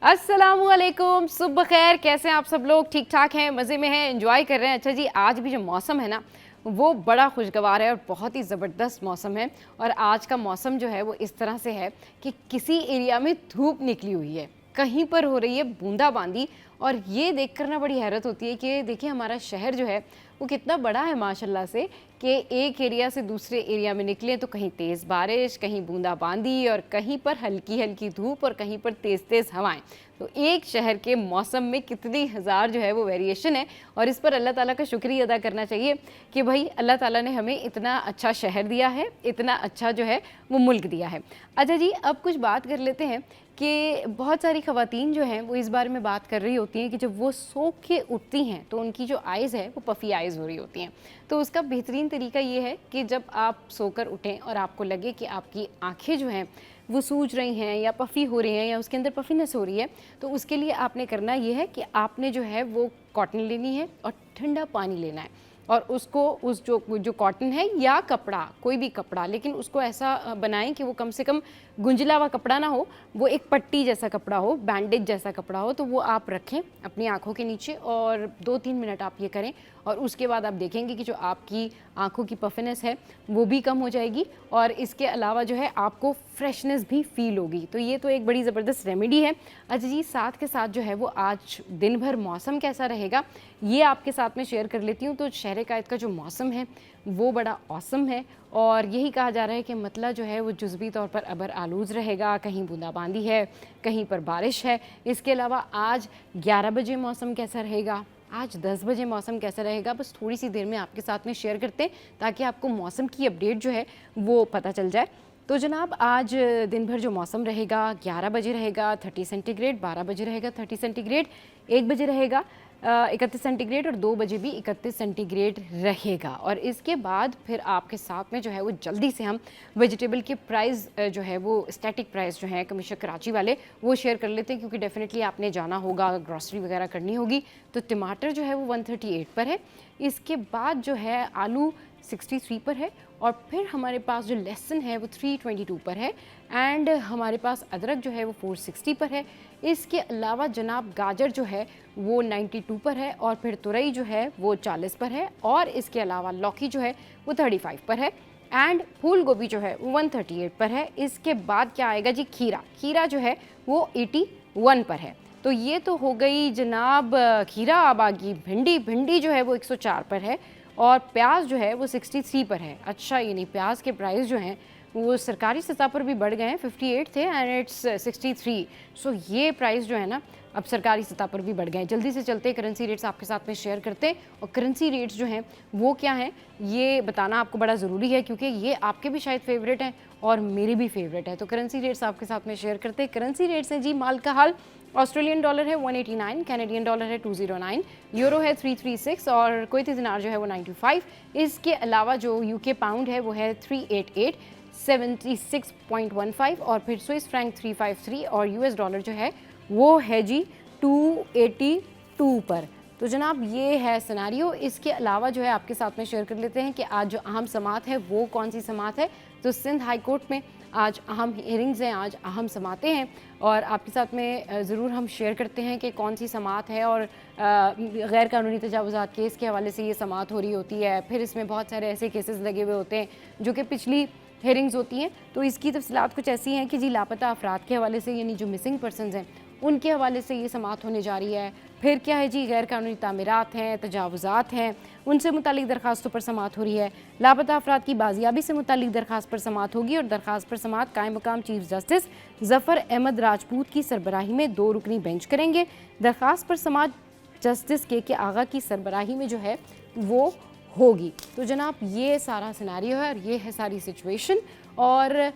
अस्सलामुअलैकुम, सुबह खैर। कैसे हैं आप सब लोग? ठीक ठाक हैं, मज़े में हैं, एंजॉय कर रहे हैं। अच्छा जी, आज भी जो मौसम है ना वो बड़ा खुशगवार है और बहुत ही ज़बरदस्त मौसम है। और आज का मौसम जो है वो इस तरह से है कि किसी एरिया में धूप निकली हुई है, कहीं पर हो रही है बूंदाबांदी। और ये देखकर ना बड़ी हैरत होती है कि देखिए हमारा शहर जो है वो कितना बड़ा है माशाल्लाह से, कि एक एरिया से दूसरे एरिया में निकले तो कहीं तेज़ बारिश, कहीं बूंदाबांदी और कहीं पर हल्की हल्की धूप और कहीं पर तेज़ तेज़ हवाएं। तो एक शहर के मौसम में कितनी हज़ार जो है वो वेरिएशन है। और इस पर अल्लाह ताला का शुक्रिया अदा करना चाहिए कि भाई अल्लाह ताला ने हमें इतना अच्छा शहर दिया है, इतना अच्छा जो है वो मुल्क दिया है। अच्छा जी, अब कुछ बात कर लेते हैं कि बहुत सारी ख़वातीन जो हैं वो इस बारे में बात कर रही होती हैं कि जब वो सो के उठती हैं तो उनकी जो आइज़ है वो पफ़ी आइज़ हो रही होती हैं। तो उसका बेहतरीन तरीका ये है कि जब आप सोकर उठें और आपको लगे कि आपकी आँखें जो हैं वो सूज रही हैं या पफ़ी हो रही हैं या उसके अंदर पफ़ीनेस हो रही है, तो उसके लिए आपने करना ये है कि आपने जो है वो कॉटन लेनी है और ठंडा पानी लेना है। और उसको उस जो कॉटन है या कपड़ा, कोई भी कपड़ा, लेकिन उसको ऐसा बनाएं कि वो कम से कम गुंजला हुआ कपड़ा ना हो, वो एक पट्टी जैसा कपड़ा हो, बैंडेज जैसा कपड़ा हो। तो वो आप रखें अपनी आँखों के नीचे और 2-3 मिनट आप ये करें। और उसके बाद आप देखेंगे कि जो आपकी आँखों की पफिनेस है वो भी कम हो जाएगी और इसके अलावा जो है आपको फ्रेशनेस भी फील होगी। तो ये तो एक बड़ी ज़बरदस्त रेमेडी है। अच्छा जी, साथ के साथ जो है वो आज दिन भर मौसम कैसा रहेगा ये आपके साथ में शेयर कर लेती हूँ। तो शहर कायद का जो मौसम है वो बड़ा औसम है और यही कहा जा रहा है कि मतला जो है वो जुज़वी तौर पर अबर आलूज़ रहेगा, कहीं बूंदाबांदी है, कहीं पर बारिश है। इसके अलावा आज 11 बजे मौसम कैसा रहेगा, आज 10 बजे मौसम कैसा रहेगा, बस थोड़ी सी देर में आपके साथ में शेयर करते हैं ताकि आपको मौसम की अपडेट जो है वो पता चल जाए। तो जनाब, आज दिन भर जो मौसम रहेगा, 11 बजे रहेगा 30 सेंटीग्रेड, 12 बजे रहेगा 30 सेंटीग्रेड, 1 बजे रहेगा 31 सेंटीग्रेड और 2 बजे भी 31 सेंटीग्रेड रहेगा। और इसके बाद फिर आपके साथ में जो है वो जल्दी से हम वेजिटेबल के प्राइस जो है वो स्टैटिक प्राइस जो है कमीशन कराची वाले वो शेयर कर लेते हैं, क्योंकि डेफिनेटली आपने जाना होगा, ग्रॉसरी वगैरह करनी होगी। तो टमाटर जो है वो 138 पर है। इसके बाद जो है आलू 63 पर है और फिर हमारे पास जो लहसुन है वो 322 पर है एंड हमारे पास अदरक जो है वो 460 पर है। इसके अलावा जनाब गाजर जो है वो 92 पर है और फिर तुरई जो है वो 40 पर है और इसके अलावा लौकी जो है वो 35 पर है एंड फूल गोभी जो है वो 138 पर है। इसके बाद क्या आएगा जी, खीरा जो है वो 81 पर है। तो ये तो हो गई जनाब खीरा। अब आ गई भिंडी जो है वो 104 पर है और प्याज जो है वो 63 पर है। अच्छा, ये नहीं, प्याज के प्राइस जो हैं वो सरकारी सतह पर भी बढ़ गए हैं, 58 थे एंड इट्स 63। सो ये प्राइस जो है ना अब सरकारी सतह पर भी बढ़ गए हैं। जल्दी से चलते करेंसी रेट्स आपके साथ में शेयर करते हैं और करेंसी रेट्स जो हैं वो क्या हैं ये बताना आपको बड़ा ज़रूरी है, क्योंकि ये आपके भी शायद फेवरेट हैं और मेरी भी फेवरेट है। तो करेंसी रेट्स आपके साथ में शेयर करते हैं। करेंसी रेट्स हैं जी, माल का हाल, ऑस्ट्रेलियन डॉलर है 189, कैनेडियन डॉलर है 209, यूरो है 336 और कुवैती दिनार जो है वो 95। इसके अलावा जो यूके पाउंड है वो है 388 76.15 और फिर स्विस फ्रैंक 353 और यूएस डॉलर जो है वो है जी 282 पर। तो जनाब ये है सिनारियो। इसके अलावा जो है आपके साथ में शेयर कर लेते हैं कि आज जो अहम समात है वो कौन सी समात है। तो सिंध हाई कोर्ट में आज अहम हियरिंग्स हैं, आज अहम समातें हैं और आपके साथ में ज़रूर हम शेयर करते हैं कि कौन सी समात है। और गैर कानूनी तजावुज़ात केस के हवाले से ये समात हो रही होती है। फिर इसमें बहुत सारे ऐसे केसेस लगे हुए होते हैं जो कि पिछली हेयरिंग्स होती हैं। तो इसकी तफसीलात कुछ ऐसी हैं कि जी लापता अफराद के हवाले से, यानी जो मिसिंग पर्सनस हैं उनके हवाले से ये समात होने जा रही है। फिर क्या है जी, गैर कानूनी तामीरात हैं, तजावुज़ात हैं, उनसे मुतालिक दरखास्तों पर समात हो रही है। लापता अफराद की बाजियाबी से मुतालिक दरखास्त पर समात होगी और दरखास्त पर समात कायम मकाम चीफ जस्टिस ज़फ़र अहमद राजपूत की सरबराही में 2 रुकनी बेंच करेंगे। दरखास्त पर समात जस्टिस के आगा की सरबराही में जो है वो होगी। तो जनाब ये सारा सिनारियो है और ये है सारी सिचुएशन। और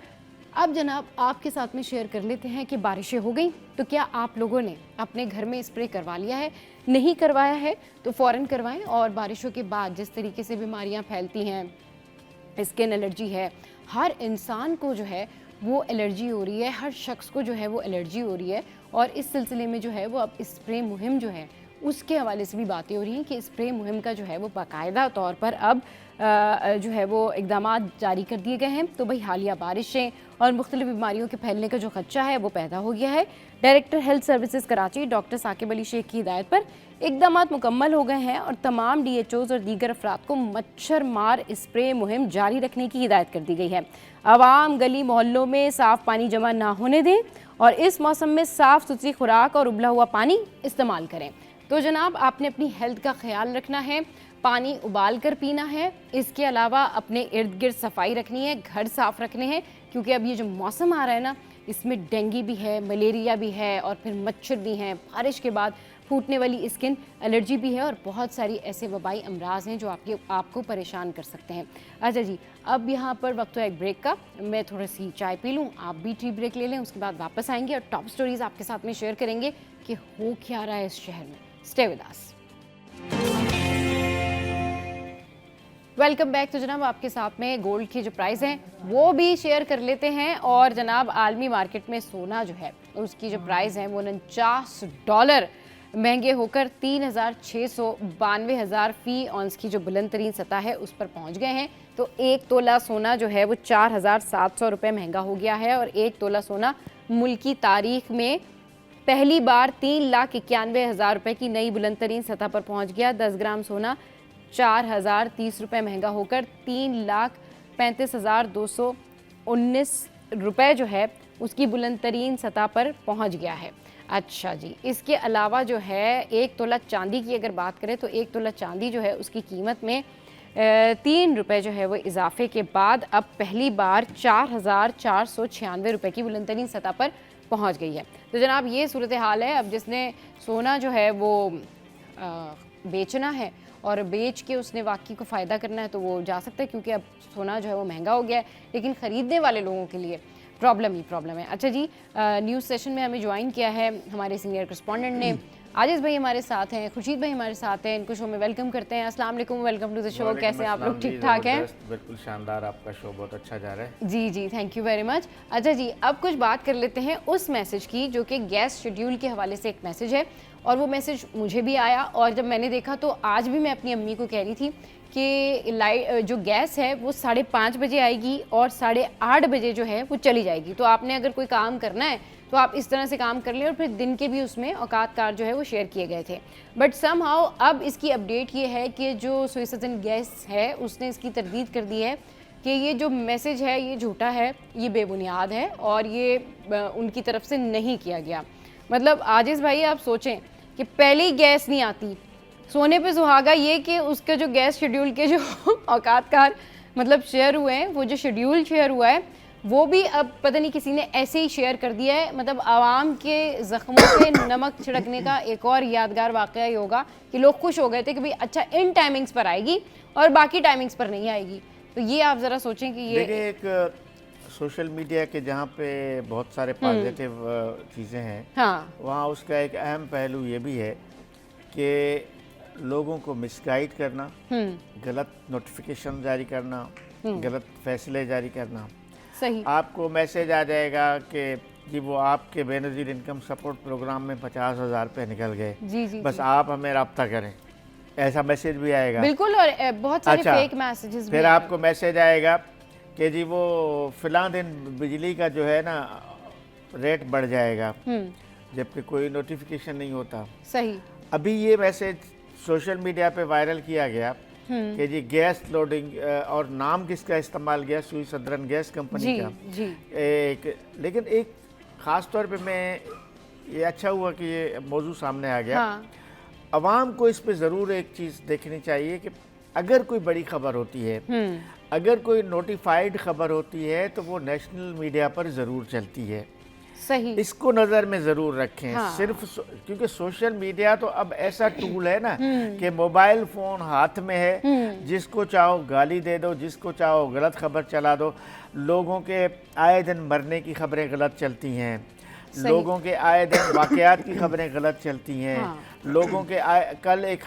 अब जनाब आपके साथ में शेयर कर लेते हैं कि बारिशें हो गई तो क्या आप लोगों ने अपने घर में स्प्रे करवा लिया है? नहीं करवाया है तो फ़ौरन करवाएं। और बारिशों के बाद जिस तरीके से बीमारियां फैलती हैं, स्किन एलर्जी है, हर इंसान को जो है वो एलर्जी हो रही है, हर शख्स को जो है वो एलर्जी हो रही है। और इस सिलसिले में जो है वो अब स्प्रे मुहिम जो है उसके हवाले से भी बातें हो रही हैं कि स्प्रे मुहिम का जो है वो बाकायदा तौर पर अब जो है वो इक़दाम जारी कर दिए गए हैं। तो भाई हालिया बारिशें और मुख्तलिफ बीमारियों के फैलने का जो खदशा है वो पैदा हो गया है। Director health services Karachi doctor Saqib Ali Sheikh की हिदायत पर इक़दाम मुकम्मल हो गए हैं और तमाम DHOs और दीगर अफराद को मच्छर मार स्प्रे मुहिम जारी रखने की हिदायत कर दी गई है। आवाम गली मोहल्लों में साफ़ पानी जमा ना होने दें और इस मौसम में साफ़ सुथरी खुराक और उबला हुआ पानी इस्तेमाल करें। तो जनाब आपने अपनी हेल्थ का ख्याल रखना है, पानी उबाल कर पीना है, इसके अलावा अपने इर्द गिर्द सफाई रखनी है, घर साफ़ रखने हैं, क्योंकि अब ये जो मौसम आ रहा है ना, इसमें डेंगू भी है, मलेरिया भी है और फिर मच्छर भी हैं, बारिश के बाद फूटने वाली स्किन एलर्जी भी है और बहुत सारी ऐसे वबाई अमराज हैं जो आपको परेशान कर सकते हैं। अच्छा जी, अब यहाँ पर वक्त है एक ब्रेक का, मैं थोड़ी सी चाय पी लूँ, आप भी टी ब्रेक ले लें, उसके बाद वापस आएंगे और टॉप स्टोरीज आपके साथ में शेयर करेंगे कि हो क्या रहा है इस शहर में। Stay with us. Welcome back. तो जनाब आपके साथ में गोल्ड की जो प्राइस हैं वो भी शेयर कर लेते हैं और जनाब आलमी मार्केट में सोना जो है उसकी जो प्राइस है वो $49 महंगे होकर 3,692,000 फ़ी औंस की जो बुलंद तरीन सतह है उस पर पहुंच गए हैं। तो एक तोला सोना जो है वो 4,700 रुपये महंगा हो गया है और एक तोला सोना मुल्क की तारीख में पहली बार 3,91,000 रुपये की नई बुलंद तरीन सतह पर पहुंच गया। 10 ग्राम सोना 4,030 रुपये महंगा होकर 3,35,219 रुपये जो है उसकी बुलंद तरीन सतह पर पहुंच गया है। अच्छा जी, इसके अलावा जो है एक तोला चांदी की अगर बात करें तो एक तोला चांदी जो है उसकी कीमत में 3 रुपये जो है वो इजाफे के बाद अब पहली बार 4,496 रुपये की बुलंद तरीन सतह पर पहुंच गई है। तो जनाब ये सूरत हाल है। अब जिसने सोना जो है वो बेचना है और बेच के उसने वाकई को फ़ायदा करना है तो वो जा सकता है, क्योंकि अब सोना जो है वो महंगा हो गया है, लेकिन ख़रीदने वाले लोगों के लिए प्रॉब्लम ही प्रॉब्लम है। अच्छा जी, न्यूज़ सेशन में हमें ज्वाइन किया है हमारे सीनियर करस्पॉन्डेंट ने। आजिज़ भाई हमारे साथ हैं, खुर्शीद भाई हमारे साथ हैं, इनको शो में वेलकम करते हैं। अस्सलाम वालेकुम, वेलकम टू द शो। कैसे हैं आप लोग? ठीक ठाक हैं? बिल्कुल शानदार, आपका शो बहुत अच्छा जा रहा है। जी जी, थैंक यू वेरी मच। अच्छा जी, अब कुछ बात कर लेते हैं उस मैसेज की जो कि गैस शेड्यूल के हवाले से एक मैसेज है और वो मैसेज मुझे भी आया और जब मैंने देखा तो आज भी मैं अपनी अम्मी को कह रही थी कि लाइट जो गैस है वो 5:30 बजे आएगी और 8:30 बजे जो है वो चली जाएगी। तो आपने अगर कोई काम करना है तो आप इस तरह से काम कर लें और फिर दिन के भी उसमें औकात कार जो है वो शेयर किए गए थे। बट समहाउ अब इसकी अपडेट ये है कि जो स्विट्ज़रलैंड गैस है उसने इसकी तरदीद कर दी है कि ये जो मैसेज है ये झूठा है, ये बेबुनियाद है और ये उनकी तरफ से नहीं किया गया। मतलब आजिज़ भाई आप सोचें कि पहली गैस नहीं आती, सोने पे सुहागा ये कि उसका जो गैस शेड्यूल के जो औकात कार मतलब शेयर हुए हैं, वो जो शेड्यूल शेयर हुआ है वो भी अब पता नहीं किसी ने ऐसे ही शेयर कर दिया है। मतलब आवाम के ज़ख्मों पे नमक छिड़कने का एक और यादगार वाक़या ही होगा कि लोग खुश हो गए थे कि भाई अच्छा इन टाइमिंग्स पर आएगी और बाकी टाइमिंग्स पर नहीं आएगी। तो ये आप ज़रा सोचें कि ये एक सोशल मीडिया के जहाँ पे बहुत सारे पॉजिटिव चीज़ें हैं, हाँ, वहाँ उसका एक अहम पहलू ये भी है कि लोगों को मिसगाइड करना, गलत नोटिफिकेशन जारी करना, गलत फैसले जारी करना। सही, आपको मैसेज आ जाएगा कि जी वो आपके बेनज़ीर इनकम सपोर्ट प्रोग्राम में 50,000 रुपये निकल गए, जी जी बस जी। आप हमें रब्ता करें, ऐसा मैसेज भी आएगा। बिल्कुल, और बहुत सारे अच्छा, फेक मैसेजेस भी फिर हैं। आपको मैसेज आएगा कि जी वो फ़िलां दिन बिजली का जो है ना रेट बढ़ जाएगा, जबकि कोई नोटिफिकेशन नहीं होता। सही, अभी ये मैसेज सोशल मीडिया पे वायरल किया गया कि जी गैस लोडिंग और नाम किसका इस्तेमाल किया, स्विट्ज़रलैंड गैस कंपनी जी का जी, एक। लेकिन एक ख़ास तौर पे मैं ये अच्छा हुआ कि ये मौजू सामने आ गया। हाँ, अवाम को इस पे ज़रूर एक चीज़ देखनी चाहिए कि अगर कोई बड़ी खबर होती है, अगर कोई नोटिफाइड खबर होती है तो वो नेशनल मीडिया पर ज़रूर चलती है। सही, इसको नज़र में ज़रूर रखें। हाँ। सिर्फ क्योंकि सोशल मीडिया तो अब ऐसा टूल है ना कि मोबाइल फ़ोन हाथ में है, जिसको चाहो गाली दे दो, जिसको चाहो गलत खबर चला दो। लोगों के आए दिन मरने की खबरें गलत चलती हैं, लोगों के आए दिन वाक़यात की खबरें गलत चलती हैं। हाँ। लोगों के कल एक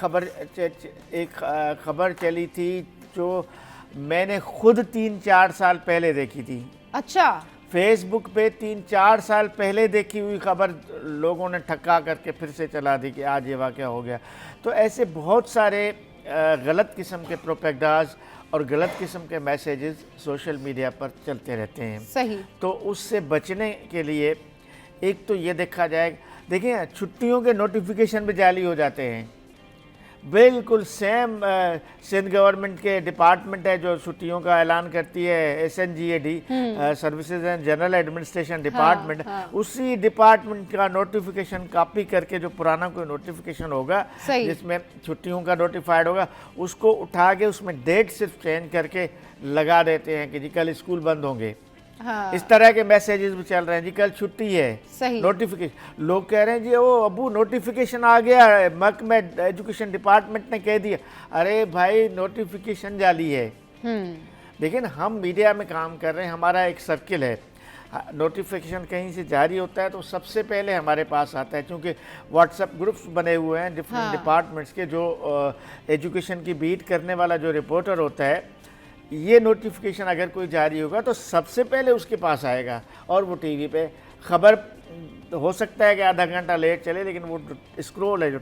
खबर चली थी जो मैंने खुद 3-4 साल पहले देखी थी, अच्छा, फेसबुक पे 3-4 साल पहले देखी हुई खबर लोगों ने ठक्का करके फिर से चला दी कि आज ये वाक़या हो गया। तो ऐसे बहुत सारे गलत किस्म के प्रोपेगंडाज और गलत किस्म के मैसेजेस सोशल मीडिया पर चलते रहते हैं। सही। तो उससे बचने के लिए एक तो ये देखा जाए, देखिए छुट्टियों के नोटिफिकेशन भी जाली हो जाते हैं, बिल्कुल सेम। सिंध गवर्नमेंट के डिपार्टमेंट है जो छुट्टियों का ऐलान करती है, SNGAD, services and general administration department, उसी डिपार्टमेंट का नोटिफिकेशन कॉपी करके जो पुराना कोई नोटिफिकेशन होगा जिसमें छुट्टियों का नोटिफाइड होगा, उसको उठा के उसमें डेट सिर्फ चेंज करके लगा देते हैं कि जी कल स्कूल बंद होंगे। हाँ। इस तरह के मैसेजेस भी चल रहे हैं जी कल छुट्टी है। सही। नोटिफिकेशन, लोग कह रहे हैं जी वो अबू नोटिफिकेशन आ गया, महकमे एजुकेशन डिपार्टमेंट ने कह दिया। अरे भाई नोटिफिकेशन जाली है। देखिए ना, हम मीडिया में काम कर रहे हैं, हमारा एक सर्किल है, नोटिफिकेशन कहीं से जारी होता है तो सबसे पहले हमारे पास आता है, क्योंकि व्हाट्सएप ग्रुप्स बने हुए हैं डिफरेंट डिपार्टमेंट्स के। जो एजुकेशन की बीट करने वाला जो रिपोर्टर होता है, ये नोटिफिकेशन अगर कोई जारी होगा तो सबसे पहले उसके पास आएगा और वो टीवी पे खबर हो सकता है कि आधा घंटा लेट चले, लेकिन वो स्क्रोल है, जो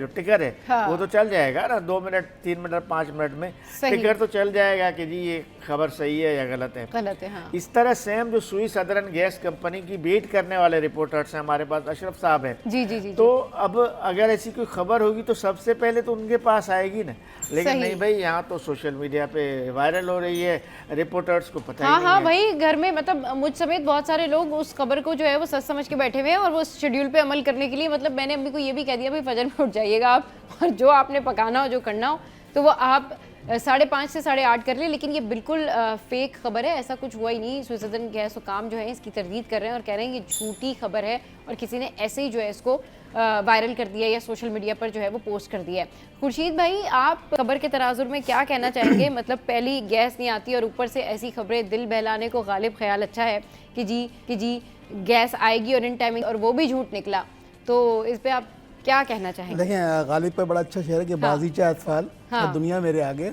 टिकर है, हाँ। वो तो चल जाएगा ना 2 मिनट 3 मिनट 5 मिनट में टिकर तो चल जाएगा कि जी ये खबर सही है या गलत है। गलत है, हाँ। इस तरह सेम जो सुई सदरन गैस कंपनी की बीट करने वाले रिपोर्टर्स हैं हमारे पास, अशरफ साहब हैं। जी जी जी। तो अब अगर ऐसी कोई खबर होगी तो सबसे पहले तो उनके पास आएगी ना, लेकिन नहीं भाई, यहाँ तो सोशल मीडिया पे वायरल हो रही है, रिपोर्टर्स को पता ही नहीं हाँ है। भाई, घर में मतलब मुझ समेत बहुत सारे लोग उस खबर को जो है वो सच समझ के बैठे हुए हैं और वो शेड्यूल पे अमल करने के लिए, मतलब मैंने अम्मी को ये भी कह दिया भाई फजर में उठ जाइएगा आप, और जो आपने पकाना हो, जो करना हो, तो वो आप 5:30 से 8:30 कर ले। लेकिन ये बिल्कुल फेक खबर है, ऐसा कुछ हुआ ही नहीं। सुई सदरन गैस काम जो है इसकी तरदीद कर रहे हैं और कह रहे हैं ये झूठी खबर है और किसी ने ऐसे ही जो है इसको वायरल कर दिया या सोशल मीडिया पर जो है वो पोस्ट कर दिया है। खुर्शीद भाई, आप खबर के तराजुर में क्या कहना चाहेंगे? मतलब पहली गैस नहीं आती और ऊपर से ऐसी खबरें, दिल बहलाने को गालिब ख्याल अच्छा है कि जी गैस आएगी और इन टाइमिंग, और वो भी झूठ निकला। तो इस पे आप क्या कहना चाहेंगे? देखिए, गालिब पे बड़ा अच्छा शेर है कि बाजीचा अतफाल दुनिया मेरे आगे,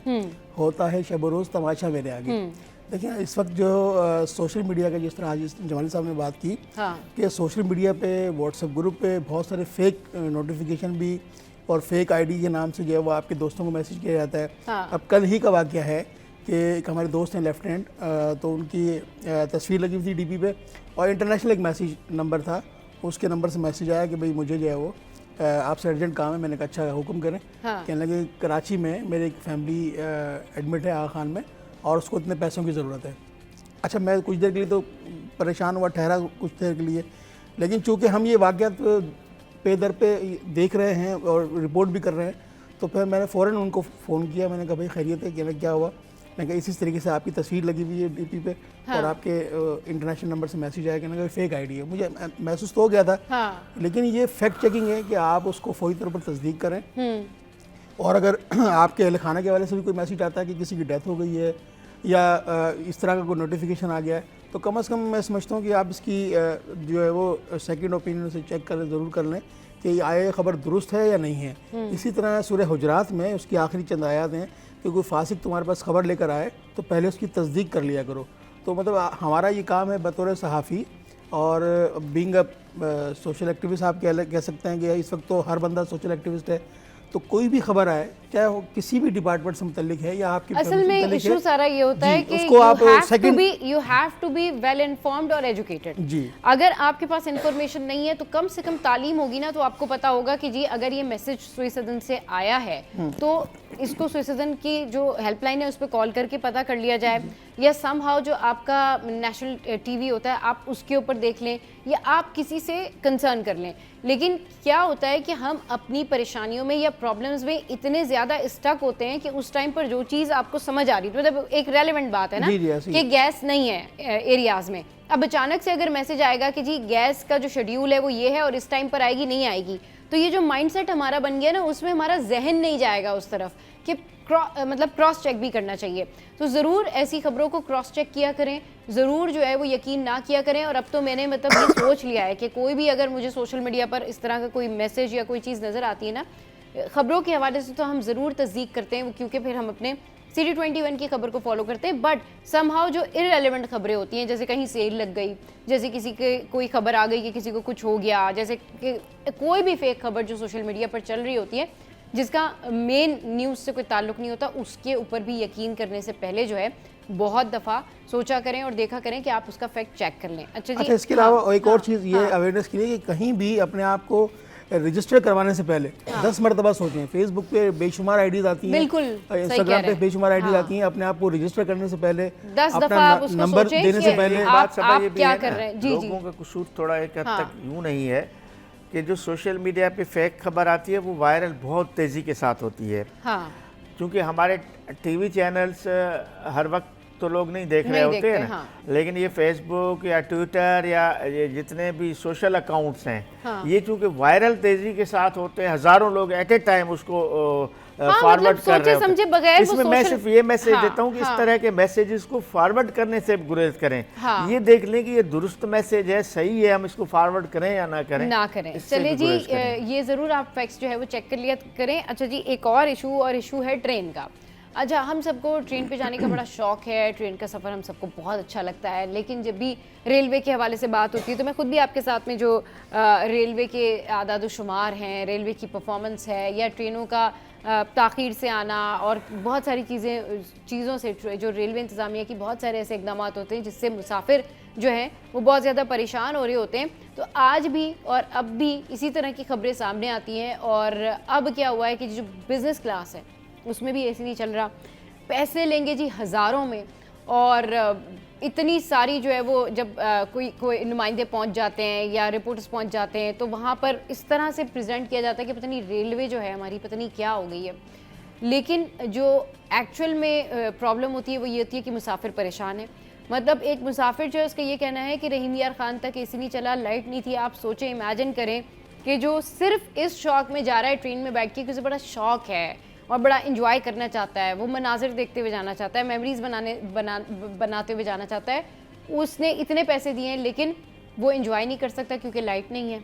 होता है शब रोज़ तमाशा मेरे आगे। देखिए, इस वक्त जो सोशल मीडिया का, जिस तरह आज जमाली साहब ने बात की कि सोशल मीडिया पे, व्हाट्सएप ग्रुप पे बहुत सारे फेक नोटिफिकेशन भी और फेक आईडी के नाम से जो है वो आपके दोस्तों को मैसेज किया जाता है। अब कल ही का वाक़या है कि एक हमारे दोस्त हैं लेफ्टिनेंट, तो उनकी तस्वीर लगी हुई थी डीपी पे और इंटरनेशनल एक मैसेज नंबर था, उसके नंबर से मैसेज आया कि भाई मुझे जो है वो आपसे अर्जेंट काम है। मैंने कहा अच्छा, हुक्म करें। कहने लगे कराची में मेरी एक फैमिली एडमिट है आगा खान में और उसको इतने पैसों की ज़रूरत है। अच्छा, मैं कुछ देर के लिए तो परेशान हुआ, ठहरा कुछ देर के लिए, लेकिन चूँकि हम ये वाक़यात पे दर पे देख रहे हैं और रिपोर्ट भी कर रहे हैं, तो फिर मैंने फ़ौरन उनको फ़ोन किया। मैंने कहा भाई खैरियत है? कहने क्या हुआ? मैंने कहा इसी तरीके से आपकी तस्वीर लगी हुई है डीपी पे और आपके इंटरनेशनल नंबर से मैसेज आया, कहने का फेक आईडी है। मुझे महसूस तो हो गया था, लेकिन ये फैक्ट चेकिंग है कि आप उसको फौरी तौर पर तस्दीक करें। और अगर आपके अहल खाना के वाले से भी कोई मैसेज आता है कि किसी की डेथ हो गई है या इस तरह का कोई नोटिफिकेशन आ गया है, तो कम से कम मैं समझता हूँ कि आप इसकी जो है वो सेकंड ओपिनियन से चेक करें, ज़रूर कर लें कि आया खबर दुरुस्त है या नहीं है। इसी तरह सूरह हुजरात में उसकी आखिरी चंद आयात हैं कि कोई फासिक तुम्हारे पास खबर लेकर आए तो पहले उसकी तस्दीक कर लिया करो। तो मतलब हमारा ये काम है बतौर सहाफ़ी और बीइंग अ सोशल एक्टिविस्ट, आप कह सकते हैं कि इस वक्त तो हर बंदा सोशल एक्टिविस्ट है। तो कोई भी खबर आए, चाहे वो किसी भी डिपार्टमेंट से मुतल्लिक है या आपकी असल में इशू सारा ये होता है कि उसको आप you have to be well informed और एजुकेटेड। जी, अगर आपके पास इंफॉर्मेशन नहीं है तो कम से कम तालीम होगी ना, तो आपको पता होगा कि जी अगर ये मैसेज सुई सदन से आया है तो इसको सुई सदन की जो हेल्पलाइन है उस पर कॉल करके पता कर लिया जाए, या समहाउ जो आपका नेशनल टीवी होता है आप उसके ऊपर देख लें, या आप किसी से कंसर्न कर लें। लेकिन क्या होता है कि हम अपनी परेशानियों में या प्रॉब्लम्स में इतने ज़्यादा स्टक होते हैं कि उस टाइम पर जो चीज़ आपको समझ आ रही है, मतलब एक रेलेवेंट बात है ना कि गैस नहीं है एरियाज़ में, अब अचानक से अगर मैसेज आएगा कि जी गैस का जो शेड्यूल है वो ये है और इस टाइम पर आएगी, नहीं आएगी, तो ये जो माइंडसेट हमारा बन गया ना, उसमें हमारा जहन नहीं जाएगा उस तरफ कि मतलब क्रॉस चेक भी करना चाहिए। तो ज़रूर ऐसी खबरों को क्रॉस चेक किया करें, ज़रूर जो है वो यकीन ना किया करें। और अब तो मैंने मतलब ये सोच लिया है कि कोई भी अगर मुझे सोशल मीडिया पर इस तरह का कोई मैसेज या कोई चीज़ नज़र आती है ना, खबरों के हवाले से, तो हम ज़रूर तस्दीक करते हैं, क्योंकि फिर हम अपने सिटी21 की खबर को फॉलो करते हैं, बट समहाउ जो इररेलेवेंट खबरें होती हैं, जैसे कहीं सेल लग गई, जैसे किसी के कोई खबर आ गई कि किसी को कुछ हो गया, जैसे कि कोई भी फेक खबर जो सोशल मीडिया पर चल रही होती है जिसका मेन न्यूज़ से कोई ताल्लुक नहीं होता, उसके ऊपर भी यकीन करने से पहले जो है बहुत दफ़ा सोचा करें और देखा करें कि आप उसका फैक्ट चेक कर लें। अच्छा जी, इसके अलावा एक और चीज़ ये अवेयरनेस के लिए कि कहीं भी अपने आप को रजिस्टर करवाने से पहले 10 मरतबा सोचें। फेसबुक पे बेशुमार आईडीज आती हैं, बिल्कुल इंस्टाग्राम पे बेशुमार आईडीज आती हैं। अपने आप को रजिस्टर करने से पहले 10 दफा आप उसको नंबर सोचें देने से कि पहले आप ये भी क्या है कर ना, रहे हैं। जी जी, लोगों का कसूर थोड़ा एक हद तक यूं नहीं है कि जो सोशल मीडिया पे फेक खबर आती है वो वायरल बहुत तेज़ी के साथ होती है। हाँ, क्योंकि हमारे टीवी चैनल्स हर वक्त तो लोग नहीं देख रहे होते हैं ना, लेकिन ये फेसबुक या ट्विटर या ये जितने भी सोशल अकाउंट्स हैं, ये चूंकि वायरल तेजी के साथ होते हैं, हजारों लोग एट ए टाइम उसको फॉरवर्ड कर रहे समझे बगैर इसमें मैं सिर्फ ये मैसेज देता हूँ कि इस तरह के मैसेजेस को फॉरवर्ड करने से गुरेज करें। ये देख लें कि ये दुरुस्त मैसेज है, सही है, हम इसको फॉरवर्ड करें या ना करें। चलिए जी, ये ज़रूर आप फैक्ट्स जो है वो चेक कर लिया करें। अच्छा जी, एक और इशू है ट्रेन का। अच्छा, हम सबको ट्रेन पे जाने का बड़ा शौक है, ट्रेन का सफ़र हम सबको बहुत अच्छा लगता है, लेकिन जब भी रेलवे के हवाले से बात होती है तो मैं खुद भी आपके साथ में जो रेलवे के आदाद शुमार हैं, रेलवे की परफॉर्मेंस है, या ट्रेनों का ताख़ीर से आना और बहुत सारी चीज़ों से जो रेलवे इंतज़ामिया की बहुत सारे ऐसे इक़दाम होते हैं जिससे मुसाफिर जो हैं वो बहुत ज़्यादा परेशान हो रहे होते हैं। तो आज भी और अब भी इसी तरह की खबरें सामने आती हैं। और अब क्या हुआ है कि जो बिज़नेस क्लास है उसमें भी ऐसे नहीं चल रहा, पैसे लेंगे जी हज़ारों में, और इतनी सारी जो है वो जब कोई नुमाइंदे पहुंच जाते हैं या रिपोर्टर्स पहुंच जाते हैं तो वहाँ पर इस तरह से प्रेजेंट किया जाता है कि पता नहीं रेलवे जो है हमारी पता नहीं क्या हो गई है। लेकिन जो एक्चुअल में प्रॉब्लम होती है वो ये होती है कि मुसाफिर परेशान है। मतलब एक मुसाफिर जो है उसका ये कहना है कि रहीम यार खान तक एसी नहीं चला, लाइट नहीं थी। आप सोचें, इमेजिन करें कि जो सिर्फ इस शौक में जा रहा है ट्रेन में बैठ के, किसी बड़ा शौक है और बड़ा इंजॉय करना चाहता है, वो मनाजिर देखते हुए जाना चाहता है, मेमोरीज बनाते हुए जाना चाहता है, उसने इतने पैसे दिए हैं लेकिन वो इंजॉय नहीं कर सकता क्योंकि लाइट नहीं है,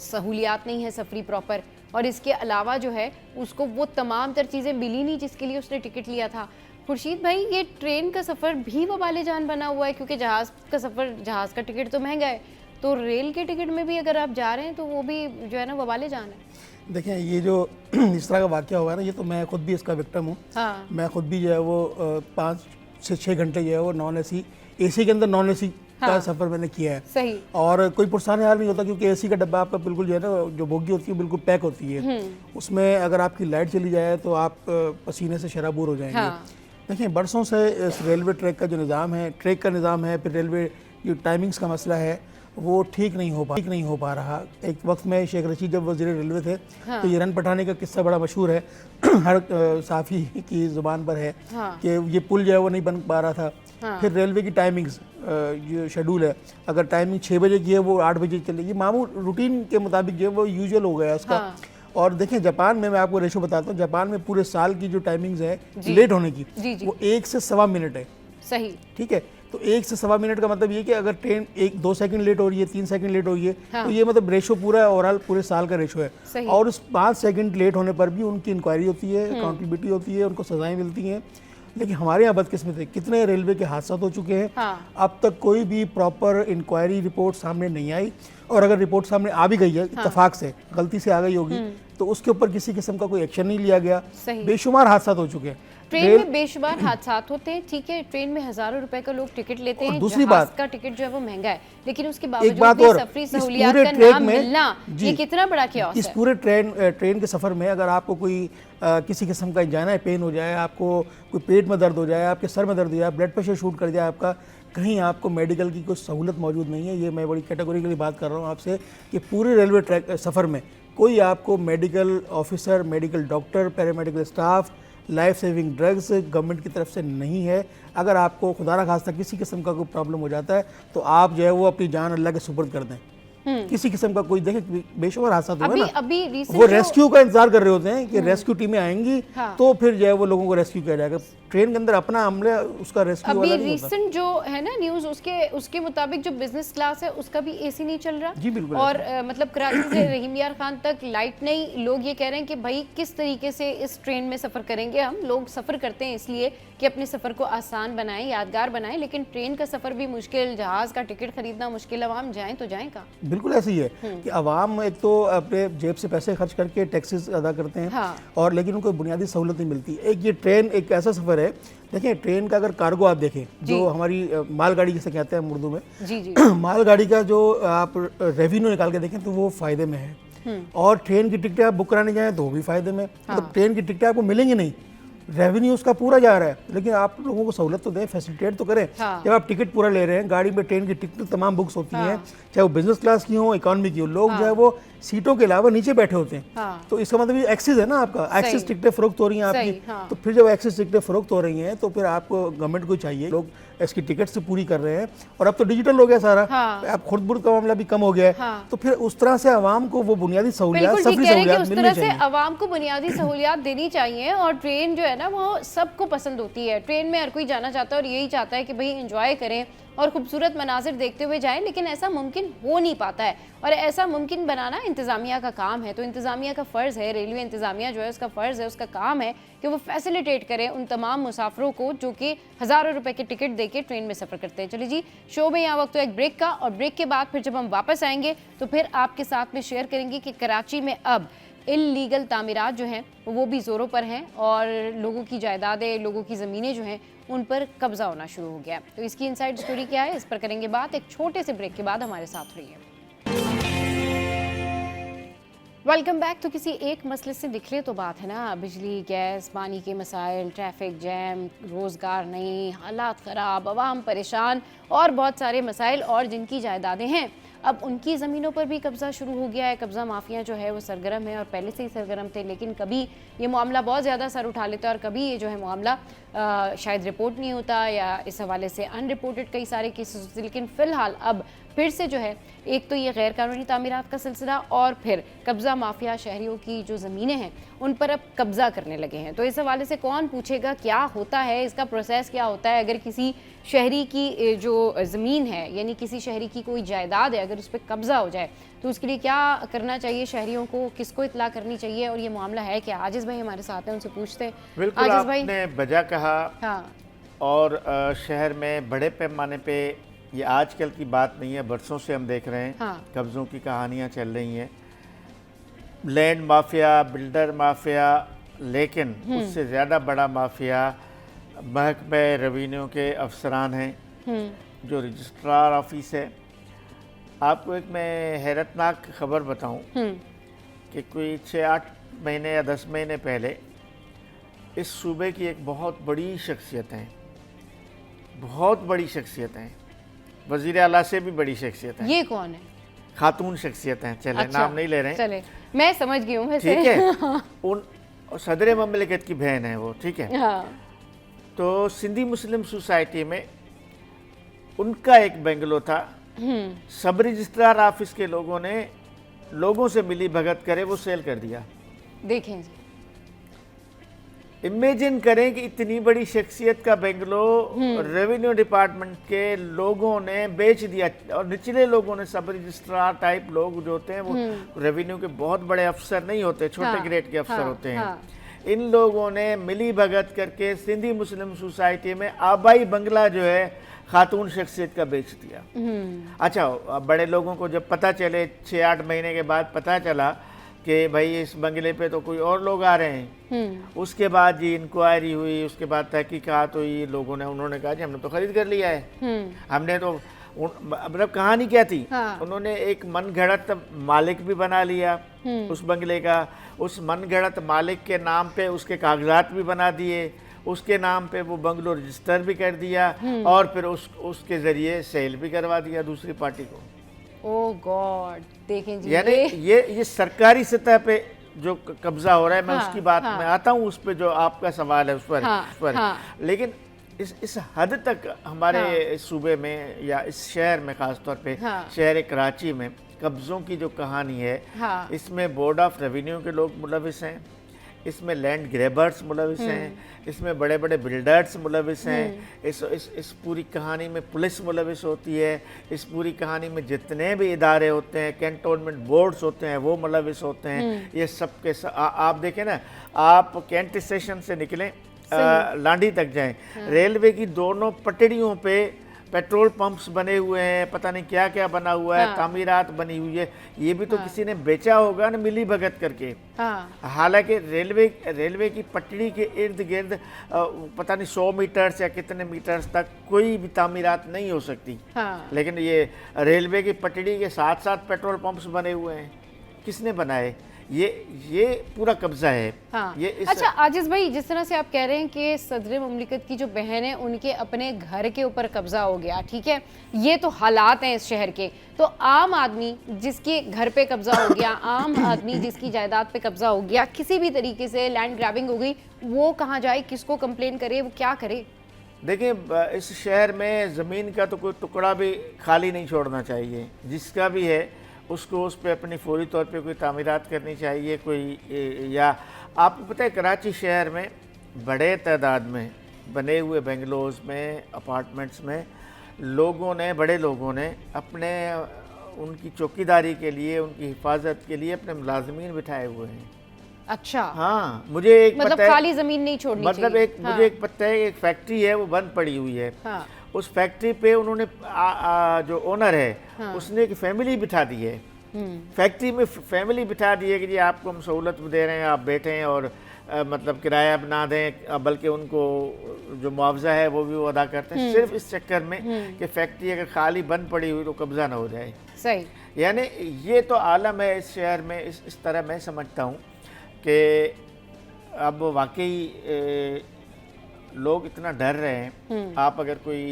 सहूलियात नहीं है सफरी प्रॉपर, और इसके अलावा जो है उसको वो तमाम तर चीज़ें मिली नहीं जिसके लिए उसने टिकट लिया था। खुर्शीद भाई, ये ट्रेन का सफ़र भी वबाले जान बना हुआ है क्योंकि जहाज़ का टिकट तो महंगा है, तो रेल के टिकट में भी अगर आप जा रहे हैं तो वो भी जो है ना वबाले जान है। देखिए, ये जो इस तरह का वाक़या हुआ है ना, ये तो मैं खुद भी इसका विक्टिम हूँ। हाँ। मैं खुद भी जो है वो 5 से 6 घंटे जो है वो नॉन एसी, एसी के अंदर नॉन एसी का सफ़र मैंने किया है। सही। और कोई पुरसान हाल नहीं होता क्योंकि एसी का डब्बा आपका बिल्कुल जो है ना, जो बोगी होती है बिल्कुल पैक होती है। उसमें अगर आपकी लाइट चली जाए तो आप पसीने से शराबूर हो जाएंगे। हाँ। देखिए, बरसों से इस रेलवे ट्रैक का जो निज़ाम है, ट्रैक का निज़ाम है, फिर रेलवे जो टाइमिंग्स का मसला है वो ठीक नहीं हो पा रहा। एक वक्त में शेख रशीद जब वज़ीर रेलवे थे तो ये रन पठाने का किस्सा बड़ा मशहूर है, हर साफ़ी की ज़ुबान पर है कि ये पुल जो है वो नहीं बन पा रहा था। फिर रेलवे की टाइमिंग्स जो शेड्यूल है, अगर टाइमिंग 6 बजे की है वो 8 बजे चलेगी, मामूल रूटीन के मुताबिक जो है वो यूजुअल हो गया उसका। और देखें, जापान में मैं आपको रेशो बताता हूँ, जापान में पूरे साल की जो टाइमिंग्स है लेट होने की वो 1 से सवा मिनट है। सही, ठीक है। तो 1 से सवा मिनट का मतलब ये कि अगर ट्रेन 1-2 सेकंड लेट हो रही है, 3 सेकंड लेट हो रही है, तो ये मतलब रेशो पूरा है, ओवरऑल पूरे साल का रेशो है। और उस 5 सेकंड लेट होने पर भी उनकी इंक्वायरी होती है, अकाउंटेबिलिटी होती है, उनको सजाएं मिलती हैं। लेकिन हमारे यहाँ बदकिस्मत है, कितने रेलवे के हादसा हो चुके हैं, अब तक कोई भी प्रॉपर इंक्वायरी रिपोर्ट सामने नहीं आई। और अगर रिपोर्ट सामने आ भी गई है, इत्तफाक से गलती से आ गई होगी, तो उसके ऊपर किसी किस्म का कोई एक्शन नहीं लिया गया। बेशुमार हादसा हो चुके हैं ट्रेन में, बेशुमार हादसा होते हैं। ठीक है, ट्रेन में हज़ारों रुपए का लोग टिकट लेते हैं, दूसरी बात का टिकट जो है वो महंगा है, लेकिन उसके बावजूद भी सफरी सहूलियात का ना मिलना, ये कितना बड़ा ख्यास है। इस पूरे ट्रेन के सफ़र में अगर आपको कोई किसी किस्म का जाना पेन हो जाए, आपको कोई पेट में दर्द हो जाए, आपके सर में दर्द हो जाए, ब्लड प्रेशर शूट कर जाए आपका, कहीं आपको मेडिकल की कोई सहूलत मौजूद नहीं है। ये मैं बड़ी कैटेगोरिकली बात कर रहा हूँ आपसे कि पूरे रेलवे ट्रैक सफ़र में कोई आपको medical officer, medical doctor, paramedical staff, life saving drugs government की तरफ से नहीं है। अगर आपको खुदा ना खास्ता किसी किस्म का कोई प्रॉब्लम हो जाता है तो आप जो है वो अपनी जान अल्लाह के सुपुर्द कर दें। किसी किस्म का कोई देखे बेशुमार हादसा तो है ना, अभी recent वो जो- रेस्क्यू का इंतजार कर रहे होते हैं कि रेस्क्यू टीमें आएंगी हाँ। तो फिर जो है वो लोगों को रेस्क्यू किया जाएगा। ट्रेन के अंदर अपना हमले उसका रेस्क्यू अभी वाला नहीं होता। रिसेंट जो है ना न्यूज, उसके मुताबिक जो बिजनेस क्लास है उसका भी एसी नहीं चल रहा। जी, बिल्कुल और मतलब कराची से रहीम यार खान तक लाइट नहीं। लोग ये कह रहे हैं कि भाई किस तरीके से इस ट्रेन में सफर करेंगे हम। लोग सफर करते हैं इसलिए कि अपने सफर को आसान बनाएं, यादगार बनाएं, लेकिन ट्रेन का सफर भी मुश्किल, जहाज का टिकट खरीदना मुश्किल। अवाम जाएं तो जाएं कहाँ? बिल्कुल ऐसे ही है कि अवाम एक तो अपने जेब से पैसे खर्च करके टैक्सेस अदा करते हैं, हाँ। और लेकिन उनको बुनियादी सहूलत नहीं मिलती। एक ये ट्रेन एक ऐसा सफ़र है, देखिए ट्रेन का अगर कार्गो आप देखें, जो हमारी मालगाड़ी जिसे कहते हैं उर्दू में, जी जी मालगाड़ी का जो आप रेवेन्यू निकाल के देखें तो वो फ़ायदे में है। और ट्रेन की टिकटें आप बुक कराने जाएँ तो वो भी फ़ायदे में, मतलब ट्रेन की टिकटें आपको मिलेंगी नहीं, रेवेन्यू उसका पूरा जा रहा है, लेकिन आप लोगों को सहूलत तो दें, फैसिलिटेट तो करें। हाँ। जब आप टिकट पूरा ले रहे हैं, गाड़ी में ट्रेन की टिकट तमाम बुक्स होती हैं, चाहे वो बिजनेस क्लास की हो, इकोनॉमी की हो, लोग जो है वो सीटों के अलावा नीचे बैठे होते हैं। हाँ। तो इसका मतलब ये एक्सेस है ना आपका, एक्सेस टिकटें फरोख्त हो रही हैं सही, आपकी। हाँ। तो फिर जब एक्सेस टिकटें फरोख्त हो रही हैं तो फिर आपको गवर्नमेंट को चाहिए, लोग इसकी टिकट से पूरी कर रहे हैं, और अब तो डिजिटल हो गया सारा, हाँ। अब खुर्द-बुर्द का मामला भी कम हो गया है। हाँ। तो फिर उस तरह से आवाम को वो बुनियादी सहूलियात, बिल्कुल ठीक सफरी कह रहे हैं कि सहूलियात उस मिलनी तरह से चाहिए। आवाम को बुनियादी सहूलियात देनी चाहिए। और ट्रेन जो है ना वो सबको पसंद होती है। ट्रेन में हर कोई जाना चाहता है और यही चाहता है कि भाई एंजॉय करें और खूबसूरत मनाजिर देखते हुए जाएं, लेकिन ऐसा मुमकिन हो नहीं पाता है। और ऐसा मुमकिन बनाना इंतज़ामिया का काम है। तो इंतज़ामिया का फ़र्ज़ है, रेलवे इंतज़ामिया जो है उसका फ़र्ज़ है, उसका काम है कि वो फैसिलिटेट करे उन तमाम मुसाफिरों को जो कि हज़ारों रुपए के टिकट दे के ट्रेन में सफ़र करते हैं। चलिए जी, शो में यहाँ वक्त तो एक ब्रेक का, और ब्रेक के बाद फिर जब हम वापस आएंगे तो फिर आपके साथ में शेयर करेंगे कि कराची में अब इल्लीगल तामीरात जो हैं वो भी ज़ोरों पर हैं, और लोगों की जायदादें, लोगों की ज़मीनें जो हैं उन पर कब्जा होना शुरू हो गया है। तो इसकी इनसाइड स्टोरी क्या है, इस पर करेंगे बात एक छोटे से ब्रेक के बाद। हमारे साथ रहिए। Welcome back. तो किसी एक मसले से निकले तो बात है ना, बिजली, गैस, पानी के मसाइल, ट्रैफिक जैम, रोज़गार नहीं, हालात ख़राब, आवाम परेशान और बहुत सारे मसाइल। और जिनकी जायदादें हैं अब उनकी ज़मीनों पर भी कब्ज़ा शुरू हो गया है। कब्ज़ा माफिया जो है वो सरगर्म है और पहले से ही सरगर्म थे, लेकिन कभी ये मामला बहुत ज़्यादा सर उठा लेता है और कभी ये जो है मामला शायद रिपोर्ट नहीं होता, या इस हवाले से अनरिपोर्टेड कई सारे केसेस होते हैं। लेकिन फ़िलहाल अब फिर से जो है एक तो ये गैर कानूनी तामीरात का सिलसिला, और फिर कब्ज़ा माफिया शहरियों की जो ज़मीनें हैं उन पर अब कब्ज़ा करने लगे हैं। तो इस हवाले से कौन पूछेगा क्या होता है, इसका प्रोसेस क्या होता है। अगर किसी शहरी की जो ज़मीन है, यानी किसी शहरी की कोई जायदाद है, अगर उस पर कब्ज़ा हो जाए तो उसके लिए क्या करना चाहिए शहरियों को, किसको इत्तला करनी चाहिए, और ये मामला है क्या। आजिज़ भाई हमारे साथ हैं, उनसे पूछते हैं। बिल्कुल आजिज़ भाई, आपने वजह कहा। हाँ और शहर में बड़े पैमाने पे, ये आजकल की बात नहीं है, बरसों से हम देख रहे हैं, हाँ। कब्ज़ों की कहानियाँ चल रही हैं, लैंड माफिया, बिल्डर माफिया, लेकिन उससे ज़्यादा बड़ा माफिया महकमे रेवेन्यू के अफसरान हैं, जो रजिस्ट्रार ऑफिस है। आपको एक मैं हैरतनाक खबर बताऊं कि कोई 6-8 महीने या 10 महीने पहले इस सूबे की एक बहुत बड़ी शख्सियत हैं, बहुत बड़ी शख्सियत हैं, वज़ीर आला से भी बड़ी शख्सियत हैं, ये कौन है? खातून शख्सियत हैं, चले अच्छा, नाम नहीं ले रहे हैं, चले मैं समझ गई हूँ वैसे। ठीक है। उन सदर ममलिकत की बहन है वो, ठीक है। हाँ। तो सिंधी मुस्लिम सोसाइटी में उनका एक बेंगलो था, सब रजिस्ट्रार ऑफिस के लोगों ने लोगों से मिली भगत करे वो सेल कर दिया। देखें जी, इमेजिन करें कि इतनी बड़ी शख्सियत का बेंगलो रेवेन्यू डिपार्टमेंट के लोगों ने बेच दिया, और निचले लोगों ने, सब रजिस्ट्रार टाइप लोग जो होते हैं वो रेवेन्यू के बहुत बड़े अफसर नहीं होते, छोटे हाँ, ग्रेड के अफसर हाँ, होते हैं। हाँ। इन लोगों ने मिली भगत करके सिंधी मुस्लिम सोसाइटी में आबाई बंगला जो है खातून शख्सियत का बेच दिया। अच्छा, अब बड़े लोगों को जब पता चले, 6-8 महीने के बाद पता चला कि भाई इस बंगले पे तो कोई और लोग आ रहे हैं, उसके बाद जी इंक्वायरी हुई, उसके बाद तहकीकात हुई, लोगों ने, उन्होंने कहा जी हमने तो खरीद कर लिया है, हमने तो, मतलब कहानी क्या थी, हाँ। उन्होंने एक मनगढ़ंत मालिक भी बना लिया उस बंगले का, उस मनगढ़ंत मालिक के नाम पे उसके कागजात भी बना दिए, उसके नाम पे वो बंगलो रजिस्टर भी कर दिया, और फिर उसके ज़रिए सेल भी करवा दिया दूसरी पार्टी को। ओह गॉड, देखें जी, यानी ये सरकारी सतह पे जो कब्जा हो रहा है, मैं हाँ, उसकी बात हाँ। में आता हूँ, उस पे जो आपका सवाल है उस पर, हाँ, हाँ। लेकिन इस हद तक हमारे इस सूबे में या इस शहर में ख़ास तौर पे शहर कराची में कब्ज़ों की जो कहानी है, इसमें बोर्ड ऑफ रेवेन्यू के लोग मुलविस हैं, इसमें लैंड ग्रेबर्स मुलविस हैं, इसमें बड़े बड़े बिल्डर्स मुलविस हैं, इस पूरी कहानी में पुलिस मुलविस होती है, इस पूरी कहानी में जितने भी इदारे होते हैं, कैंटोनमेंट बोर्ड्स होते हैं, वो मुलविस होते हैं। ये सब के आप देखें ना, आप कैंट स्टेशन से निकलें, लांडी तक जाएं, रेलवे की दोनों पटड़ियों पे पेट्रोल पंप्स बने हुए हैं, पता नहीं क्या क्या बना हुआ है, तामीरात बनी हुई है। ये भी तो किसी ने बेचा होगा ना, मिली भगत करके। हालांकि रेलवे की पटड़ी के इर्द गिर्द पता नहीं 100 मीटर्स या कितने मीटर्स तक कोई भी तामीरात नहीं हो सकती। लेकिन ये रेलवे की पटड़ी के साथ साथ पेट्रोल पंप्स बने हुए हैं। किसने बनाए? ये पूरा कब्जा है। ये अच्छा आजिज भाई, जिस तरह से आप कह रहे हैं कि सदर मुमलिकत की जो बहन है उनके अपने घर के ऊपर कब्जा हो गया, ठीक है, ये तो हालात हैं इस शहर के। तो आम आदमी जिसके घर पे कब्जा हो गया, आम आदमी जिसकी जायदाद पे कब्जा हो गया, किसी भी तरीके से लैंड ग्रैबिंग हो गई, वो कहाँ जाए, किसको कंप्लेन करे, वो क्या करे? देखिए, इस शहर में ज़मीन का तो कोई टुकड़ा भी खाली नहीं छोड़ना चाहिए। जिसका भी है उसको उस पर अपनी फौरी तौर पे कोई तामीरात करनी चाहिए। कोई या आपको पता है, कराची शहर में बड़े तादाद में बने हुए बेंगलोर्स में, अपार्टमेंट्स में बड़े लोगों ने अपने उनकी चौकीदारी के लिए, उनकी हिफाजत के लिए अपने मुलाजमीन बिठाए हुए हैं। अच्छा, हाँ, मुझे एक मतलब पता है, खाली ज़मीन नहीं छोड़नी चाहिए। मुझे एक पता है, एक फैक्ट्री है वो बंद पड़ी हुई है। उस फैक्ट्री पे उन्होंने जो ओनर है उसने एक फैमिली बिठा दी है। फैक्ट्री में फैमिली बिठा दी है कि जी आपको हम सहूलत दे रहे हैं, आप बैठें और मतलब किराया ना दें, बल्कि उनको जो मुआवजा है वो भी वो अदा करते हैं, सिर्फ इस चक्कर में कि फैक्ट्री अगर खाली बंद पड़ी हुई तो कब्जा ना हो जाए। सही, यानी ये तो आलम है इस शहर में। इस तरह मैं समझता हूँ कि अब वाकई लोग इतना डर रहे हैं। आप अगर कोई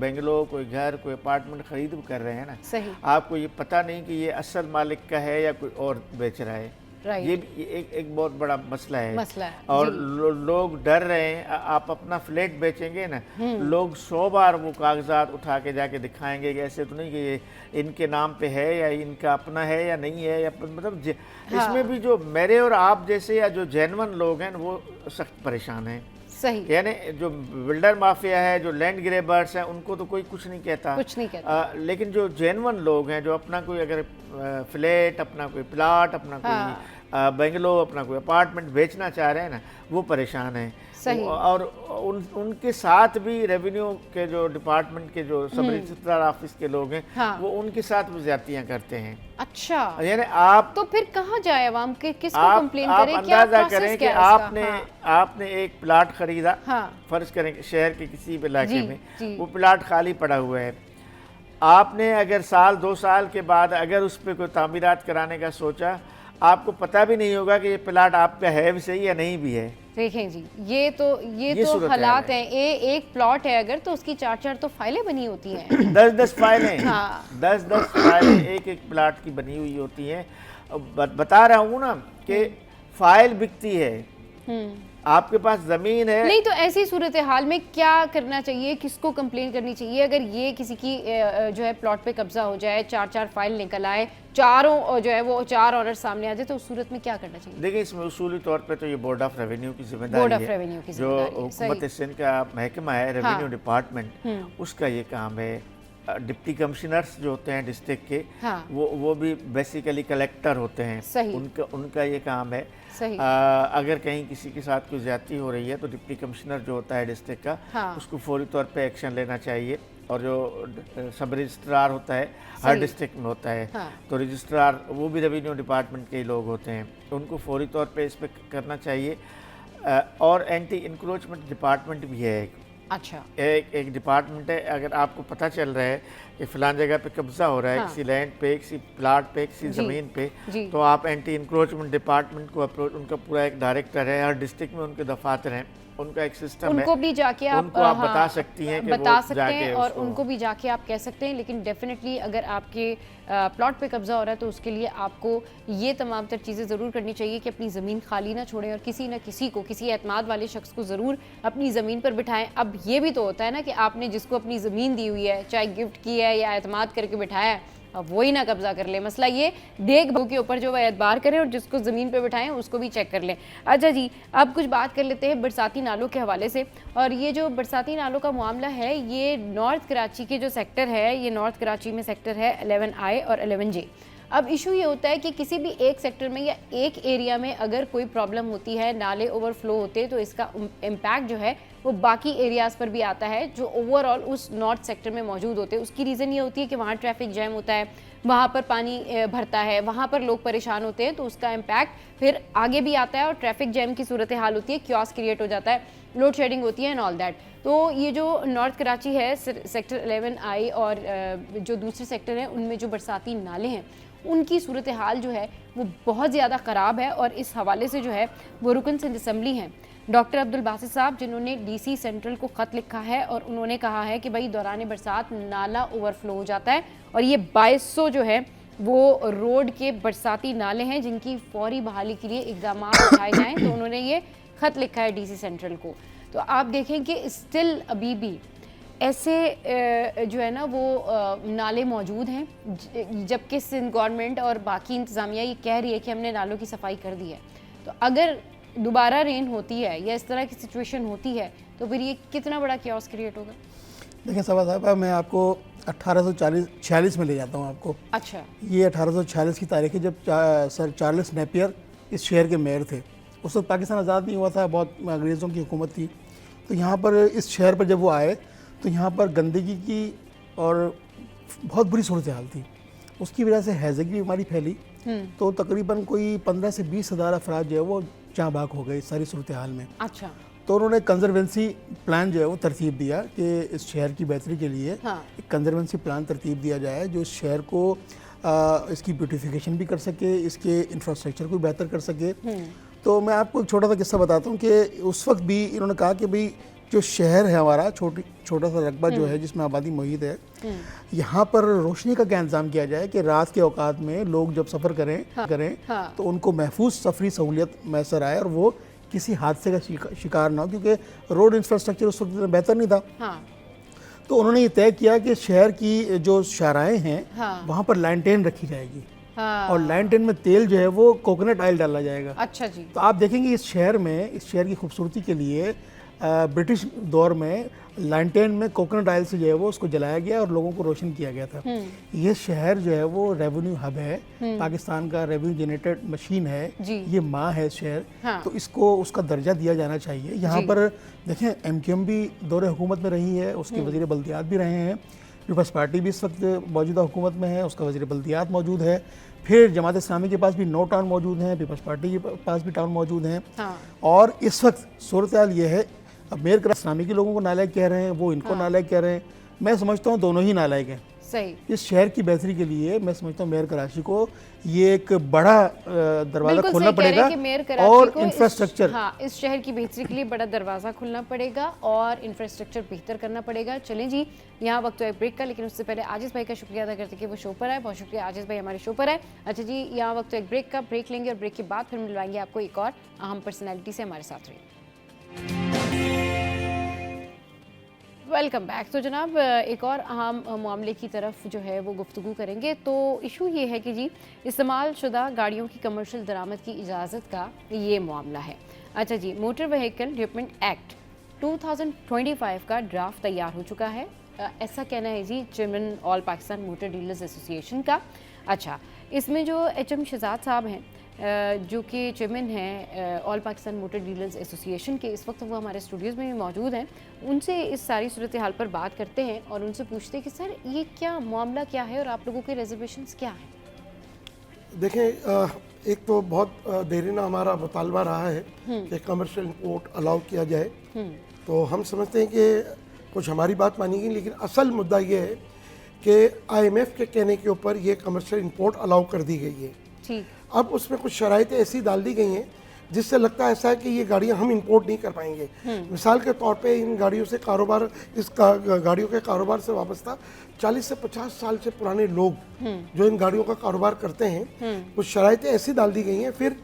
बेंगलोर, कोई घर, कोई अपार्टमेंट खरीद कर रहे हैं ना, सही, आपको ये पता नहीं कि ये असल मालिक का है या कोई और बेच रहा है। ये भी एक बहुत बड़ा मसला है। और लोग डर रहे हैं। आप अपना फ्लैट बेचेंगे ना, लोग 100 बार वो कागजात उठा के जाके दिखाएंगे कि ऐसे तो नहीं कि ये इनके नाम पे है या इनका अपना है या नहीं है, या मतलब इसमें भी जो मेरे और आप जैसे या जो जेन्युइन लोग हैं वो सख्त परेशान हैं। सही, यानी जो बिल्डर माफिया है, जो लैंड ग्रेबर्स हैं, उनको तो कोई कुछ नहीं कहता, लेकिन जो जेन्युइन लोग हैं, जो अपना कोई अगर फ्लैट, अपना कोई प्लाट, अपना कोई बेंगलो, अपना कोई अपार्टमेंट बेचना चाह रहे हैं ना, वो परेशान हैं। सही। और उनके साथ भी रेवेन्यू के जो डिपार्टमेंट के जो सब रजिस्ट्रार ऑफिस के लोग हैं, वो उनके साथ भी ज्यादतियां करते हैं। अच्छा, यानी आप तो फिर कहाँ जाए अवाम के, किसको कंप्लेन करे? आप अंदाजा करें कि आपने एक प्लाट खरीदा, फर्ज करें शहर के किसी इलाके में वो प्लाट खाली पड़ा हुआ है। आपने अगर साल 2 साल के बाद अगर उस पर कोई तामीरात कराने का सोचा, आपको पता भी नहीं होगा कि ये प्लाट आपका है भी सही या नहीं भी है। देखें जी, ये तो हालात हैं। एक प्लॉट है अगर, तो उसकी 4-4 तो फाइलें बनी होती हैं। 10-10 फाइलें, 10-10 फाइलें एक प्लाट की बनी हुई होती हैं। बता रहा हूँ ना कि फाइल बिकती है। आपके पास जमीन है नहीं, तो ऐसी सूरत हाल में क्या करना चाहिए, किसको कंप्लेन करनी चाहिए अगर ये किसी की जो है प्लॉट पे कब्जा हो जाए, 4-4 फाइल निकल आए, चारों जो है वो 4 ऑनर सामने आ जाए, तो उस सूरत में क्या करना चाहिए? देखिए, इसमें उसूली तौर पे तो ये बोर्ड ऑफ रेवेन्यू की जिम्मेदारी है। जो हुकूमत सिंध का महकमा है रेवेन्यू डिपार्टमेंट, उसका ये काम है। डिप्टी कमिश्नर्स जो होते हैं डिस्ट्रिक्ट के, वो भी बेसिकली कलेक्टर होते हैं। उनका ये काम है। अगर कहीं किसी के साथ कोई ज्यादती हो रही है तो डिप्टी कमिश्नर जो होता है डिस्ट्रिक्ट का, उसको फौरी तौर पे एक्शन लेना चाहिए। और जो सब रजिस्ट्रार होता है हर डिस्ट्रिक्ट में होता है, तो रजिस्ट्रार वो भी रेवेन्यू डिपार्टमेंट के ही लोग होते हैं, उनको फौरी तौर पे इस पर करना चाहिए। और एंटी इंक्रोचमेंट डिपार्टमेंट भी है अच्छा, एक डिपार्टमेंट है। अगर आपको पता चल रहा है कि फलान जगह पे कब्जा हो रहा है, किसी लैंड पे, किसी प्लाट पे, किसी ज़मीन पे, तो आप एंटी इंक्रोचमेंट डिपार्टमेंट को अप्रोच, उनका पूरा एक डायरेक्टर है, हर डिस्ट्रिक्ट में उनके दफातर हैं, उनका एक सिस्टम है, उनको भी जाके आप उनको आप बता सकती हैं कि बता वो सकते जाके हैं, और उसको- उनको भी जाके आप कह सकते हैं। लेकिन डेफिनेटली अगर आपके प्लॉट पे कब्जा हो रहा है तो उसके लिए आपको ये तमाम तर चीज़ें ज़रूर करनी चाहिए कि अपनी ज़मीन खाली ना छोड़ें और किसी न किसी को, किसी एतमाद वाले शख्स को ज़रूर अपनी ज़मीन पर बिठाएं। अब ये भी तो होता है ना कि आपने जिसको अपनी ज़मीन दी हुई है, चाहे गिफ्ट की है या एतमाद करके बिठाया है, अब वही ना कब्जा कर ले। मसला ये देखभाल के ऊपर जो वह एतबार करें और जिसको ज़मीन पे बिठाएं उसको भी चेक कर लें। अच्छा जी, अब कुछ बात कर लेते हैं बरसाती नालों के हवाले से। और ये जो बरसाती नालों का मामला है, ये नॉर्थ कराची के जो सेक्टर है, ये नॉर्थ कराची में सेक्टर है 11I और 11J। अब इशू ये होता है कि किसी भी एक सेक्टर में या एक एरिया में अगर कोई प्रॉब्लम होती है, नाले ओवरफ्लो होते हैं, तो इसका इम्पैक्ट जो है वो बाकी एरियाज़ पर भी आता है जो ओवरऑल उस नॉर्थ सेक्टर में मौजूद होते हैं। उसकी रीज़न ये होती है कि वहाँ ट्रैफिक जैम होता है, वहाँ पर पानी भरता है, वहाँ पर लोग परेशान होते हैं, तो उसका इम्पैक्ट फिर आगे भी आता है और ट्रैफिक जैम की सूरत हाल होती है, क्योस क्रिएट हो जाता है, लोड शेडिंग होती है एंड ऑल दैट। तो ये जो नॉर्थ कराची है, सेक्टर 11I और जो दूसरे सेक्टर हैं उनमें जो बरसाती नाले हैं उनकी सूरत हाल जो है वो बहुत ज़्यादा ख़राब है। और इस हवाले से जो है वो रुकन सिंध असम्बली हैं डॉक्टर अब्दुल बासित साहब, जिन्होंने DC सेंट्रल को ख़त लिखा है और उन्होंने कहा है कि भाई दौरान बरसात नाला ओवरफ्लो हो जाता है और ये 2200 जो है वो रोड के बरसाती नाले हैं जिनकी फौरी बहाली के लिए इक़दाम उठाए जाएँ। तो उन्होंने ये ख़त लिखा है DC सेंट्रल को। तो आप देखें कि स्टिल अभी भी ऐसे जो है ना वो नाले मौजूद हैं, जबकि सिंध गवर्नमेंट और बाकी इंतज़ामिया ये कह रही है कि हमने नालों की सफाई कर दी है। तो अगर दोबारा रेन होती है या इस तरह की सिचुएशन होती है तो फिर ये कितना बड़ा क्योस क्रिएट होगा? देखिए सबा साहब, मैं आपको 1846 में ले जाता हूँ आपको। अच्छा, ये 1846 की तारीख है जब सर चार्ल्स नेपियर इस शहर के मेयर थे। उस वक्त पाकिस्तान आज़ाद नहीं हुआ था, बहुत अंग्रेज़ों की हुकूमत थी। तो यहाँ पर इस शहर पर जब वो आए तो यहाँ पर गंदगी की और बहुत बुरी सूरत हाल थी। उसकी वजह से हैज़े की बीमारी फैली, तो तकरीबन कोई 15 से 20 हज़ार अफराद जो है वो जहाँ बाग हो गए इस सारी सूरत हाल में। अच्छा, तो उन्होंने कंजर्वेंसी प्लान जो है वो तरतीब दिया कि इस शहर की बेहतरी के लिए एक कंजर्वेंसी प्लान तरतीब दिया जाए जो इस शहर को इसकी ब्यूटिफिकेशन भी कर सके, इसके इंफ्रास्ट्रक्चर को बेहतर कर सके। तो मैं आपको एक छोटा सा किस्सा बताता हूँ कि उस वक्त भी इन्होंने कहा कि भाई जो शहर है हमारा छोटा सा रकबा जो है जिसमें आबादी मुहित है, यहाँ पर रोशनी का क्या इंतजाम किया जाए कि रात के औकात में लोग जब सफ़र करें तो उनको महफूज सफरी सहूलियत मैसर आए और वो किसी हादसे का शिकार ना हो, क्योंकि रोड इंफ्रास्ट्रक्चर उस वक्त बेहतर नहीं था। तो उन्होंने ये तय किया कि शहर की जो शाहराएँ हैं वहाँ पर लैंटेन रखी जाएगी और लैंटेन में तेल जो है वो कोकोनट ऑयल डाला जाएगा। अच्छा जी। तो आप देखेंगे इस शहर की खूबसूरती के लिए ब्रिटिश दौर में लैंटेन में कोकोनट ऑयल से जो है वो उसको जलाया गया और लोगों को रोशन किया गया था। ये शहर जो है वो रेवेन्यू हब है, पाकिस्तान का रेवेन्यू जनरेटेड मशीन है, ये माँ है शहर। तो इसको उसका दर्जा दिया जाना चाहिए। यहाँ पर देखें MQM भी दौरे हुकूमत में रही है, उसके वज़ीर बल्दियात भी रहे हैं, पीपल्स पार्टी भी इस वक्त मौजूदा हुकूमत में है, उसका वज़ीर बल्दियात मौजूद है, फिर जमात इस्लामी के पास भी 9 टाउन मौजूद हैं, पीपल्स पार्टी के पास भी टाउन मौजूद हैं। और इस वक्त सूरत हाल ये है, अब मेयर इस्लामी के लोगों को नालायक कह रहे हैं, वो इनको नालायक कह रहे हैं। मैं समझता हूँ दोनों ही नालायक हैं। सही। इस शहर की बेहतरी के लिए मैं समझता हूँ मेयर कराची को ये एक बड़ा दरवाज़ा खोलना पड़ेगा और इंफ्रास्ट्रक्चर, इस शहर की बेहतरी के लिए बड़ा दरवाज़ा खुलना पड़ेगा और इंफ्रास्ट्रक्चर बेहतर करना पड़ेगा। चलें जी, यहाँ वक्त तो है ब्रेक का, लेकिन उससे पहले आजिज़ भाई का शुक्रिया अदा करते कि वो शो पर आए। बहुत शुक्रिया आजिज़ भाई हमारे शो पर आए। अच्छा जी, यहाँ वक्त तो एक ब्रेक का, ब्रेक लेंगे और ब्रेक के बाद फिर मिलवाएंगे आपको एक और अहम पर्सनैलिटी से। हमारे साथ रहिए। Welcome back. तो जनाब एक और अहम मामले की तरफ जो है वो गुफ्तगू करेंगे। तो इशू ये है कि जी इस्तेमाल शुदा गाड़ियों की कमर्शियल दरामद की इजाज़त का ये मामला है। अच्छा जी, मोटर व्हीकल डेवलपमेंट एक्ट 2025 का ड्राफ्ट तैयार हो चुका है, ऐसा कहना है जी chairman all Pakistan motor dealers association का। अच्छा, इसमें जो HM शहजाद साहब हैं जो कि चेयरमैन हैं all Pakistan motor dealers association के, इस वक्त वो हमारे स्टूडियोज़ में भी मौजूद हैं। उनसे इस सारी सूरत हाल पर बात करते हैं और उनसे पूछते हैं कि सर ये क्या मामला क्या है और आप लोगों के रिजर्वेशंस क्या हैं? देखें, एक तो बहुत देरीना हमारा मुतालबा रहा है कि कमर्शियल इंपोर्ट अलाउ किया जाए। तो हम समझते हैं कि कुछ हमारी बात मानी गई, लेकिन असल मुद्दा ये है कि IMF के कहने के ऊपर ये कमर्शियल इंपोर्ट अलाउ कर दी गई है। ठीक। अब उसमें कुछ शराइतें ऐसी डाल दी गई हैं जिससे लगता है ऐसा है कि ये गाड़ियां हम इंपोर्ट नहीं कर पाएंगे। मिसाल के तौर पे इन गाड़ियों से कारोबार, गाड़ियों के कारोबार से वाबस्ता 40 से 50 साल से पुराने लोग जो इन गाड़ियों का कारोबार करते हैं, कुछ शराइतें ऐसी डाल दी गई हैं। फिर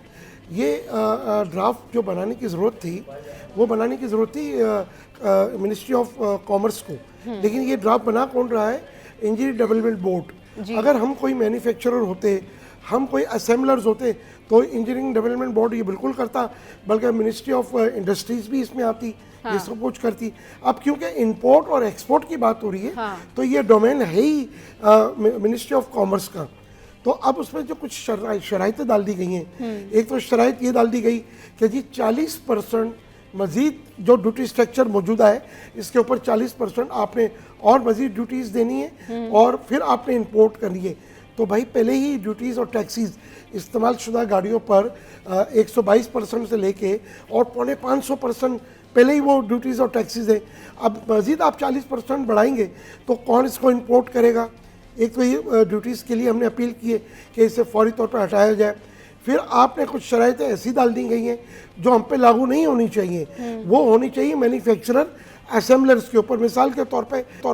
ये ड्राफ्ट जो बनाने की ज़रूरत थी, वो बनाने की ज़रूरत थी मिनिस्ट्री ऑफ कॉमर्स को, लेकिन ये ड्राफ्ट बना कौन रहा है? Engineering development board. अगर हम कोई मैन्युफैक्चरर होते, हम कोई असेंबलर्स होते, तो इंजीनियरिंग डेवलपमेंट बोर्ड ये बिल्कुल करता, बल्कि मिनिस्ट्री ऑफ इंडस्ट्रीज भी इसमें आती, ये सब कुछ करती। अब क्योंकि इंपोर्ट और एक्सपोर्ट की बात हो रही है, तो ये डोमेन है ही मिनिस्ट्री ऑफ कॉमर्स का। तो अब उसमें जो कुछ शराइतें डाल दी गई हैं, एक तो शराइत ये डाल दी गई कि जी 40% मज़ीद जो ड्यूटी स्ट्रक्चर मौजूदा है, इसके ऊपर 40% आपने और मज़ीद ड्यूटीज़ देनी है और फिर आपने इंपोर्ट करनी है। तो भाई पहले ही ड्यूटीज़ और टैक्सीज़ इस्तेमाल शुदा गाड़ियों पर 122% से लेके और 450% पहले ही वो ड्यूटीज़ और टैक्सीज़ हैं। अब मज़ीद आप 40% बढ़ाएंगे तो कौन इसको इंपोर्ट करेगा? एक तो ये ड्यूटीज़ के लिए हमने अपील की है कि इसे फौरी तौर पर हटाया जाए। फिर आपने कुछ शराइतें ऐसी डाल दी गई हैं जो हम पे लागू नहीं होनी चाहिए, वो होनी चाहिए मैन्युफैक्चरर असेंबलर्स के ऊपर। मिसाल के तौर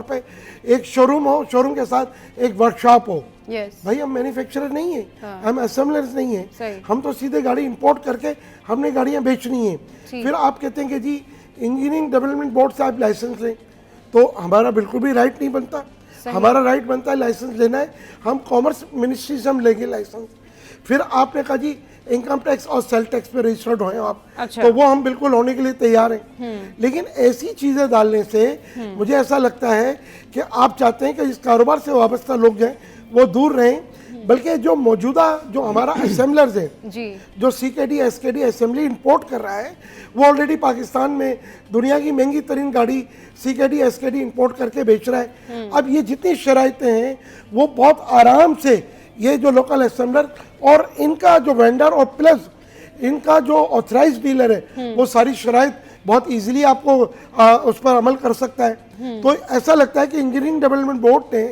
पे एक शोरूम हो, शोरूम के साथ एक वर्कशॉप हो। भाई हम मैन्युफैक्चरर नहीं है, हम असेंबलर्स नहीं है, हम तो सीधे गाड़ी इंपोर्ट करके हमने गाड़ियां बेचनी है। फिर आप कहते हैं कि जी इंजीनियरिंग डेवलपमेंट बोर्ड से आप लाइसेंस लें, तो हमारा बिल्कुल भी राइट नहीं बनता। हमारा राइट बनता है लाइसेंस लेना है, हम कॉमर्स मिनिस्ट्री से हम लेंगे लाइसेंस। फिर आपने कहा जी इनकम टैक्स और सेल टैक्स पे रजिस्टर्ड हो आप, तो वो हम बिल्कुल होने के लिए तैयार हैं। लेकिन ऐसी चीज़ें डालने से मुझे ऐसा लगता है कि आप चाहते हैं कि इस कारोबार से वाबस्ता लोग जो हैं वो दूर रहें, बल्कि जो मौजूदा जो हमारा असेंबलर्स हैं, जो CKD SKD असेंबली इंपोर्ट कर रहा है, वो ऑलरेडी पाकिस्तान में दुनिया की महंगी तरीन गाड़ी CKD SKD इंपोर्ट करके बेच रहा है। अब ये जितनी शराइतें हैं वो बहुत आराम से ये जो लोकल असेंबलर और इनका जो वेंडर और प्लस इनका जो ऑथराइज डीलर है, वो सारी शराइत बहुत इजीली आपको उस पर अमल कर सकता है। तो ऐसा लगता है कि इंजीनियरिंग डेवलपमेंट बोर्ड ने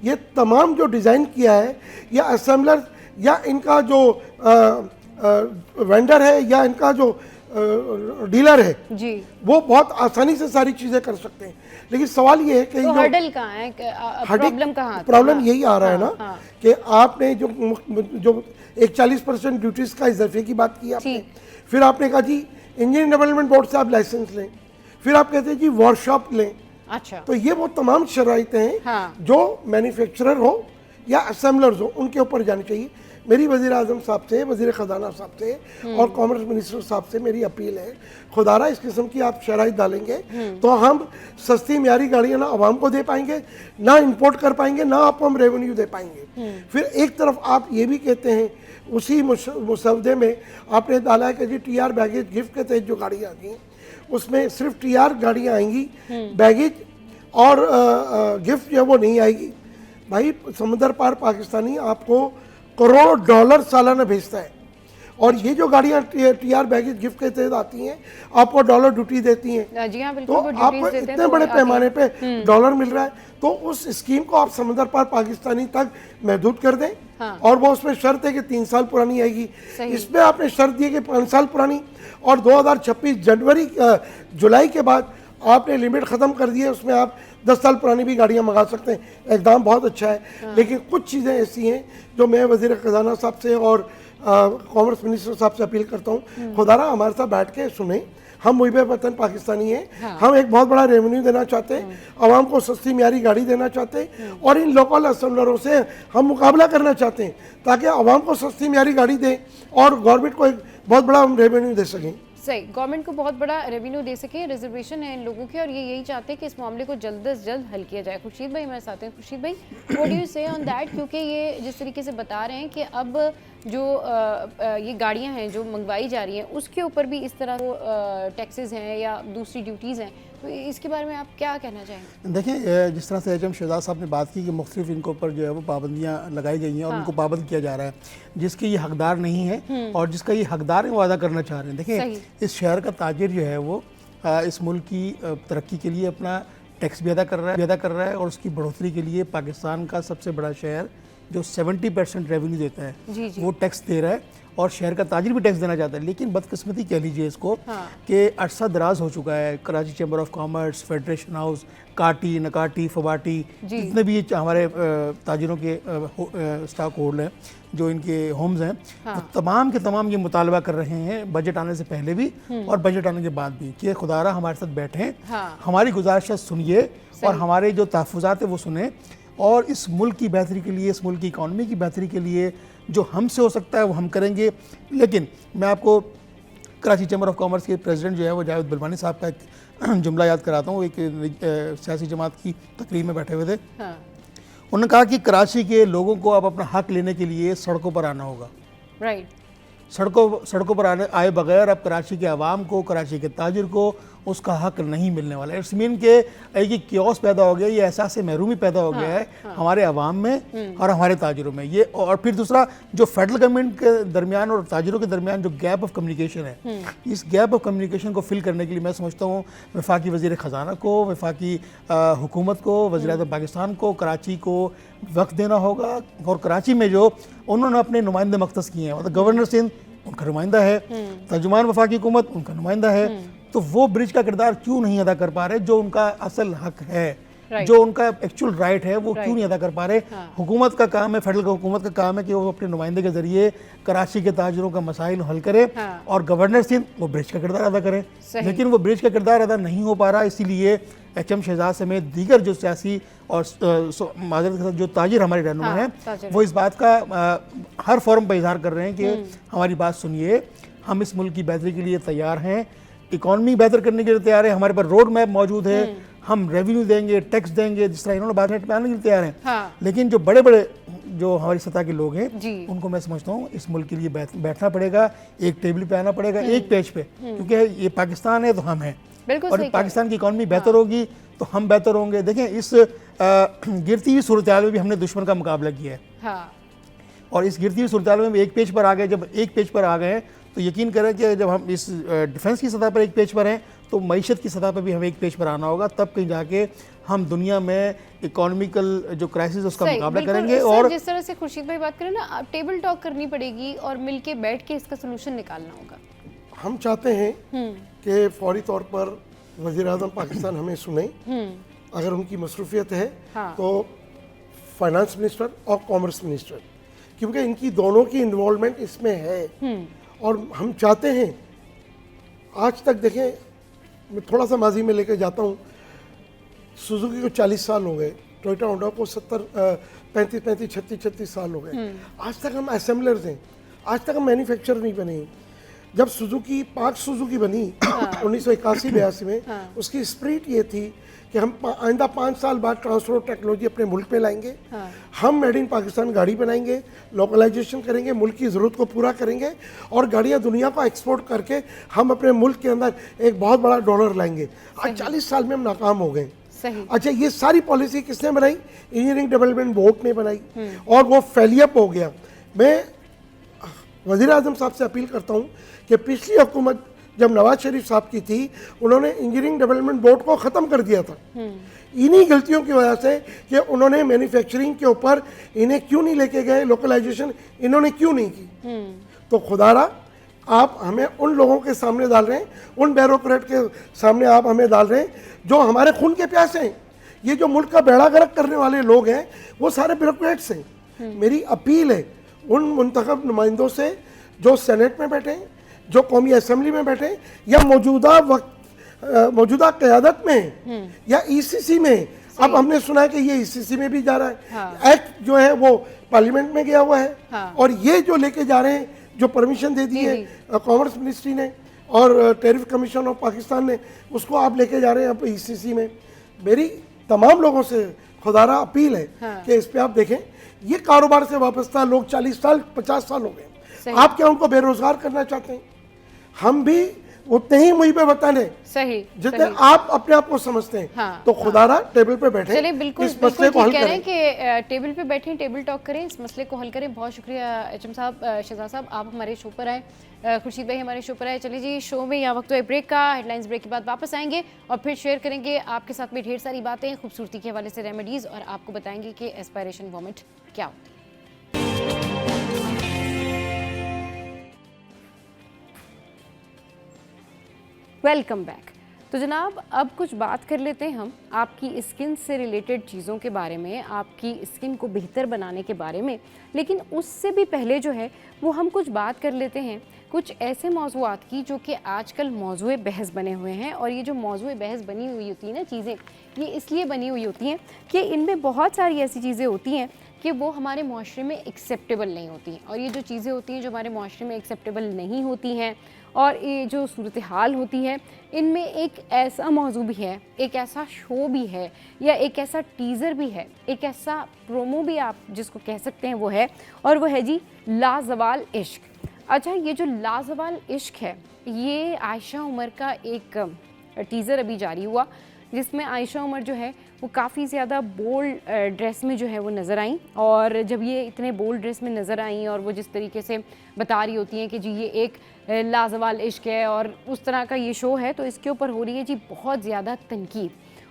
ये तमाम जो डिज़ाइन किया है, या असेंबलर या इनका जो वेंडर है या इनका जो डीलर है जी, वो बहुत आसानी से सारी चीज़ें कर सकते हैं। लेकिन सवाल ये है कि तो हर्डल कहाँ है, प्रॉब्लम कहाँ है? प्रॉब्लम यही आ रहा है ना कि आपने जो एक 40% ड्यूटीज़ का इजाफे की बात की आपने, फिर आपने कहा जी इंजीनियरिंग डेवलपमेंट बोर्ड से आप लाइसेंस लें, फिर आप कहते हैं जी वर्कशॉप लें। अच्छा, तो ये वो तमाम शराइतें हैं जो मैन्युफैक्चरर हो या असेंबलर्स हो उनके ऊपर जानी चाहिए। मेरी वज़ीर आज़म साहब से, वज़ीर ख़जाना साहब से और कॉमर्स मिनिस्टर साहब से मेरी अपील है, खुदारा इस किस्म की आप शराइत डालेंगे तो हम सस्ती म्यारी गाड़ियाँ ना आवाम को दे पाएंगे, ना इंपोर्ट कर पाएंगे, ना आपको हम रेवेन्यू दे पाएंगे। फिर एक तरफ आप ये भी कहते हैं, उसी मुसवदे में आपने डाला है कि जी TR बैगेज गिफ्ट के तहत जो गाड़ियाँ आती हैं उसमें सिर्फ TR गाड़ियाँ आएंगी, बैगेज और गिफ्ट जो वो नहीं आएगी। भाई समुद्र पार पाकिस्तानी आपको करोड़ों डॉलर सालाना भेजता है, और ये जो गाड़ियाँ TR बैगेज गिफ्ट के तहत आती हैं आपको डॉलर ड्यूटी देती हैं। जी हाँ, तो आपको इतने बड़े पैमाने पे डॉलर मिल रहा है, तो उस स्कीम को आप समुद्र पार पाकिस्तानी तक महदूद कर दें। और वो उसमें शर्त है कि 3 साल पुरानी आएगी, इसमें आपने शर्त दी है कि 5 साल पुरानी, और 2026 जुलाई के बाद आपने लिमिट ख़त्म कर दी है, उसमें आप 10 साल पुरानी भी गाड़ियाँ मंगा सकते हैं। एकदम बहुत अच्छा है। लेकिन कुछ चीज़ें ऐसी हैं जो मैं वज़ीर ख़जाना साहब से और कॉमर्स मिनिस्टर साहब से अपील करता हूँ, खुदारा हमारे साथ बैठ के सुने। हम मुहिब वतन पाकिस्तानी हैं, हम एक बहुत बड़ा रेवेन्यू देना चाहते हैं, आवाम को सस्ती म्यारी गाड़ी देना चाहते हैं, और इन लोकल असेंबलरों से हम मुकाबला करना चाहते हैं ताकि आवाम को सस्ती म्यारी गाड़ी दें और गवर्नमेंट को एक बहुत बड़ा हम रेवेन्यू दे सकें। सही, गवर्नमेंट को बहुत बड़ा रेवेन्यू दे सके। रिजर्वेशन है इन लोगों की, और ये यही चाहते हैं कि इस मामले को जल्द से जल्द हल किया जाए। खुर्शीद भाई हमारे साथ हैं। खुर्शीद भाई, व्हाट डू यू से ऑन दैट? क्योंकि ये जिस तरीके से बता रहे हैं कि अब जो ये गाड़ियां हैं जो मंगवाई जा रही हैं उसके ऊपर भी इस तरह टैक्सेस हैं या दूसरी ड्यूटीज़ हैं, तो इसके बारे में आप क्या कहना चाहेंगे? देखिए, जिस तरह से एचएम शहजाद साहब ने बात की कि मुख्तलिफ इनके ऊपर जो है वो पाबंदियाँ लगाई गई हैं और उनको पाबंद किया जा रहा है, जिसके ये हकदार नहीं है और जिसका ये हकदार है वो अदा करना चाह रहे हैं। देखिए, इस शहर का ताजिर जो है वो इस मुल्क की तरक्की के लिए अपना टैक्स भी अदा कर रहा है और उसकी बढ़ोतरी के लिए पाकिस्तान का सबसे बड़ा शहर जो 70% रेवेन्यू देता है जी, जी। वो टैक्स दे रहा है, और शहर का ताजिर भी टैक्स देना चाहता है। लेकिन बदकिस्मती कह लीजिए इसको कि अरसा दराज हो चुका है, Karachi chamber of commerce, federation house, काटी, नकाटी, फबाटी, जितने भी हमारे ताजिरों के स्टॉक होल्डर हैं, जो इनके होम्स हैं, वो तमाम के तमाम ये मुतालबा कर रहे हैं बजट आने से पहले भी और बजट आने के बाद भी कि खुदारा हमारे साथ बैठें, हमारी गुजारिश सुनिए और हमारे जो तहफ़्फ़ुज़ात है वो सुने, और इस मुल्क की बेहतरी के लिए, इस मुल्क की इकॉनमी की बेहतरी के लिए जो हमसे हो सकता है वो हम करेंगे। लेकिन मैं आपको कराची चैम्बर ऑफ कॉमर्स के प्रेसिडेंट जो है वो जावेद बिलवानी साहब का एक जुमला याद कराता हूँ। एक सियासी जमात की तकरीर में बैठे हुए थे, उन्होंने कहा कि कराची के लोगों को अब अपना हक लेने के लिए सड़कों पर आना होगा। राइट। सड़कों पर आए बगैर अब कराची के आवाम को, कराची के ताजिर को उसका हक नहीं मिलने वाला है। इट्स मीन के एक क्योस पैदा हो गया, ये एहसास महरूमी पैदा हो गया है हमारे अवाम में और हमारे ताजिरों में ये। और फिर दूसरा, जो फेडरल गवर्नमेंट के दरमियान और ताजिरों के दरमियान जो गैप ऑफ कम्युनिकेशन है, इस गैप ऑफ कम्युनिकेशन को फिल करने के लिए मैं समझता हूँ वफाकी वज़ीर ख़जाना को, वफाकी हुकूमत को, वज़ीर-ए-आज़म पाकिस्तान को कराची को वक्त देना होगा। और कराची में जो उन्होंने अपने नुमाइंदे मख्तस किए हैं, मतलब गवर्नर सिंध उनका नुमाइंदा है, तर्जुमान वफाकी हुकूमत उनका नुमाइंदा है, तो वो ब्रिज का किरदार क्यों नहीं अदा कर पा रहे जो उनका असल हक है, जो उनका एक्चुअल राइट है, वो क्यों नहीं अदा कर पा रहे। हुकूमत का काम है, फेडरल हुकूमत का काम है कि वो अपने नुमाइंदे के जरिए कराची के ताजिरों का मसाइल हल करे, और गवर्नर सिंध वो ब्रिज का किरदार अदा करें। लेकिन वो ब्रिज का किरदार अदा नहीं हो पा रहा, इसीलिए HM शहजाद समेत दीगर जो सियासी और माजरत के साथ जो ताजिर हमारे रहनुमा हैं, वो इस बात का हर फोरम पर इजहार कर रहे हैं कि हमारी बात सुनिए, हम इस मुल्क की बेहतरी के लिए तैयार हैं, इकॉनमी बेहतर करने के लिए तैयार है, हमारे पास रोड मैप मौजूद है, हम रेवेन्यू देंगे, टैक्स देंगे, जिस तरह इन्होंने बात में आने के लिए तैयार हैं। लेकिन जो बड़े बड़े जो हमारी सतह के लोग हैं, उनको मैं समझता हूँ इस मुल्क के लिए बैठना पड़ेगा, एक टेबल पे आना पड़ेगा, एक पेज पे, क्योंकि ये पाकिस्तान है तो हम हैं, और पाकिस्तान की इकॉनमी बेहतर होगी तो हम बेहतर होंगे। देखें, इस गिरती हुई सूरत हाल में भी हमने दुश्मन का मुकाबला किया है, और इस गिरती हुई सूरत हाल में एक पेज पर आ गए। जब एक पेज पर आ गए तो यकीन करें कि जब हम इस डिफेंस की सतह पर एक पेज पर हैं, तो मईशत की सतह पर भी हमें एक पेज पर आना होगा, तब कहीं जाके हम दुनिया में इकोनॉमिकल जो क्राइसिस उसका मुकाबला करेंगे। और जिस तरह से खुर्शीद भाई बात करें ना, टेबल टॉक करनी पड़ेगी और मिलके बैठ के इसका सोल्यूशन निकालना होगा। हम चाहते हैं कि फौरी तौर पर वज़ीर-ए-आज़म पाकिस्तान हमें सुने, अगर उनकी मसरूफियत है तो फाइनेंस मिनिस्टर और कॉमर्स मिनिस्टर, क्योंकि इनकी दोनों की इन्वॉल्वमेंट इसमें है। और हम चाहते हैं, आज तक देखें, मैं थोड़ा सा माजी में लेकर जाता हूँ, सुजुकी को 40 साल हो गए, टोयोटा होंडा को 35-36 साल हो गए। आज तक हम असेंबलर्स हैं, आज तक हम मैन्युफैक्चरर नहीं बने। जब सुजुकी, पाक सुजुकी बनी 1981-82 में, उसकी स्पिरिट ये थी कि हम आइंदा 5 साल बाद ट्रांसफर ऑफ टेक्नोलॉजी अपने मुल्क में लाएंगे, हम मेड इन पाकिस्तान गाड़ी बनाएंगे, लोकलाइजेशन करेंगे, मुल्क की ज़रूरत को पूरा करेंगे, और गाड़ियाँ दुनिया को एक्सपोर्ट करके हम अपने मुल्क के अंदर एक बहुत बड़ा डॉलर लाएंगे। आज 40 साल में हम नाकाम हो गए। अच्छा, ये सारी पॉलिसी किसने बनाई? इंजीनियरिंग डेवलपमेंट बोर्ड ने बनाई, और वो फेलियर हो गया। मैं वज़ीर-ए-आज़म साहब से अपील करता हूँ कि पिछली हुकूमत जब नवाज शरीफ साहब की थी, उन्होंने इंजीनियरिंग डेवलपमेंट बोर्ड को ख़त्म कर दिया था, इन्हीं गलतियों की वजह से कि उन्होंने मैन्युफैक्चरिंग के ऊपर इन्हें क्यों नहीं लेके गए, लोकलाइजेशन इन्होंने क्यों नहीं की। तो खुदारा आप हमें उन लोगों के सामने डाल रहे हैं, उन ब्यूरोक्रेट के सामने आप हमें डाल रहे हैं जो हमारे खून के प्यासे हैं। ये जो मुल्क का बेड़ा गर्क करने वाले लोग हैं वो सारे ब्यूरोक्रेट्स हैं। मेरी अपील है उन मुंतखब नुमाइंदों से जो सेनेट में बैठे हैं, जो कौमी असम्बली में बैठे, या मौजूदा क़यादत में या ECC में। अब हमने सुना है कि ये ECC में भी जा रहा है, एक्ट जो है वो पार्लियामेंट में गया हुआ है, और ये जो लेके जा रहे हैं, जो परमिशन दे दी है कॉमर्स मिनिस्ट्री ने और टैरिफ कमीशन ऑफ पाकिस्तान ने, उसको आप लेके जा रहे हैं अब ECC में। मेरी तमाम लोगों से खुदारा अपील है कि इस पे आप देखें, ये कारोबार से वाबस्ता लोग 40 साल 50 साल हो गए, आप क्या उनको बेरोजगार करना चाहते हैं? हम भी उतने ही मुझ पे बताने जितने आप अपने आप को समझते हैं। तो खुदारा टेबल पे बैठे, चलिए बिल्कुल इस मसले को हल करें कि टेबल पे बैठें, टेबल टॉक करें, इस मसले को हल करें। बहुत शुक्रिया HM साहब, शहजाद साहब, आप हमारे शो पर आए, खुर्शीद भाई हमारे शो पर आए। चलिए जी, शो में यहाँ वक्त है ब्रेक का, हेडलाइंस ब्रेक के बाद वापस आएंगे और फिर शेयर करेंगे आपके साथ में ढेर सारी बातें खूबसूरती के हवाले से, रेमेडीज़, और आपको बताएंगे कि एस्पायरेशन वॉमिट क्या होती है। Welcome back. तो जनाब अब कुछ बात कर लेते हैं हम आपकी स्किन से रिलेटेड चीज़ों के बारे में, आपकी स्किन को बेहतर बनाने के बारे में। लेकिन उससे भी पहले जो है वो हम कुछ बात कर लेते हैं कुछ ऐसे मौज़ूआत की जो कि आजकल मौज़ूए बहस बने हुए हैं। और ये जो मौज़ूए बहस बनी हुई होती है ना चीज़ें, ये इसलिए बनी हुई होती हैं कि इनमें बहुत सारी ऐसी चीज़ें होती हैं कि वो हमारे माशरे में एक्सेप्टेबल नहीं होती हैं। और ये जो चीज़ें होती हैं जो हमारे माशरे में एक्सेप्टेबल नहीं होती हैं और ये जो सूरत हाल होती है, इनमें एक ऐसा मौजू भी है, एक ऐसा शो भी है, या एक ऐसा टीज़र भी है, एक ऐसा प्रोमो भी आप जिसको कह सकते हैं वो है, और वो है जी लाजवाल इश्क। अच्छा, ये जो लाजवाल इश्क है, ये आयशा उमर का एक टीज़र अभी जारी हुआ जिसमें आयशा उमर जो है वो काफ़ी ज़्यादा बोल्ड ड्रेस में जो है वो नज़र आई। और जब ये इतने बोल्ड ड्रेस में नज़र आई और वो जिस तरीके से बता रही होती हैं कि जी ये एक लाजवाल इश्क है और उस तरह का ये शो है, तो इसके ऊपर हो रही है जी बहुत ज़्यादा तनकीद।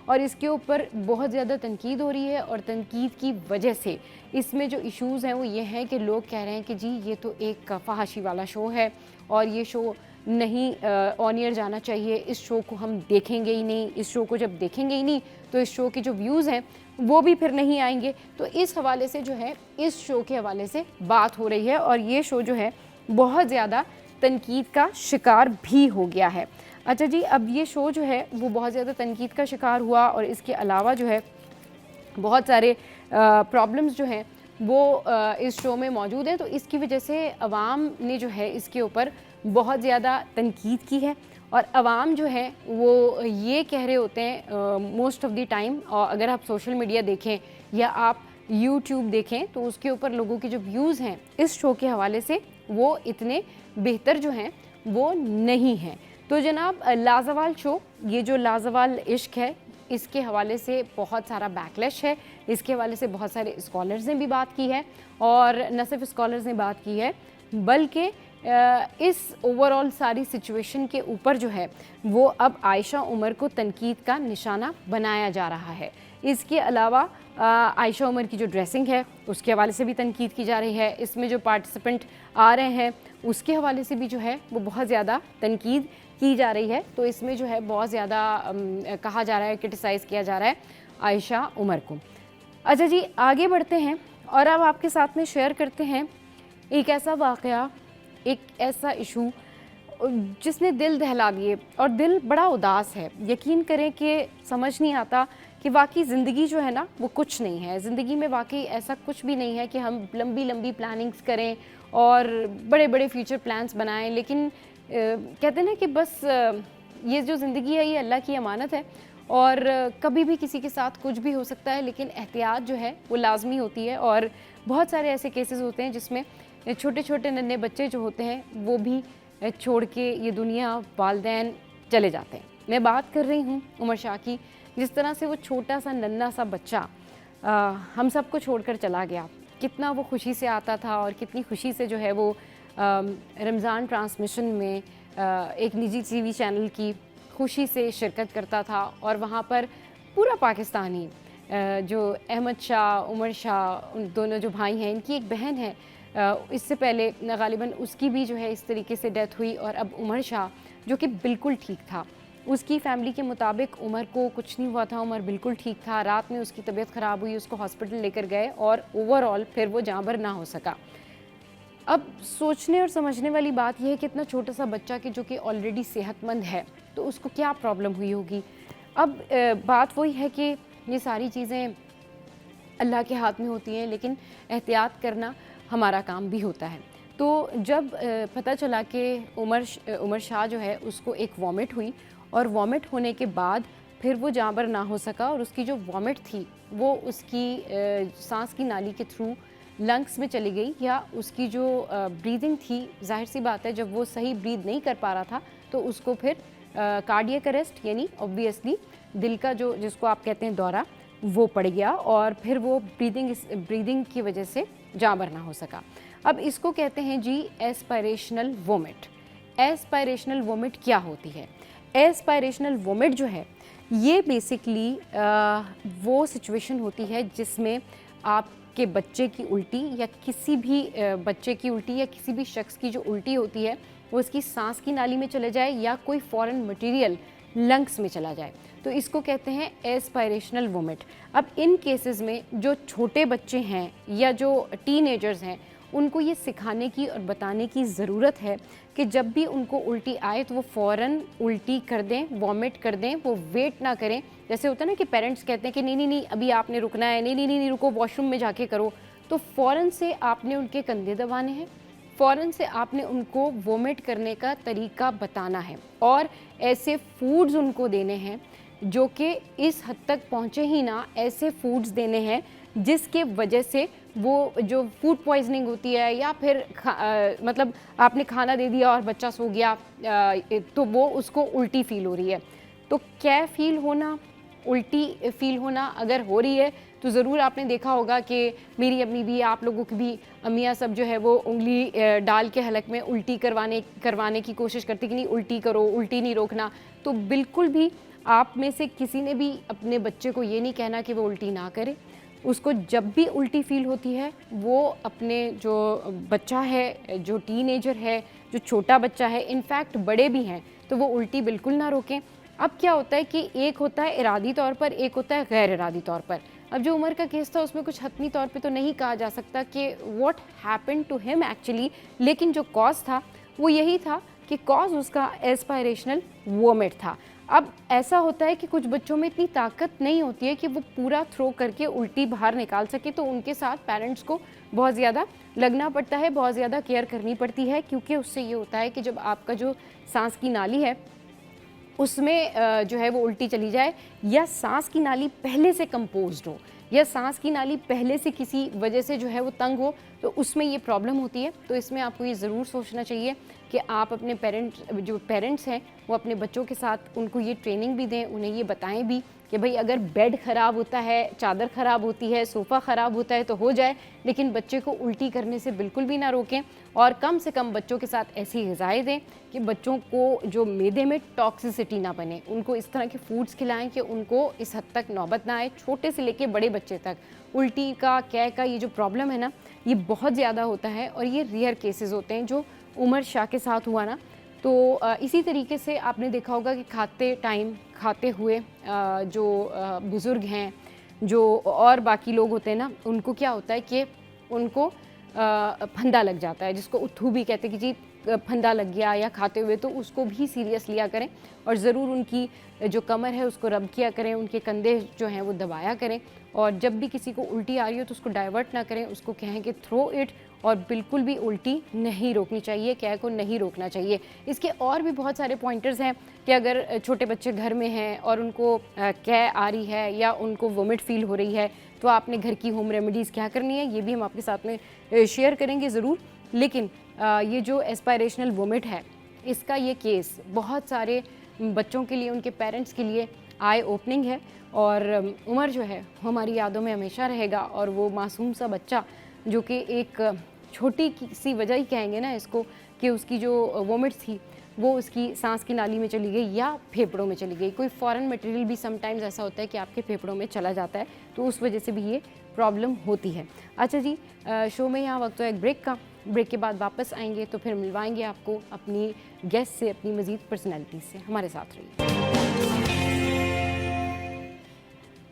और इसके ऊपर बहुत ज़्यादा तनकीद हो रही है और तनकीद की वजह से इसमें जो इश्यूज़ हैं वो ये हैं कि लोग कह रहे हैं कि जी ये तो एक फहाशी वाला शो है और ये शो नहीं ऑन एयर जाना चाहिए, इस शो को हम देखेंगे ही नहीं, इस शो को जब देखेंगे ही नहीं तो इस शो के जो व्यूज़ हैं वो भी फिर नहीं आएंगे। तो इस हवाले से जो है इस शो के हवाले से बात हो रही है और ये शो जो है बहुत ज़्यादा तनकीद का शिकार भी हो गया है। अच्छा जी, अब ये शो जो है वो बहुत ज़्यादा तनकीद का शिकार हुआ और इसके अलावा जो है बहुत सारे प्रॉब्लम्स जो हैं वो इस शो में मौजूद हैं। तो इसकी वजह से अवाम ने जो है इसके ऊपर बहुत ज़्यादा तनकीद की है और अवाम जो है वो ये कह रहे होते हैं मोस्ट ऑफ़ द टाइम, और अगर आप सोशल मीडिया देखें या आप यूट्यूब देखें तो उसके ऊपर लोगों के जो व्यूज़ हैं इस शो के हवाले से वो इतने बेहतर जो हैं वो नहीं हैं। तो जनाब लाजवाल शो, ये जो लाजवाल इश्क है, इसके हवाले से बहुत सारा बैकलैश है, इसके हवाले से बहुत सारे स्कॉलर्स ने भी बात की है और न सिर्फ स्कॉलर्स ने बात की है बल्कि इस ओवरऑल सारी सिचुएशन के ऊपर जो है वो अब आयशा उमर को तनकीद का निशाना बनाया जा रहा है। इसके अलावा आयशा उमर की जो ड्रेसिंग है उसके हवाले से भी तनकीद की जा रही है। इसमें जो पार्टिसिपेंट आ रहे हैं उसके हवाले से भी जो है वो बहुत ज़्यादा तनकीद की जा रही है। तो इसमें जो है बहुत ज़्यादा कहा जा रहा है, क्रिटिसाइज़ किया जा रहा है आयशा उमर को। अच्छा जी, आगे बढ़ते हैं और अब आपके साथ में शेयर करते हैं एक ऐसा वाक़या, एक ऐसा इशू जिसने दिल दहला दिए और दिल बड़ा उदास है। यकीन करें कि समझ नहीं आता कि वाकई ज़िंदगी जो है ना वो कुछ नहीं है। ज़िंदगी में वाकई ऐसा कुछ भी नहीं है कि हम लंबी लंबी प्लानिंग्स करें और बड़े बड़े फ्यूचर प्लान्स बनाएं, लेकिन कहते हैं ना कि बस ये जो ज़िंदगी है ये अल्लाह की अमानत है और कभी भी किसी के साथ कुछ भी हो सकता है, लेकिन एहतियात जो है वो लाजमी होती है। और बहुत सारे ऐसे केसेस होते हैं जिसमें छोटे छोटे नन्हे बच्चे जो होते हैं वो भी छोड़ के ये दुनिया वालिदैन चले जाते हैं। मैं बात कर रही हूँ उमर शाह की, जिस तरह से वो छोटा सा नन्हा सा बच्चा हम सबको छोड़कर चला गया। कितना वो खुशी से आता था और कितनी खुशी से जो है वो रमज़ान ट्रांसमिशन में एक निजी टीवी चैनल की खुशी से शिरकत करता था और वहाँ पर पूरा पाकिस्तानी जो अहमद शाह, उमर शाह, उन दोनों जो भाई हैं, इनकी एक बहन है, इससे पहले गालिबन उसकी भी जो है इस तरीके से डेथ हुई। और अब उमर शाह जो कि बिल्कुल ठीक था, उसकी फैमिली के मुताबिक उमर को कुछ नहीं हुआ था, उमर बिल्कुल ठीक था। रात में उसकी तबीयत ख़राब हुई, उसको हॉस्पिटल लेकर गए और ओवरऑल फिर वो जाँबर ना हो सका। अब सोचने और समझने वाली बात यह है कि इतना छोटा सा बच्चा कि जो कि ऑलरेडी सेहतमंद है तो उसको क्या प्रॉब्लम हुई होगी। अब बात वही है कि ये सारी चीज़ें अल्लाह के हाथ में होती हैं, लेकिन एहतियात करना हमारा काम भी होता है। तो जब पता चला कि उमर शाह जो है उसको एक वॉमिट हुई और वॉमिट होने के बाद फिर वो जाँबर ना हो सका और उसकी जो वॉमिट थी वो उसकी सांस की नाली के थ्रू लंग्स में चली गई, या उसकी जो ब्रीदिंग थी, जाहिर सी बात है जब वो सही ब्रीद नहीं कर पा रहा था तो उसको फिर कार्डियक अरेस्ट यानी ऑब्वियसली दिल का जो जिसको आप कहते हैं दौरा वो पड़ गया और फिर वो ब्रीदिंग की वजह से जाँबर ना हो सका। अब इसको कहते हैं जी एस्पायरेशनल वोमिट। एस्पायरेशनल वोमिट क्या होती है? एस्पायरेशनल वोमिट जो है ये बेसिकली वो सिचुएशन होती है जिसमें आपके बच्चे की उल्टी या किसी भी बच्चे की उल्टी या किसी भी शख्स की जो उल्टी होती है वो उसकी सांस की नाली में चले जाए या कोई फॉरेन मटेरियल लंग्स में चला जाए, तो इसको कहते हैं एस्पायरेशनल वोमिट। अब इन केसेस में जो छोटे बच्चे हैं या जो टीनेजर्स हैं, उनको ये सिखाने की और बताने की ज़रूरत है कि जब भी उनको उल्टी आए तो वो फ़ौरन उल्टी कर दें, वॉमिट कर दें, वो वेट ना करें। जैसे होता है ना कि पेरेंट्स कहते हैं कि नहीं नहीं नहीं अभी आपने रुकना है, नहीं नहीं नहीं रुको, वॉशरूम में जाके करो, तो फ़ौरन से आपने उनके कंधे दबाने हैं, फ़ौरन से आपने उनको वोमिट करने का तरीका बताना है और ऐसे फूड्स उनको देने हैं जो कि इस हद तक पहुँचे ही ना, ऐसे फूड्स देने हैं जिसके वजह से वो जो फूड पॉइजनिंग होती है या फिर मतलब आपने खाना दे दिया और बच्चा सो गया तो वो उसको उल्टी फील हो रही है। तो क्या फील होना, उल्टी फील होना अगर हो रही है तो ज़रूर आपने देखा होगा कि मेरी अम्मी भी, आप लोगों की भी अम्मियाँ सब जो है वो उंगली डाल के हलक में उल्टी करवाने की कोशिश करती कि नहीं उल्टी करो, उल्टी नहीं रोकना। तो बिल्कुल भी आप में से किसी ने भी अपने बच्चे को ये नहीं कहना कि वो उल्टी ना करे। उसको जब भी उल्टी फील होती है वो अपने जो बच्चा है, जो टीनेजर है, जो छोटा बच्चा है, इनफैक्ट बड़े भी हैं, तो वो उल्टी बिल्कुल ना रोकें। अब क्या होता है कि एक होता है इरादी तौर पर, एक होता है गैर इरादी तौर पर। अब जो उमर का केस था उसमें कुछ हतमी तौर पे तो नहीं कहा जा सकता कि what happened to him actually, लेकिन जो कॉज था वो यही था कि कॉज उसका एस्पायरेशनल वोमिट था। अब ऐसा होता है कि कुछ बच्चों में इतनी ताकत नहीं होती है कि वो पूरा थ्रो करके उल्टी बाहर निकाल सके, तो उनके साथ पेरेंट्स को बहुत ज़्यादा लगना पड़ता है, बहुत ज़्यादा केयर करनी पड़ती है, क्योंकि उससे ये होता है कि जब आपका जो सांस की नाली है उसमें जो है वो उल्टी चली जाए, या सांस की नाली पहले से कंपोज्ड हो, या सांस की नाली पहले से किसी वजह से जो है वो तंग हो, तो उसमें ये प्रॉब्लम होती है। तो इसमें आपको ये ज़रूर सोचना चाहिए कि आप अपने पेरेंट्स हैं वो अपने बच्चों के साथ उनको ये ट्रेनिंग भी दें, उन्हें ये बताएं भी कि भाई अगर बेड ख़राब होता है, चादर ख़राब होती है, सोफ़ा ख़राब होता है तो हो जाए, लेकिन बच्चे को उल्टी करने से बिल्कुल भी ना रोकें। और कम से कम बच्चों के साथ ऐसी ग़िज़ाएँ दें कि बच्चों को जो मैदे में टॉक्सिसिटी ना बने, उनको इस तरह के फूड्स खिलाएं कि उनको इस हद तक नौबत ना आए। छोटे से लेके बड़े बच्चे तक उल्टी का, कै का ये जो प्रॉब्लम है ना, ये बहुत ज़्यादा होता है और ये रेयर केसेस होते हैं। जो उमर शाह के साथ हुआ ना, तो इसी तरीके से आपने देखा होगा कि खाते हुए जो बुज़ुर्ग हैं, जो और बाकी लोग होते हैं ना, उनको क्या होता है कि उनको फंदा लग जाता है, जिसको उट्ठू भी कहते हैं कि जी फंदा लग गया या खाते हुए, तो उसको भी सीरियस लिया करें और ज़रूर उनकी जो कमर है उसको रब किया करें, उनके कंधे जो हैं वो दबाया करें। और जब भी किसी को उल्टी आ रही हो तो उसको डाइवर्ट ना करें, उसको कहें कि थ्रो इट, और बिल्कुल भी उल्टी नहीं रोकनी चाहिए, कै को नहीं रोकना चाहिए। इसके और भी बहुत सारे पॉइंटर्स हैं कि अगर छोटे बच्चे घर में हैं और उनको कै आ रही है या उनको वोमिट फील हो रही है, तो आपने घर की होम रेमेडीज़ क्या करनी है ये भी हम आपके साथ में शेयर करेंगे ज़रूर। लेकिन ये जो एस्पायरेशनल वोमिट है, इसका ये केस बहुत सारे बच्चों के लिए, उनके पेरेंट्स के लिए आई ओपनिंग है। और उमर जो है हमारी यादों में हमेशा रहेगा, और वो मासूम सा बच्चा जो कि एक छोटी सी वजह ही कहेंगे ना इसको, कि उसकी जो वोमिट थी वो उसकी सांस की नाली में चली गई या फेफड़ों में चली गई। कोई फॉरेन मटेरियल भी समटाइम्स ऐसा होता है कि आपके फेफड़ों में चला जाता है, तो उस वजह से भी ये प्रॉब्लम होती है। अच्छा जी, शो में यहाँ वक्त है एक ब्रेक का। ब्रेक के बाद वापस आएंगे तो फिर मिलवाएंगे आपको अपनी गेस्ट से, अपनी मज़ीद पर्सनैलिटी से। हमारे साथ रहिए।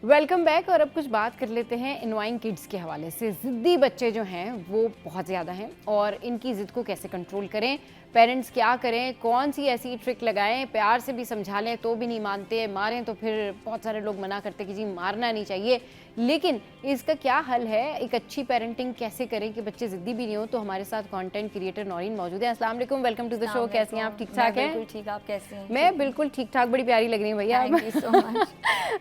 Welcome back. और अब कुछ बात कर लेते हैं इनवाइंग किड्स के हवाले से। ज़िद्दी बच्चे जो हैं वो बहुत ज़्यादा हैं, और इनकी ज़िद को कैसे कंट्रोल करें, पेरेंट्स क्या करें, कौन सी ऐसी ट्रिक लगाएं, प्यार से भी समझा लें तो भी नहीं मानते, मारें तो फिर बहुत सारे लोग मना करते कि जी मारना नहीं चाहिए। लेकिन इसका क्या हल है, एक अच्छी पेरेंटिंग कैसे करें कि बच्चे ज़िद्दी भी नहीं हो। तो हमारे साथ कंटेंट क्रिएटर नौरीन मौजूद है। अस्सलाम वालेकुम, वेलकम टू द शो। कैसी हैं आप? ठीक ठाक हैं? बिल्कुल ठीक, आप कैसे हैं? मैं बिल्कुल ठीक ठाक, बड़ी प्यारी लग रही हूँ भैया। Thank you so much.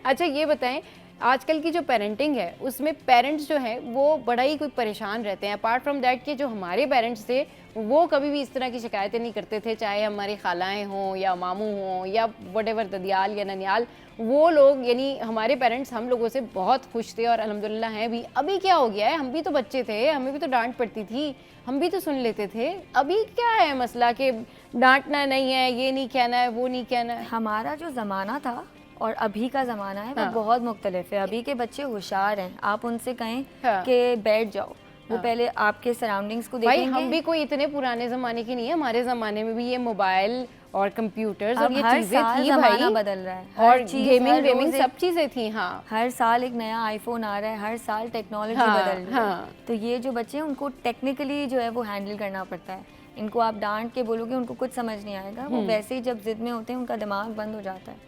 अच्छा ये बताएं, आजकल की जो पेरेंटिंग है उसमें पेरेंट्स जो हैं वो बड़ा ही कोई परेशान रहते हैं। अपार्ट फ्रॉम दैट कि जो हमारे पेरेंट्स थे वो कभी भी इस तरह की शिकायतें नहीं करते थे, चाहे हमारी खालाएं हों या मामू हों या व्हाटएवर ददियाल या ननियाल, वो लोग यानी हमारे पेरेंट्स हम लोगों से बहुत खुश थे और अल्हम्दुलिल्लाह हैं भी। अभी क्या हो गया है, हम भी तो बच्चे थे, हमें भी तो डांट पड़ती थी, हम भी तो सुन लेते थे। अभी क्या है मसला कि डांटना नहीं है, ये नहीं कहना है, वो नहीं कहना है। हमारा जो ज़माना था और अभी का ज़माना है वो हाँ। बहुत मुख्तलिफ है। अभी के बच्चे होशियार हैं, आप उनसे कहें हाँ। कि बैठ जाओ वो पहले आपके सराउंडिंग्स को भाई देखेंगे। हम भी कोई इतने पुराने जमाने के नहीं है, हमारे जमाने में भी ये मोबाइल और कंप्यूटर्स और अब ये हर चीजें साल थी ज़माना भाई, बदल रहा है, और हर चीज़, गेमिंग हर वेमिंग रोज़ सब चीजें थी। हाँ हर साल एक नया आईफोन आ रहा है, हर साल टेक्नोलॉजी हाँ, बदल रही है। हाँ। तो ये जो बच्चे हैं उनको टेक्निकली जो है वो हैंडल करना पड़ता है। इनको आप डांट के बोलोगे उनको कुछ समझ नहीं आएगा, वो वैसे ही जब जिद में होते हैं उनका दिमाग बंद हो जाता है।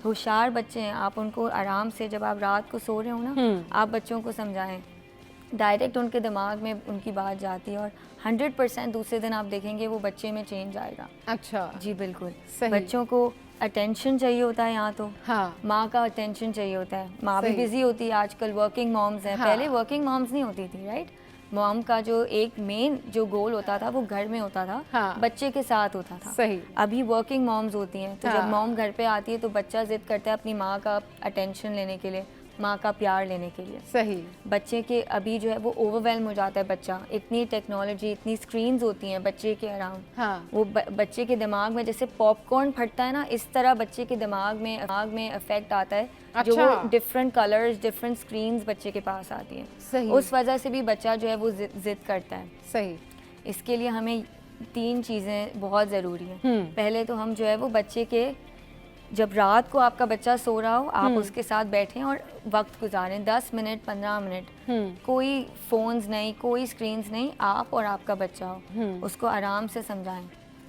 होशियार बच्चे हैं, आप उनको आराम से, जब आप रात को सो रहे हो ना, आप बच्चों को समझाएं, डायरेक्ट उनके दिमाग में उनकी बात जाती है और 100% दूसरे दिन आप देखेंगे वो बच्चे में चेंज आएगा। अच्छा जी बिल्कुल। सही। बच्चों को अटेंशन चाहिए होता है यहाँ तो, हाँ माँ का अटेंशन चाहिए होता है। माँ भी सही। बिजी होती है आजकल, वर्किंग मॉम्स हैं। हाँ। पहले वर्किंग मॉम्स नहीं होती थी, राइट। मॉम का जो एक मेन जो गोल होता था वो घर में होता था, हाँ। बच्चे के साथ होता था। सही। अभी वर्किंग मॉम्स होती हैं, तो हाँ। जब मॉम घर पे आती है तो बच्चा जिद करता है अपनी माँ का अटेंशन लेने के लिए, माँ का प्यार लेने के लिए। सही। बच्चे के अभी जो है वो ओवरवेलम हो जाता है बच्चा, इतनी टेक्नोलॉजी, इतनी स्क्रीन्स होती हैं बच्चे के अराउंड। हाँ वो बच्चे के दिमाग में जैसे पॉपकॉर्न फटता है ना, इस तरह बच्चे के दिमाग में इफेक्ट आता है। जो अच्छा। वो डिफरेंट कलर्स, डिफरेंट स्क्रीन्स बच्चे के पास आती हैं। सही। उस वजह से भी बच्चा जो है वो जिद करता है। सही। इसके लिए हमें 3 चीज़ें बहुत ज़रूरी हैं। पहले तो हम जो है वो बच्चे के, जब रात को आपका बच्चा सो रहा हो, आप उसके साथ बैठें और वक्त गुजारें, 10 मिनट 15 मिनट, कोई फ़ोन्स नहीं, कोई स्क्रीन्स नहीं, आप और आपका बच्चा हो, उसको आराम से समझाएं,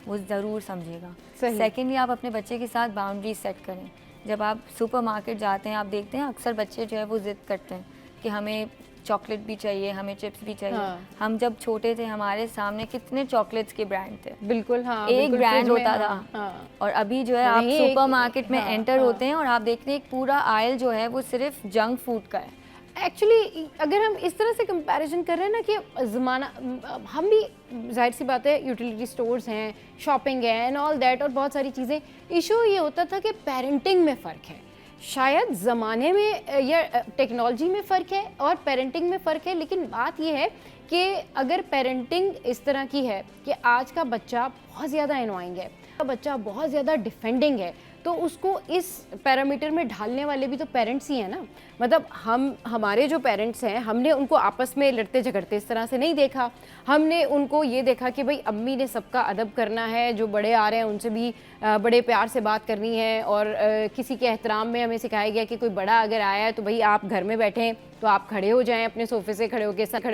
वो ज़रूर समझेगा। सही। सेकेंडली, आप अपने बच्चे के साथ बाउंड्री सेट करें। जब आप सुपरमार्केट जाते हैं, आप देखते हैं अक्सर बच्चे जो है वो ज़िद करते हैं कि हमें चॉकलेट भी चाहिए, हमें चिप्स भी चाहिए। हाँ। हम जब छोटे थे, हमारे सामने कितने चॉकलेट्स के ब्रांड थे, बिल्कुल। हाँ एक बिल्कुल, ब्रांड फ्रिज में, होता था। हाँ, हाँ। और अभी जो है आप नहीं, एक- सुपरमार्केट में हाँ, एंटर हाँ। होते हैं और आप देखते हैं एक पूरा आयल जो है वो सिर्फ जंक फूड का है। एक्चुअली अगर हम इस तरह से कंपैरिजन कर रहे हैं ना कि ज़माना, हम भी जाहिर सी बात है यूटिलिटी स्टोर्स हैं, शॉपिंग है एंड ऑल दैट और बहुत सारी चीज़ें। इशू ये होता था कि पेरेंटिंग में फ़र्क है, शायद ज़माने में या टेक्नोलॉजी में फ़र्क है और पेरेंटिंग में फ़र्क है। लेकिन बात ये है कि अगर पेरेंटिंग इस तरह की है कि आज का बच्चा बहुत ज़्यादा एनोइंग है, बच्चा बहुत ज़्यादा डिफेंडिंग है, तो उसको इस पैरामीटर में ढालने वाले भी तो पेरेंट्स ही हैं ना। मतलब हमारे जो पेरेंट्स हैं, हमने उनको आपस में लड़ते झगड़ते इस तरह से नहीं देखा। हमने उनको ये देखा कि भाई अम्मी ने सबका अदब करना है, जो बड़े आ रहे हैं उनसे भी बड़े प्यार से बात करनी है, और किसी के एहतराम में हमें सिखाया गया कि कोई बड़ा अगर आया है तो भाई आप घर में बैठें तो आप खड़े हो जाएं, अपने सोफे से खड़े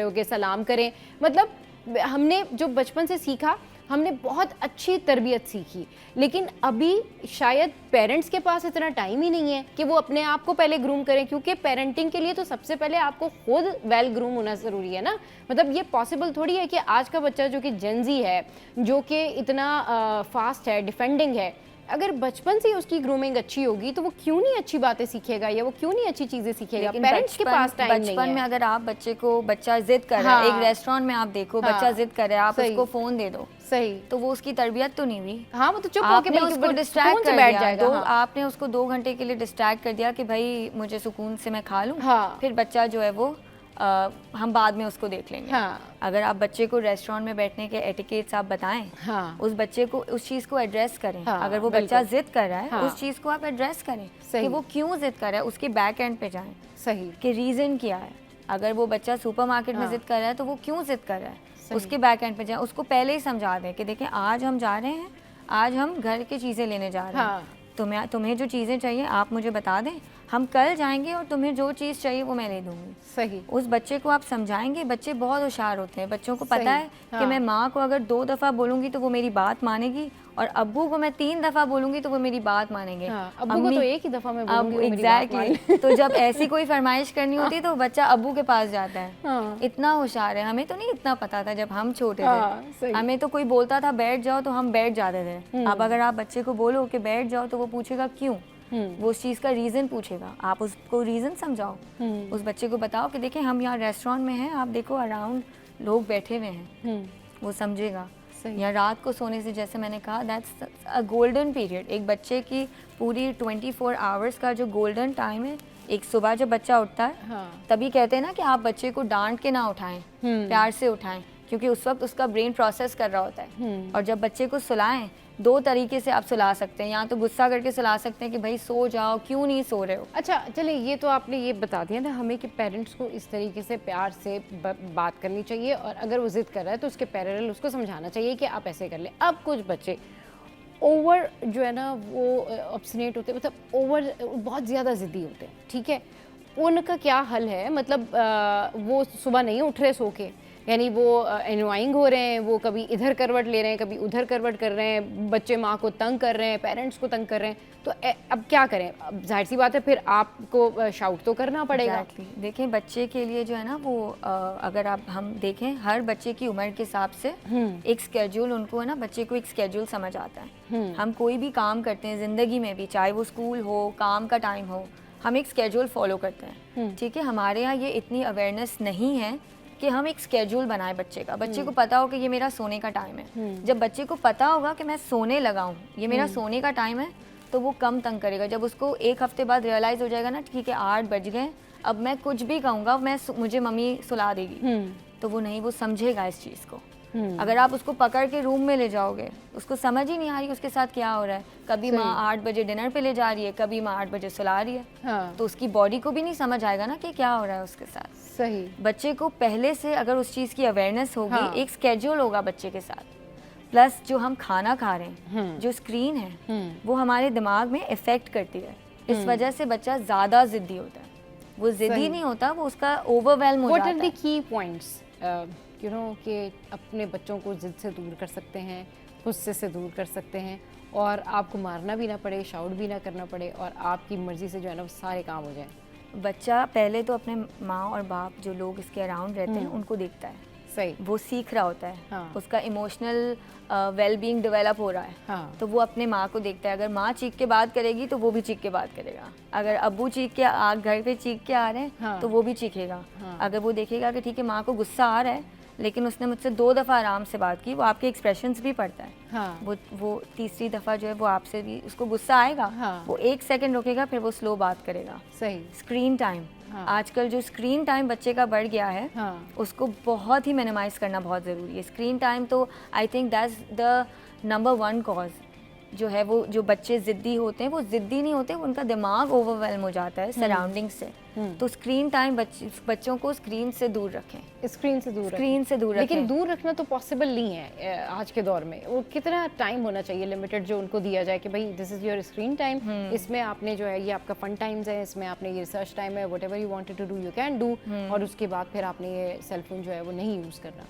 होके सलाम करें। मतलब हमने जो बचपन से सीखा, हमने बहुत अच्छी तरबियत सीखी। लेकिन अभी शायद पेरेंट्स के पास इतना टाइम ही नहीं है कि वो अपने आप को पहले ग्रूम करें, क्योंकि पेरेंटिंग के लिए तो सबसे पहले आपको खुद वेल ग्रूम होना ज़रूरी है ना। मतलब ये पॉसिबल थोड़ी है कि आज का बच्चा जो कि जेनजी है, जो कि इतना फास्ट है, डिफेंडिंग है, अगर बचपन से उसकी ग्रूमिंग अच्छी होगी तो वो क्यों नहीं अच्छी बातें सीखेगा या वो क्यों नहीं अच्छी चीज़ें सीखेगा। लेकिन पेरेंट्स के पास टाइम नहीं बचपन है। में अगर आप बच्चा जिद कर रहा है, हाँ। एक रेस्टोरेंट में आप देखो हाँ। बच्चा जिद कर रहा है, आप सही। उसको फ़ोन दे दो, सही। तो वो उसकी तरबियत तो नहीं हुई। हाँ वो तो चुप होके आपने बल्कि उसको सुकून डिस्ट्रैक्ट से कर बैठ दिया, जाएगा। हाँ। आपने उसको 2 घंटे के लिए डिस्ट्रैक्ट कर दिया कि भाई मुझे सुकून से मैं खा लूँ। हाँ। फिर बच्चा जो है वो हम बाद में उसको देख लेंगे। हाँ। अगर आप बच्चे को रेस्टोरेंट में बैठने के एटिकेट्स आप बताएं, हाँ। उस बच्चे को उस चीज़ को एड्रेस करें। हाँ, अगर वो बिल्कुल। बच्चा जिद कर रहा है, हाँ। उस चीज़ को आप एड्रेस करें सही। कि वो क्यों जिद कर रहा है, उसके बैक एंड पे जाएं सही। कि रीज़न क्या है। अगर वो बच्चा सुपरमार्केट में हाँ। जिद कर रहा है तो वो क्यों जिद कर रहा है, उसके बैक एंड पे जाएं, उसको पहले ही समझा दें कि देखें आज हम जा रहे हैं, आज हम घर की चीज़ें लेने जा रहे हैं। हाँ। तुम्हें जो चीज़ें चाहिए आप मुझे बता दें, हम कल जाएंगे और तुम्हें जो चीज़ चाहिए वो मैं ले दूंगी। सही। उस बच्चे को आप समझाएंगे। बच्चे बहुत होशियार होते हैं, बच्चों को सही। पता है कि हाँ। मैं माँ को अगर 2 दफ़ा बोलूँगी तो वो मेरी बात मानेगी, और अब्बू को मैं 3 दफ़ा बोलूँगी तो वो मेरी बात मानेंगे। हाँ, अब्बू को तो एक ही दफ़ा मैं बोलूँगी, वो मेरी बात एग्जैक्टली। तो जब ऐसी कोई फरमाइश करनी होती है तो बच्चा अब्बू के पास जाता है। हाँ। इतना होशियार है। हमें तो नहीं इतना पता था जब हम छोटे हाँ, थे। सही। हमें तो कोई बोलता था बैठ जाओ तो हम बैठ जाते थे। अब अगर आप बच्चे को बोलो कि बैठ जाओ तो वो पूछेगा क्यों, वो उस चीज़ का रीज़न पूछेगा। आप उसको रीज़न समझाओ, उस बच्चे को बताओ कि देखिए हम यहाँ रेस्टोरेंट में हैं, आप देखो अराउंड लोग बैठे हुए हैं, वो समझेगा। या रात को सोने से, जैसे मैंने कहा, दैट्स अ गोल्डन पीरियड। एक बच्चे की पूरी 24 आवर्स का जो गोल्डन टाइम है, एक सुबह जब बच्चा उठता है, हाँ। तभी कहते हैं ना कि आप बच्चे को डांट के ना उठाएं, प्यार से उठाएं, क्योंकि उस वक्त उसका ब्रेन प्रोसेस कर रहा होता है। और जब बच्चे को सुलाएं, दो तरीके से आप सुला सकते हैं, या तो गुस्सा करके सुला सकते हैं कि भाई सो जाओ, क्यों नहीं सो रहे हो। अच्छा चलिए, ये तो आपने ये बता दिया ना हमें कि पेरेंट्स को इस तरीके से प्यार से बात करनी चाहिए, और अगर वो जिद कर रहा है तो उसके पैरेलल उसको समझाना चाहिए कि आप ऐसे कर लें। अब कुछ बच्चे ओवर जो है ना वो ऑब्स्टिनेट होते हैं, मतलब ओवर बहुत ज़्यादा ज़िद्दी होते हैं, ठीक है, उनका क्या हल है? मतलब वो सुबह नहीं उठ रहे सो के, यानी वो एनवाइंग हो रहे हैं, वो कभी इधर करवट ले रहे हैं, कभी उधर करवट कर रहे हैं, बच्चे माँ को तंग कर रहे हैं, पेरेंट्स को तंग कर रहे हैं, तो अब क्या करें? अब जाहिर सी बात है फिर आपको शाउट तो करना पड़ेगा। Exactly. देखें बच्चे के लिए जो है ना वो अगर आप हम देखें हर बच्चे की उम्र के हिसाब से एक स्केड्यूल, उनको है ना बच्चे को एक स्केड्यूल समझ आता है। हम कोई भी काम करते हैं ज़िंदगी में भी, चाहे वो स्कूल हो, काम का टाइम हो, हम एक स्केड्यूल फॉलो करते हैं, ठीक है। हमारे यहाँ ये इतनी अवेयरनेस नहीं है कि हम एक स्केड्यूल बनाए बच्चे का, बच्चे को पता हो कि ये मेरा सोने का टाइम है। जब बच्चे को पता होगा कि मैं सोने लगा हूँ, ये मेरा सोने का टाइम है, तो वो कम तंग करेगा। जब उसको एक हफ्ते बाद रियलाइज़ हो जाएगा ना, ठीक है 8 बज गए, अब मैं कुछ भी कहूँगा मुझे मम्मी सुला देगी, तो वो नहीं, वो समझेगा इस चीज़ को। अगर आप उसको पकड़ के रूम में ले जाओगे, उसको समझ ही नहीं आ रही उसके साथ क्या हो रहा है, कभी माँ 8 बजे डिनर पे ले जा रही है, कभी माँ 8 बजे सुला रही है, हाँ। तो उसकी बॉडी को भी नहीं समझ आएगा ना कि क्या हो रहा है उसके साथ। सही। बच्चे को पहले से अगर उस चीज़ की अवेयरनेस होगी, हाँ। एक स्केड्यूल होगा बच्चे के साथ, प्लस जो हम खाना खा रहे हैं, जो स्क्रीन है वो हमारे दिमाग में इफेक्ट करती है, इस वजह से बच्चा ज़्यादा ज़िद्दी होता है। वो ज़िद्दी नहीं होता, वो उसका ओवरवेल्म हो व्हाट जाता आर है। The key points you know कि अपने बच्चों को जिद से दूर कर सकते हैं, गुस्से से दूर कर सकते हैं, और आपको मारना भी ना पड़े, शाउट भी ना करना पड़े, और आपकी मर्ज़ी से जो है ना वो सारे काम हो जाएं। बच्चा पहले तो अपने माँ और बाप जो लोग इसके अराउंड रहते हैं उनको देखता है, सही। वो सीख रहा होता है, हाँ। उसका इमोशनल वेल बीइंग डेवलप हो रहा है, हाँ। तो वो अपने माँ को देखता है। अगर माँ चीख के बात करेगी तो वो भी चीख के बात करेगा, अगर अब्बू चीख के घर पे चीख के आ रहे हैं हाँ। तो वो भी चीखेगा। हाँ। अगर वो देखेगा कि ठीक है माँ को गुस्सा आ रहा है लेकिन उसने मुझसे 2 दफ़ा आराम से बात की, वो आपके एक्सप्रेशंस भी पढ़ता है। हाँ। वो तीसरी दफ़ा जो है वो आपसे भी, उसको गुस्सा आएगा, हाँ। वो 1 सेकंड रुकेगा, फिर वो स्लो बात करेगा। सही। स्क्रीन टाइम, हाँ। आजकल जो स्क्रीन टाइम बच्चे का बढ़ गया है, हाँ। उसको बहुत ही मिनिमाइज करना बहुत ज़रूरी है। स्क्रीन टाइम तो I think that's the number 1 cause जो है, वो जो बच्चे ज़िद्दी होते हैं वो ज़िद्दी नहीं होते, उनका दिमाग ओवरवेल्म हो जाता है सराउंडिंग से। तो स्क्रीन टाइम बच्चों को स्क्रीन से दूर रखें, स्क्रीन से दूर स्क्रीन से दूर लेकिन रखें। दूर रखना तो पॉसिबल नहीं है आज के दौर में। वो कितना टाइम होना चाहिए लिमिटेड जो उनको दिया जाए कि भाई this is your screen time, इसमें आपने जो है ये आपका फन टाइम्स है, इसमें आपने ये रिसर्च टाइम है, whatever you wanted to do you can do, और उसके बाद फिर आपने ये सेलफोन जो है वो नहीं यूज़ करना।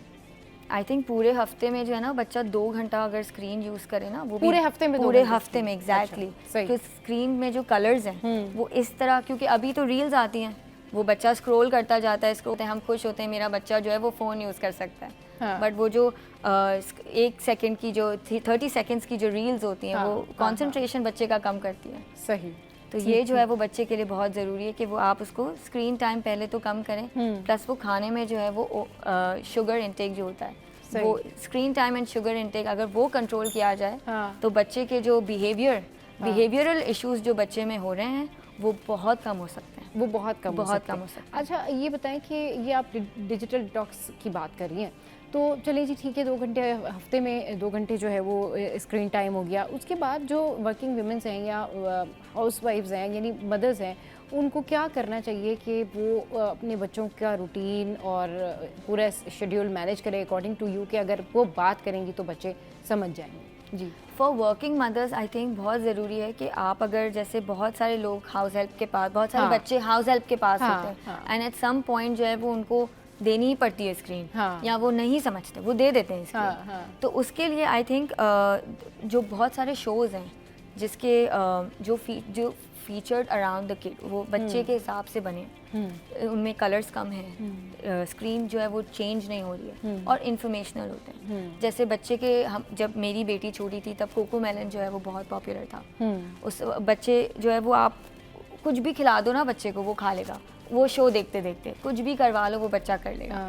आई थिंक पूरे हफ्ते में जो है ना बच्चा 2 घंटा अगर स्क्रीन यूज़ करे ना, वो भी पूरे हफ्ते में 2 पूरे घंटे हफ्ते में एग्जैक्टली। अच्छा, सही। क्योंकि स्क्रीन में जो कलर्स हैं वो इस तरह, क्योंकि अभी तो रील्स आती हैं, वो बच्चा स्क्रॉल करता जाता है, स्क्रॉल, हम खुश होते हैं मेरा बच्चा जो है वो फ़ोन यूज़ कर सकता है, हाँ। बट वो जो 1 सेकंड की जो 30 सेकंड्स की जो रील्स होती हैं, हाँ, वो हाँ, कंसंट्रेशन बच्चे का कम करती है। सही। तो ये जो है वो बच्चे के लिए बहुत ज़रूरी है कि वो आप उसको स्क्रीन टाइम पहले तो कम करें, प्लस वो खाने में जो है वो शुगर इंटेक जो होता है, वो screen time and sugar intake अगर वो कंट्रोल किया जाए, हाँ। तो बच्चे के जो बिहेवियरल इश्यूज जो बच्चे में हो रहे हैं वो बहुत कम हो सकते हैं, वो बहुत कम बहुत सकते कम हैं। हो सकते हैं। अच्छा ये बताएं कि ये आप डिजिटल डिटॉक्स की बात कर रही हैं, तो चलिए जी ठीक है, 2 घंटे हफ्ते में 2 घंटे जो है वो स्क्रीन टाइम हो गया। उसके बाद जो वर्किंग वुमेंस हैं या हाउस वाइफ्स हैं यानी मदर्स हैं, उनको क्या करना चाहिए कि वो अपने बच्चों का रूटीन और पूरा शेड्यूल मैनेज करें अकॉर्डिंग टू यू, कि अगर वो बात करेंगी तो बच्चे समझ जाएंगे। जी। For working mothers I think बहुत ज़रूरी है कि आप अगर, जैसे बहुत सारे लोग हाउस हेल्प के पास, बहुत सारे हाँ। बच्चे हाउस हेल्प के पास हाँ, होते हैं, हाँ। एंड एट सम पॉइंट जो है वो उनको देनी ही पड़ती है स्क्रीन, हाँ। या वो नहीं समझते, वो दे देते हैं स्क्रीन। हाँ, हाँ। तो उसके लिए आई थिंक जो बहुत सारे शोज़ हैं जिसके जो फीचर्ड अराउंड द किड, वो बच्चे के हिसाब से बने, उनमें कलर्स कम हैं, स्क्रीन जो है वो चेंज नहीं हो रही है, और इन्फॉर्मेशनल होते हैं। जैसे बच्चे के, हम जब मेरी बेटी छोटी थी तब कोको मेलन जो है वो बहुत पॉपुलर था। उस बच्चे जो है वो, आप कुछ भी खिला दो ना बच्चे को वो खा लेगा, वो शो देखते देखते कुछ भी करवा लो वो बच्चा कर लेगा।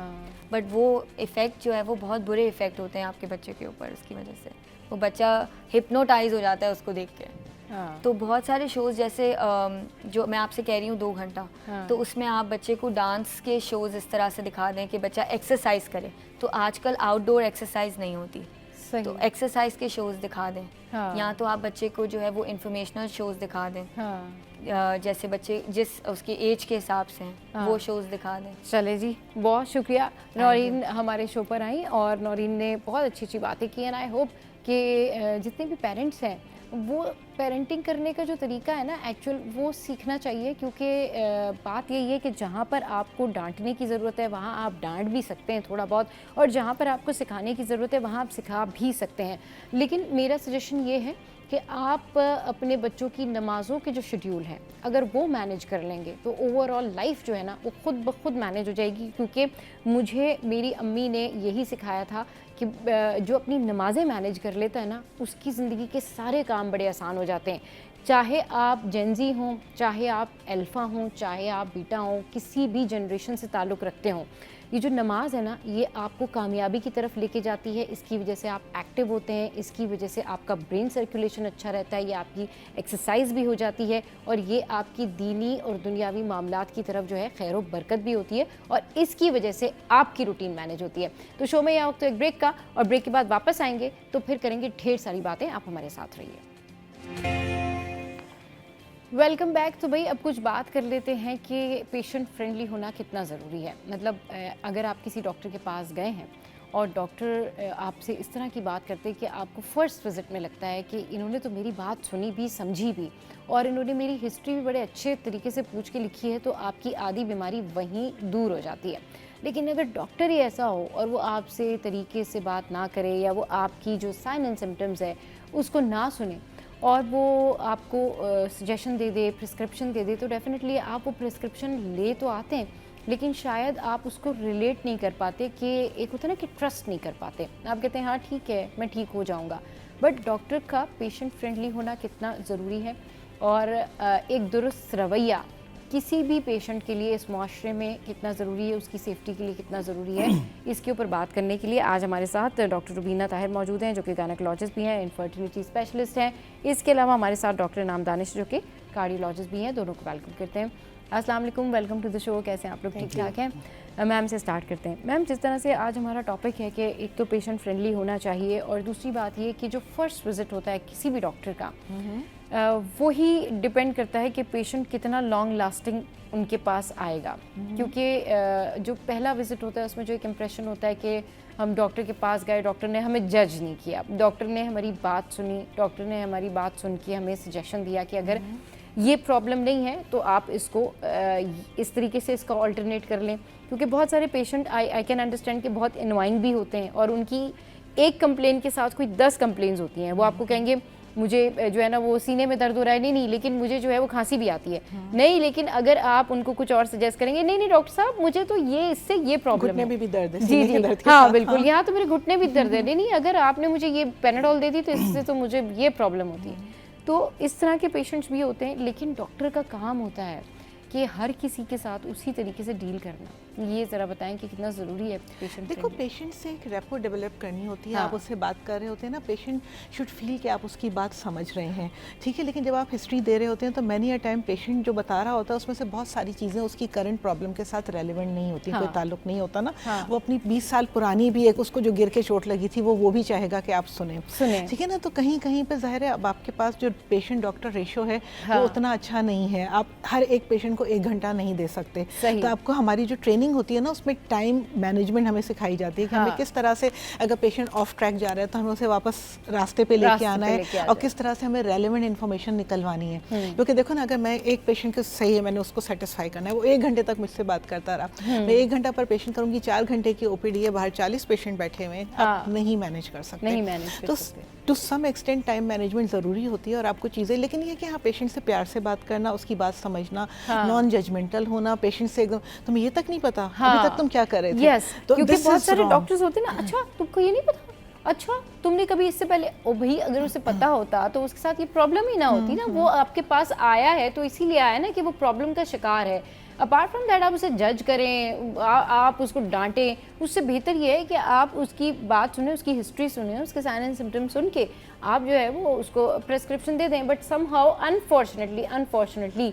बट वो इफ़ेक्ट जो है वो बहुत बुरे इफ़ेक्ट होते हैं आपके बच्चे के ऊपर, उसकी वजह से वो बच्चा हिप्नोटाइज हो जाता है उसको देख के। तो बहुत सारे शोज़ जैसे जो मैं आपसे कह रही हूँ 2 घंटा, तो उसमें आप बच्चे को डांस के शोज़ इस तरह से दिखा दें कि बच्चा एक्सरसाइज करे। तो आजकल आउटडोर एक्सरसाइज नहीं होती, सही। तो एक्सरसाइज के शोज दिखा दें, हाँ। या तो आप बच्चे को जो है वो इंफॉर्मेशनल शोज दिखा दें, जैसे बच्चे जिस उसके एज के हिसाब से हैं वो शोज दिखा दें। चले जी, बहुत शुक्रिया नौरीन हमारे शो पर आई, और नौरीन ने बहुत अच्छी अच्छी बातें की। एंड आई होप कि जितने भी पेरेंट्स हैं वो पेरेंटिंग करने का जो तरीका है ना एक्चुअल वो सीखना चाहिए, क्योंकि बात यही है कि जहाँ पर आपको डांटने की ज़रूरत है वहाँ आप डांट भी सकते हैं थोड़ा बहुत, और जहाँ पर आपको सिखाने की ज़रूरत है वहाँ आप सिखा भी सकते हैं। लेकिन मेरा सजेशन ये है कि आप अपने बच्चों की नमाज़ों के जो शेड्यूल हैं अगर वो मैनेज कर लेंगे तो ओवरऑल लाइफ जो है ना वो खुद ब खुद मैनेज हो जाएगी। क्योंकि मुझे मेरी अम्मी ने यही सिखाया था कि जो अपनी नमाज़ें मैनेज कर लेता है ना उसकी ज़िंदगी के सारे काम बड़े आसान हो जाते हैं। चाहे आप जेनजी हों, चाहे आप अल्फ़ा हों, चाहे आप बीटा हों, किसी भी जनरेशन से ताल्लुक़ रखते हों, ये जो नमाज है ना ये आपको कामयाबी की तरफ लेके जाती है। इसकी वजह से आप एक्टिव होते हैं, इसकी वजह से आपका ब्रेन सर्कुलेशन अच्छा रहता है, ये आपकी एक्सरसाइज भी हो जाती है, और ये आपकी दीनी और दुनियावी मामलात की तरफ जो है खैर व बरकत भी होती है, और इसकी वजह से आपकी रूटीन मैनेज होती है। तो शो में यह वक्त तो एक ब्रेक का, और ब्रेक के बाद वापस आएंगे तो फिर करेंगे ढेर सारी बातें। आप हमारे साथ रहिए। Welcome back. तो भाई अब कुछ बात कर लेते हैं कि पेशेंट फ्रेंडली होना कितना ज़रूरी है। मतलब अगर आप किसी डॉक्टर के पास गए हैं और डॉक्टर आपसे इस तरह की बात करते हैं कि आपको फर्स्ट विज़िट में लगता है कि इन्होंने तो मेरी बात सुनी भी, समझी भी, और इन्होंने मेरी हिस्ट्री भी बड़े अच्छे तरीके से पूछ के लिखी है, तो आपकी आधी बीमारी वहीं दूर हो जाती है। लेकिन अगर डॉक्टर ही ऐसा हो और वो आपसे तरीके से बात ना करे, या वो आपकी जो साइन एंड सिम्टम्स है उसको ना सुने और वो आपको सजेशन दे दे, प्रिस्क्रिप्शन दे दे, तो डेफिनेटली आप वो प्रिस्क्रिप्शन ले तो आते हैं लेकिन शायद आप उसको रिलेट नहीं कर पाते, कि एक होता है ना कि ट्रस्ट नहीं कर पाते। आप कहते हैं हाँ ठीक है मैं ठीक हो जाऊंगा, बट डॉक्टर का पेशेंट फ्रेंडली होना कितना ज़रूरी है, और एक दुरुस्त रवैया किसी भी पेशेंट के लिए इस माशरे में कितना ज़रूरी है, उसकी सेफ्टी के लिए कितना ज़रूरी है, इसके ऊपर बात करने के लिए आज हमारे साथ डॉक्टर रुबीना ताहिर मौजूद हैं, जो कि गायनेकोलॉजिस्ट भी हैं, इनफर्टिलिटी स्पेशलिस्ट हैं। इसके अलावा हमारे साथ डॉक्टर इनाम दानिश जो कि कार्डियोलॉजिस्ट भी हैं। दोनों को वेलकम करते हैं। अस्सलाम वालेकुम, वेलकम टू द शो। कैसे हैं आप लोग? ठीक ठाक हैं। मैम से स्टार्ट करते हैं। मैम, जिस तरह से आज हमारा टॉपिक है कि एक तो पेशेंट फ्रेंडली होना चाहिए, और दूसरी बात ये कि जो फर्स्ट विजिट होता है किसी भी डॉक्टर का वो ही डिपेंड करता है कि पेशेंट कितना लॉन्ग लास्टिंग उनके पास आएगा। क्योंकि जो पहला विजिट होता है उसमें जो एक इम्प्रेशन होता है कि हम डॉक्टर के पास गए, डॉक्टर ने हमें जज नहीं किया, डॉक्टर ने हमारी बात सुनी, डॉक्टर ने हमारी बात सुन के हमें सजेशन दिया कि अगर ये प्रॉब्लम नहीं है तो आप इसको इस तरीके से इसका ऑल्टरनेट कर लें। क्योंकि बहुत सारे पेशेंट आई कैन अंडरस्टैंड कि बहुत इनवाइंग भी होते हैं, और उनकी एक कंप्लेन के साथ कोई 10 कंप्लेन्स होती हैं। वो आपको कहेंगे मुझे जो है ना वो सीने में दर्द हो रहा है, नहीं लेकिन मुझे जो है वो खांसी भी आती है, नहीं, लेकिन अगर आप उनको कुछ और सजेस्ट करेंगे, नहीं डॉक्टर साहब मुझे तो ये इससे ये प्रॉब्लम है, भी दर्द है, जी जी हाँ बिल्कुल, यहाँ तो मेरे घुटने भी दर्द है, नहीं अगर आपने मुझे ये पेनाडोल दे दी तो इससे तो मुझे ये प्रॉब्लम होती है। तो इस तरह के पेशेंट्स भी होते हैं, लेकिन डॉक्टर का काम होता है कि हर किसी के साथ उसी तरीके से डील करना। ये ज़रा बताएं कि कितना ज़रूरी है पेशेंट। देखो, पेशेंट से एक रेपो डेवलप करनी होती है। हाँ। आप उससे बात कर रहे होते हैं ना, पेशेंट शुड फील कि आप उसकी बात समझ रहे हैं, ठीक है। लेकिन जब आप हिस्ट्री दे रहे होते हैं तो मैनी अ टाइम पेशेंट जो बता रहा होता है उसमें से बहुत सारी चीज़ें उसकी करंट प्रॉब्लम के साथ रेलिवेंट नहीं होती, हाँ। कोई ताल्लुक नहीं होता ना। हाँ। वो अपनी 20 साल पुरानी भी एक उसको जो गिर के चोट लगी थी वो भी चाहेगा कि आप सुने, ठीक है ना। तो कहीं कहीं पर ज़ाहिर है अब आपके पास जो पेशेंट डॉक्टर रेशो है वो उतना अच्छा नहीं है। आप हर एक पेशेंट को 1 घंटा नहीं दे सकते। तो आपको हमारी जो ट्रेनिंग होती है ना उसमें टाइम मैनेजमेंट हमें सिखाई जाती है कि हमें किस तरह से, अगर पेशेंट ऑफ ट्रैक जा रहा है तो हमें उसे वापस रास्ते पे लेके आना है, और किस तरह से हमें रेलेवेंट इन्फॉर्मेशन निकलवानी है। क्योंकि देखो ना, अगर मैं एक पेशेंट को सही है, मैंने उसको सेटिस्फाई करना है, वो 1 घंटे तक मुझसे बात करता रहा, मैं 1 घंटा पर पेशेंट करूँगी, 4 घंटे की ओपीडी है, बाहर 40 पेशेंट बैठे हुए हैं, आप नहीं मैनेज कर सकते। तो to some extent time management ज़रूरी होती है, और आपको चीज़ें, लेकिन ये कि हाँ पेशेंट से प्यार से बात करना, उसकी बात समझना, नॉन जजमेंटल होना, पेशेंट से एकदम तुम्हें ये तक नहीं पता, अभी तक तुम क्या कर रहे थे। तो क्योंकि बहुत सारे डॉक्टर्स होते हैं ना, अच्छा तुमको ये नहीं पता, अच्छा तुमने कभी इससे पहले, ओ भाई अगर उसे पता होता तो उसके साथ ये प्रॉब्लम ही ना होती ना। वो आपके पास आया है तो इसीलिए आया ना कि वो प्रॉब्लम का शिकार है। अपार्ट फ्रॉम दैट आप उसे जज करें, आप उसको डांटें, उससे बेहतर ये है कि आप उसकी बात सुने, उसकी हिस्ट्री सुने, उसके साइन एंड सिम्टम्स सुन के आप जो है वो उसको प्रेस्क्रिप्शन दे दें। बट समहाउ अनफॉर्चुनेटली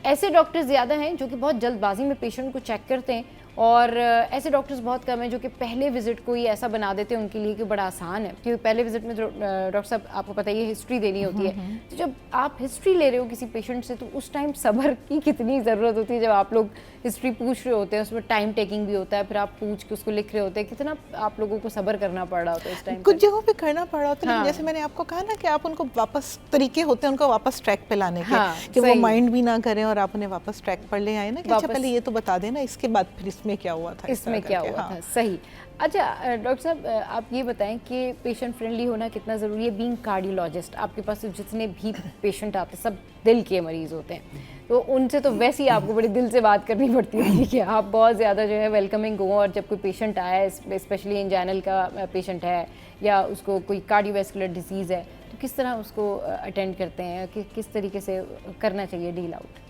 ऐसे डॉक्टर ज़्यादा हैं जो कि बहुत जल्दबाजी में पेशेंट को चेक करते हैं और ऐसे डॉक्टर्स बहुत कम हैं जो कि पहले विजिट को ही ऐसा बना देते हैं उनके लिए कि बड़ा आसान है, क्योंकि पहले विजिट में डॉक्टर साहब आपको पता ही है हिस्ट्री देनी होती है। तो जब आप हिस्ट्री ले रहे हो किसी पेशेंट से तो उस टाइम सब्र की कितनी ज़रूरत होती है। जब आप लोग हिस्ट्री पूछ रहे होते हैं उसमें टाइम टेकिंग भी होता है, फिर आप पूछ के उसको लिख रहे होते हैं, कितना आप लोगों को सब्र करना पड़ रहा होता है इस टाइम। कुछ जगहों पे करना पड़ा होता है, लेकिन जैसे मैंने आपको कहा ना कि आप उनको वापस, तरीके होते हैं उनको वापस ट्रैक पे लाने के, कि वो माइंड भी ना करें और आप उन्हें वापस ट्रैक पर ले आए ना कि अच्छा पहले ये तो बता देना, इसके बाद फिर इसमें क्या हुआ था, इसमें क्या हुआ था। सही। अच्छा डॉक्टर साहब आप ये बताएं कि पेशेंट फ्रेंडली होना कितना ज़रूरी है। बीइंग कार्डियोलॉजिस्ट, आपके पास जितने भी पेशेंट आते हैं सब दिल के मरीज़ होते हैं, तो उनसे तो वैसे ही आपको बड़े दिल से बात करनी पड़ती है कि आप बहुत ज़्यादा जो है वेलकमिंग हो। और जब कोई पेशेंट आया है, स्पेशली इंजाइनल का पेशेंट है या उसको कोई कार्डियोवैस्कुलर डिजीज़ है, तो किस तरह उसको अटेंड करते हैं, कि किस तरीके से करना चाहिए डील आउट?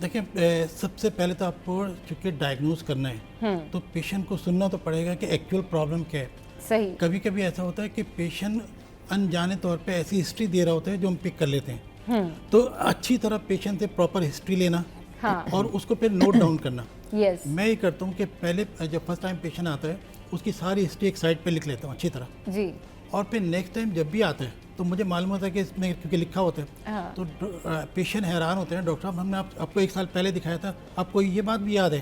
देखिए, सबसे पहले तो आपको चूँकि डायग्नोज करना है तो पेशेंट को सुनना तो पड़ेगा कि एक्चुअल प्रॉब्लम क्या है। सही। कभी कभी ऐसा होता है कि पेशेंट अनजाने तौर पे ऐसी हिस्ट्री दे रहा होता है जो हम पिक कर लेते हैं। तो अच्छी तरह पेशेंट से प्रॉपर हिस्ट्री लेना, और उसको फिर नोट डाउन करना। यस। मैं ये करता हूँ कि पहले जब फर्स्ट टाइम पेशेंट आता है उसकी सारी हिस्ट्री एक साइड पे लिख लेता हूँ अच्छी तरह जी। और फिर नेक्स्ट टाइम जब भी आता है तो मुझे मालूम होता है कि इसमें क्योंकि लिखा होता है, तो पेशेंट हैरान होते हैं, डॉक्टर साहब हमने आपको 1 साल पहले दिखाया था, आपको ये बात भी याद है।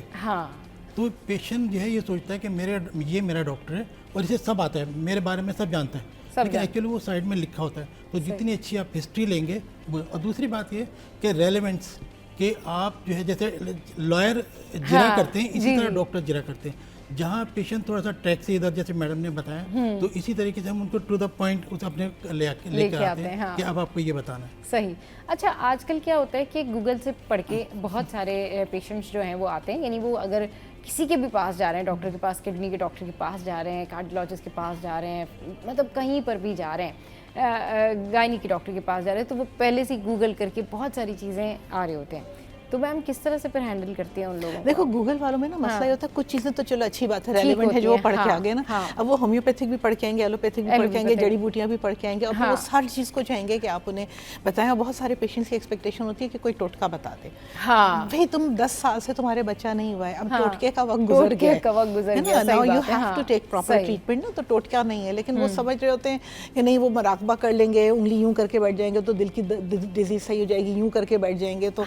तो पेशेंट जो है ये सोचता है कि मेरा डॉक्टर है और इसे सब आता है, मेरे बारे में सब जानता है, लेकिन एक्चुअली वो साइड में लिखा होता है। तो जितनी अच्छी आप हिस्ट्री लेंगे, और दूसरी बात ये कि रेलेवेंट्स कि आप जो है जैसे लॉयर जिरा करते हैं इसी तरह डॉक्टर जिरा करते हैं। जहाँ पेशेंट थोड़ा सा ट्रैक से इधर, जैसे मैडम ने बताया, तो इसी तरीके से हम उनको टू द पॉइंट उस अपने लेकर आते हैं कि अब आपको ये बताना है। सही। अच्छा, आजकल क्या होता है कि गूगल से पढ़ के बहुत सारे पेशेंट्स जो हैं वो आते हैं, यानी वो अगर किसी के भी पास जा रहे हैं, डॉक्टर के पास, किडनी के डॉक्टर के पास जा रहे हैं, कार्डियोलॉजिस्ट के पास जा रहे हैं, मतलब कहीं पर भी जा रहे हैं, गायनी के डॉक्टर के पास जा रहे हैं, तो वो पहले से गूगल करके बहुत सारी चीज़ें आ रहे होते हैं। तो मैम किस तरह से फिर हैंडल करती हैं उन लोगों को? देखो, गूगल वालों में ना मसला ये होता है, कुछ चीज़ें तो चलो अच्छी बात है, रेलेवेंट है जो वो पढ़ के आ गए ना। अब वो होम्योपैथिक भी पढ़ के आएंगे, एलोपैथिक भी पढ़ के आएंगे, जड़ी बूटियाँ भी पढ़ के आएंगे, और वो हर चीज़ को चाहेंगे कि आप उन्हें बताएं। बहुत सारे पेशेंट्स की एक्सपेक्टेशन होती है कि कोई टोटका बता दे। भाई तुम 10 साल से तुम्हारे बच्चा नहीं हुआ है, अब टोटके का वक्त गुजर गया, now you have to take proper treatment ना, तो टोटका नहीं है। लेकिन वो समझ रहे होते हैं कि नहीं, वो मराकबा कर लेंगे, उंगली यूं करके बैठ जाएंगे तो दिल की डिजीज सही हो जाएगी, यूं करके बैठ जाएंगे तो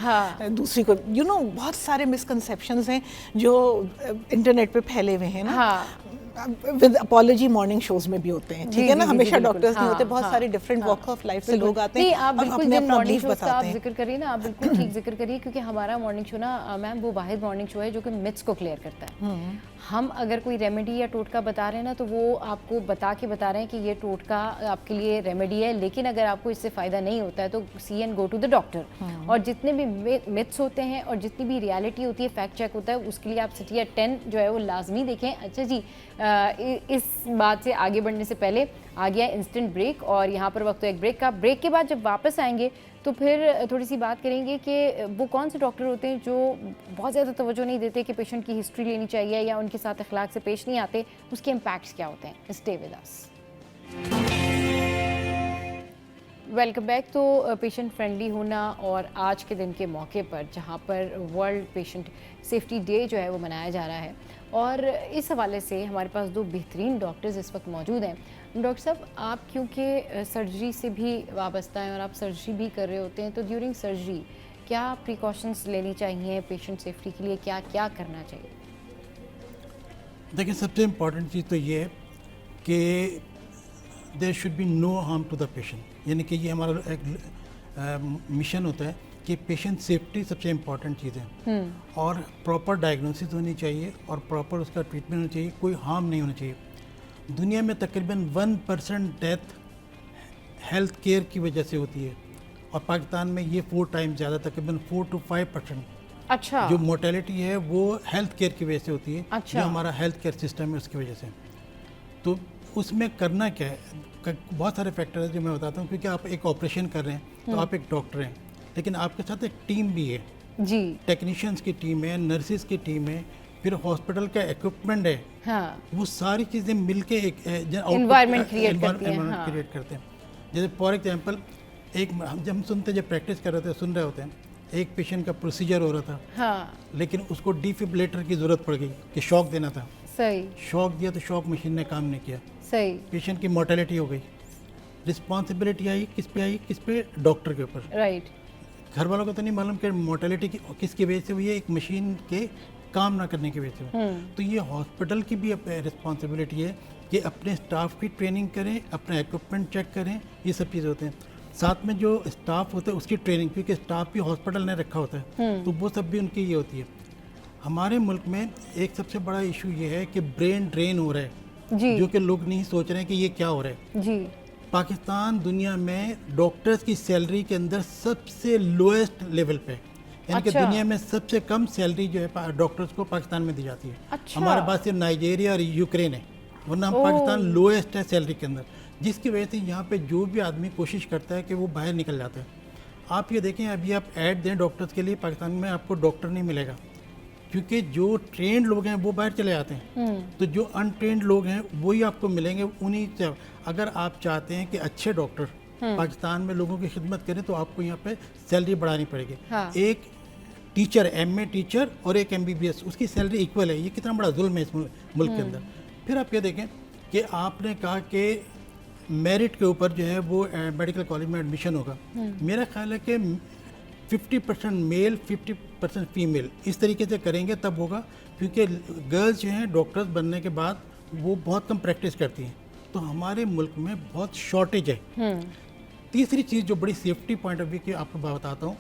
दूसरी को बहुत सारे मिसकंसेप्शंस हैं जो इंटरनेट पे फैले हुए हैं ना। विद अपॉलॉजी मॉर्निंग शोज में भी होते हैं, ठीक है ना, हमेशा डॉक्टर्स नहीं होते, बहुत सारे डिफरेंट वॉक ऑफ लाइफ से लोग आते हैं। आप बिल्कुल अपने अपना मॉर्निंग ब्रीफ शो का आप बताते हैं। जिक्र करिए ना, आप बिल्कुल ठीक जिक्र करिए, क्योंकि हमारा मॉर्निंग शो ना मैम वो वाहिद मॉर्निंग शो है जो कि मिथ्स को क्लियर करता है। हम अगर कोई रेमेडी या टोटका बता रहे हैं ना, तो वो आपको बता रहे हैं कि ये टोटका आपके लिए रेमेडी है, लेकिन अगर आपको इससे फ़ायदा नहीं होता है तो see and go to the doctor. और जितने भी मिथ्स होते हैं और जितनी भी रियलिटी होती है, फैक्ट चेक होता है, उसके लिए आप सिटिया 10 जो है वो लाजमी देखें। अच्छा जी, इस बात से आगे बढ़ने से पहले आ गया इंस्टेंट ब्रेक, और यहाँ पर वक्त तो एक ब्रेक का। ब्रेक के बाद जब वापस आएंगे तो फिर थोड़ी सी बात करेंगे कि वो कौन से डॉक्टर होते हैं जो बहुत ज़्यादा तवज्जो नहीं देते कि पेशेंट की हिस्ट्री लेनी चाहिए या उनके साथ अखलाक से पेश नहीं आते, उसके इम्पैक्ट्स क्या होते हैं। Stay with us. Welcome back. तो पेशेंट फ्रेंडली होना, और आज के दिन के मौके पर जहाँ पर वर्ल्ड पेशेंट सेफ्टी डे जो है वो मनाया जा रहा है, और इस हवाले से हमारे पास 2 बेहतरीन डॉक्टर्स इस वक्त मौजूद हैं। डॉक्टर साहब, आप क्योंकि सर्जरी से भी वाबस्ता हैं और आप सर्जरी भी कर रहे होते हैं, तो ड्यूरिंग सर्जरी क्या प्रिकॉशंस लेनी चाहिए पेशेंट सेफ्टी के लिए, क्या क्या करना चाहिए? देखिए, सबसे इम्पॉर्टेंट चीज़ तो ये है कि there should be no harm to the patient, यानी कि ये हमारा एक मिशन होता है कि पेशेंट सेफ्टी सबसे इम्पॉर्टेंट चीज़ है, और प्रॉपर डायग्नोसिस होनी चाहिए और प्रॉपर उसका ट्रीटमेंट होना चाहिए, कोई हार्म नहीं होना चाहिए। दुनिया में तकरीबन 1% डेथ हेल्थ केयर की वजह से होती है, और पाकिस्तान में ये 4 टाइम ज़्यादा, तकरीबन 4 to 5%। अच्छा। जो मोर्टेलिटी है वो हेल्थ केयर की वजह से होती है। अच्छा। जो हमारा हेल्थ केयर सिस्टम है उसकी वजह से। तो उसमें करना क्या है, बहुत सारे फैक्टर हैं जो मैं बताता हूँ, क्योंकि आप एक ऑपरेशन कर रहे हैं तो आप एक डॉक्टर हैं, लेकिन आपके साथ एक टीम भी है जी, टेक्नीशियंस की टीम है, नर्सिस की टीम है, फिर हॉस्पिटल का इक्विपमेंट है। हाँ। वो सारी चीज़ें मिलके एक एनवायरनमेंट क्रिएट करती हैं। हाँ। क्रिएट करते हैं। जैसे फॉर एग्जांपल, एक जब हम सुनते, जब प्रैक्टिस कर रहे होते हैं, सुन रहे होते हैं, एक पेशेंट का प्रोसीजर हो रहा था, हाँ लेकिन उसको डिफिब्रिलेटर की ज़रूरत पड़ गई कि शॉक देना था। सही शॉक दिया तो शॉक मशीन ने काम नहीं किया, सही पेशेंट की मोर्टेलिटी हो गई। रिस्पॉन्सिबिलिटी आई किस पे डॉक्टर के ऊपर। राइट घर वालों को तो नहीं मालूम कि मोर्टेलिटी किसकी वजह से हुई है, एक मशीन के काम ना करने की वजह से हुई। तो ये हॉस्पिटल की भी रिस्पॉन्सिबिलिटी है कि अपने स्टाफ की ट्रेनिंग करें, अपना इक्विपमेंट चेक करें, ये सब चीज़ होते हैं। साथ में जो स्टाफ होता है उसकी ट्रेनिंग, क्योंकि स्टाफ भी हॉस्पिटल ने रखा होता है, तो वो सब भी उनकी ये होती है। हमारे मुल्क में एक सबसे बड़ा इशू ये है कि ब्रेन ड्रेन हो रहा है, जी जो कि लोग नहीं सोच रहे हैं कि ये क्या हो रहा है। जी पाकिस्तान दुनिया में डॉक्टर्स की सैलरी के अंदर सबसे लोएस्ट लेवल पे, यानी कि अच्छा। दुनिया में सबसे कम सैलरी जो है डॉक्टर्स को पाकिस्तान में दी जाती है। अच्छा। हमारे पास सिर्फ नाइजीरिया और यूक्रेन है, वरना हम पाकिस्तान लोएस्ट है सैलरी के अंदर, जिसकी वजह से यहाँ पे जो भी आदमी कोशिश करता है कि वो बाहर निकल जाता है। आप ये देखें, अभी आप ऐड दें डॉक्टर्स के लिए, पाकिस्तान में आपको डॉक्टर नहीं मिलेगा, क्योंकि जो ट्रेंड लोग हैं वो बाहर चले जाते हैं, तो जो अनट्रेंड लोग हैं वही आपको मिलेंगे। उन्हीं से अगर आप चाहते हैं कि अच्छे डॉक्टर पाकिस्तान में लोगों की खिदमत करें तो आपको यहाँ पे सैलरी बढ़ानी पड़ेगी। हाँ। एक टीचर, एमए टीचर और एक एमबीबीएस, उसकी सैलरी इक्वल है। ये कितना बड़ा जुल्म है इस मुल्क के अंदर। फिर आप ये देखें कि आपने कहा कि मेरिट के ऊपर जो है वो मेडिकल कॉलेज में एडमिशन होगा। मेरा ख्याल है कि 50% मेल 50% फीमेल इस तरीके से करेंगे तब होगा, क्योंकि गर्ल्स जो हैं डॉक्टर्स बनने के बाद वो बहुत कम प्रैक्टिस करती हैं, तो हमारे मुल्क में बहुत शॉर्टेज है। तीसरी चीज़ जो बड़ी सेफ्टी पॉइंट ऑफ व्यू की आपको बताता हूँ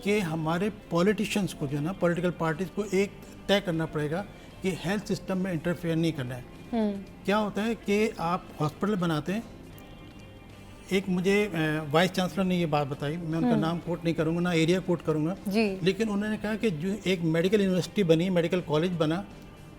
कि हमारे पॉलिटिशियंस को जो है ना, पॉलिटिकल पार्टीज़ को एक तय करना पड़ेगा कि हेल्थ सिस्टम में इंटरफेयर नहीं करना है। क्या होता है कि आप हॉस्पिटल बनाते हैं, एक मुझे वाइस चांसलर ने ये बात बताई, मैं उनका नाम कोट नहीं करूँगा, ना एरिया कोट करूँगा जी। लेकिन उन्होंने कहा कि जो एक मेडिकल यूनिवर्सिटी बनी, मेडिकल कॉलेज बना,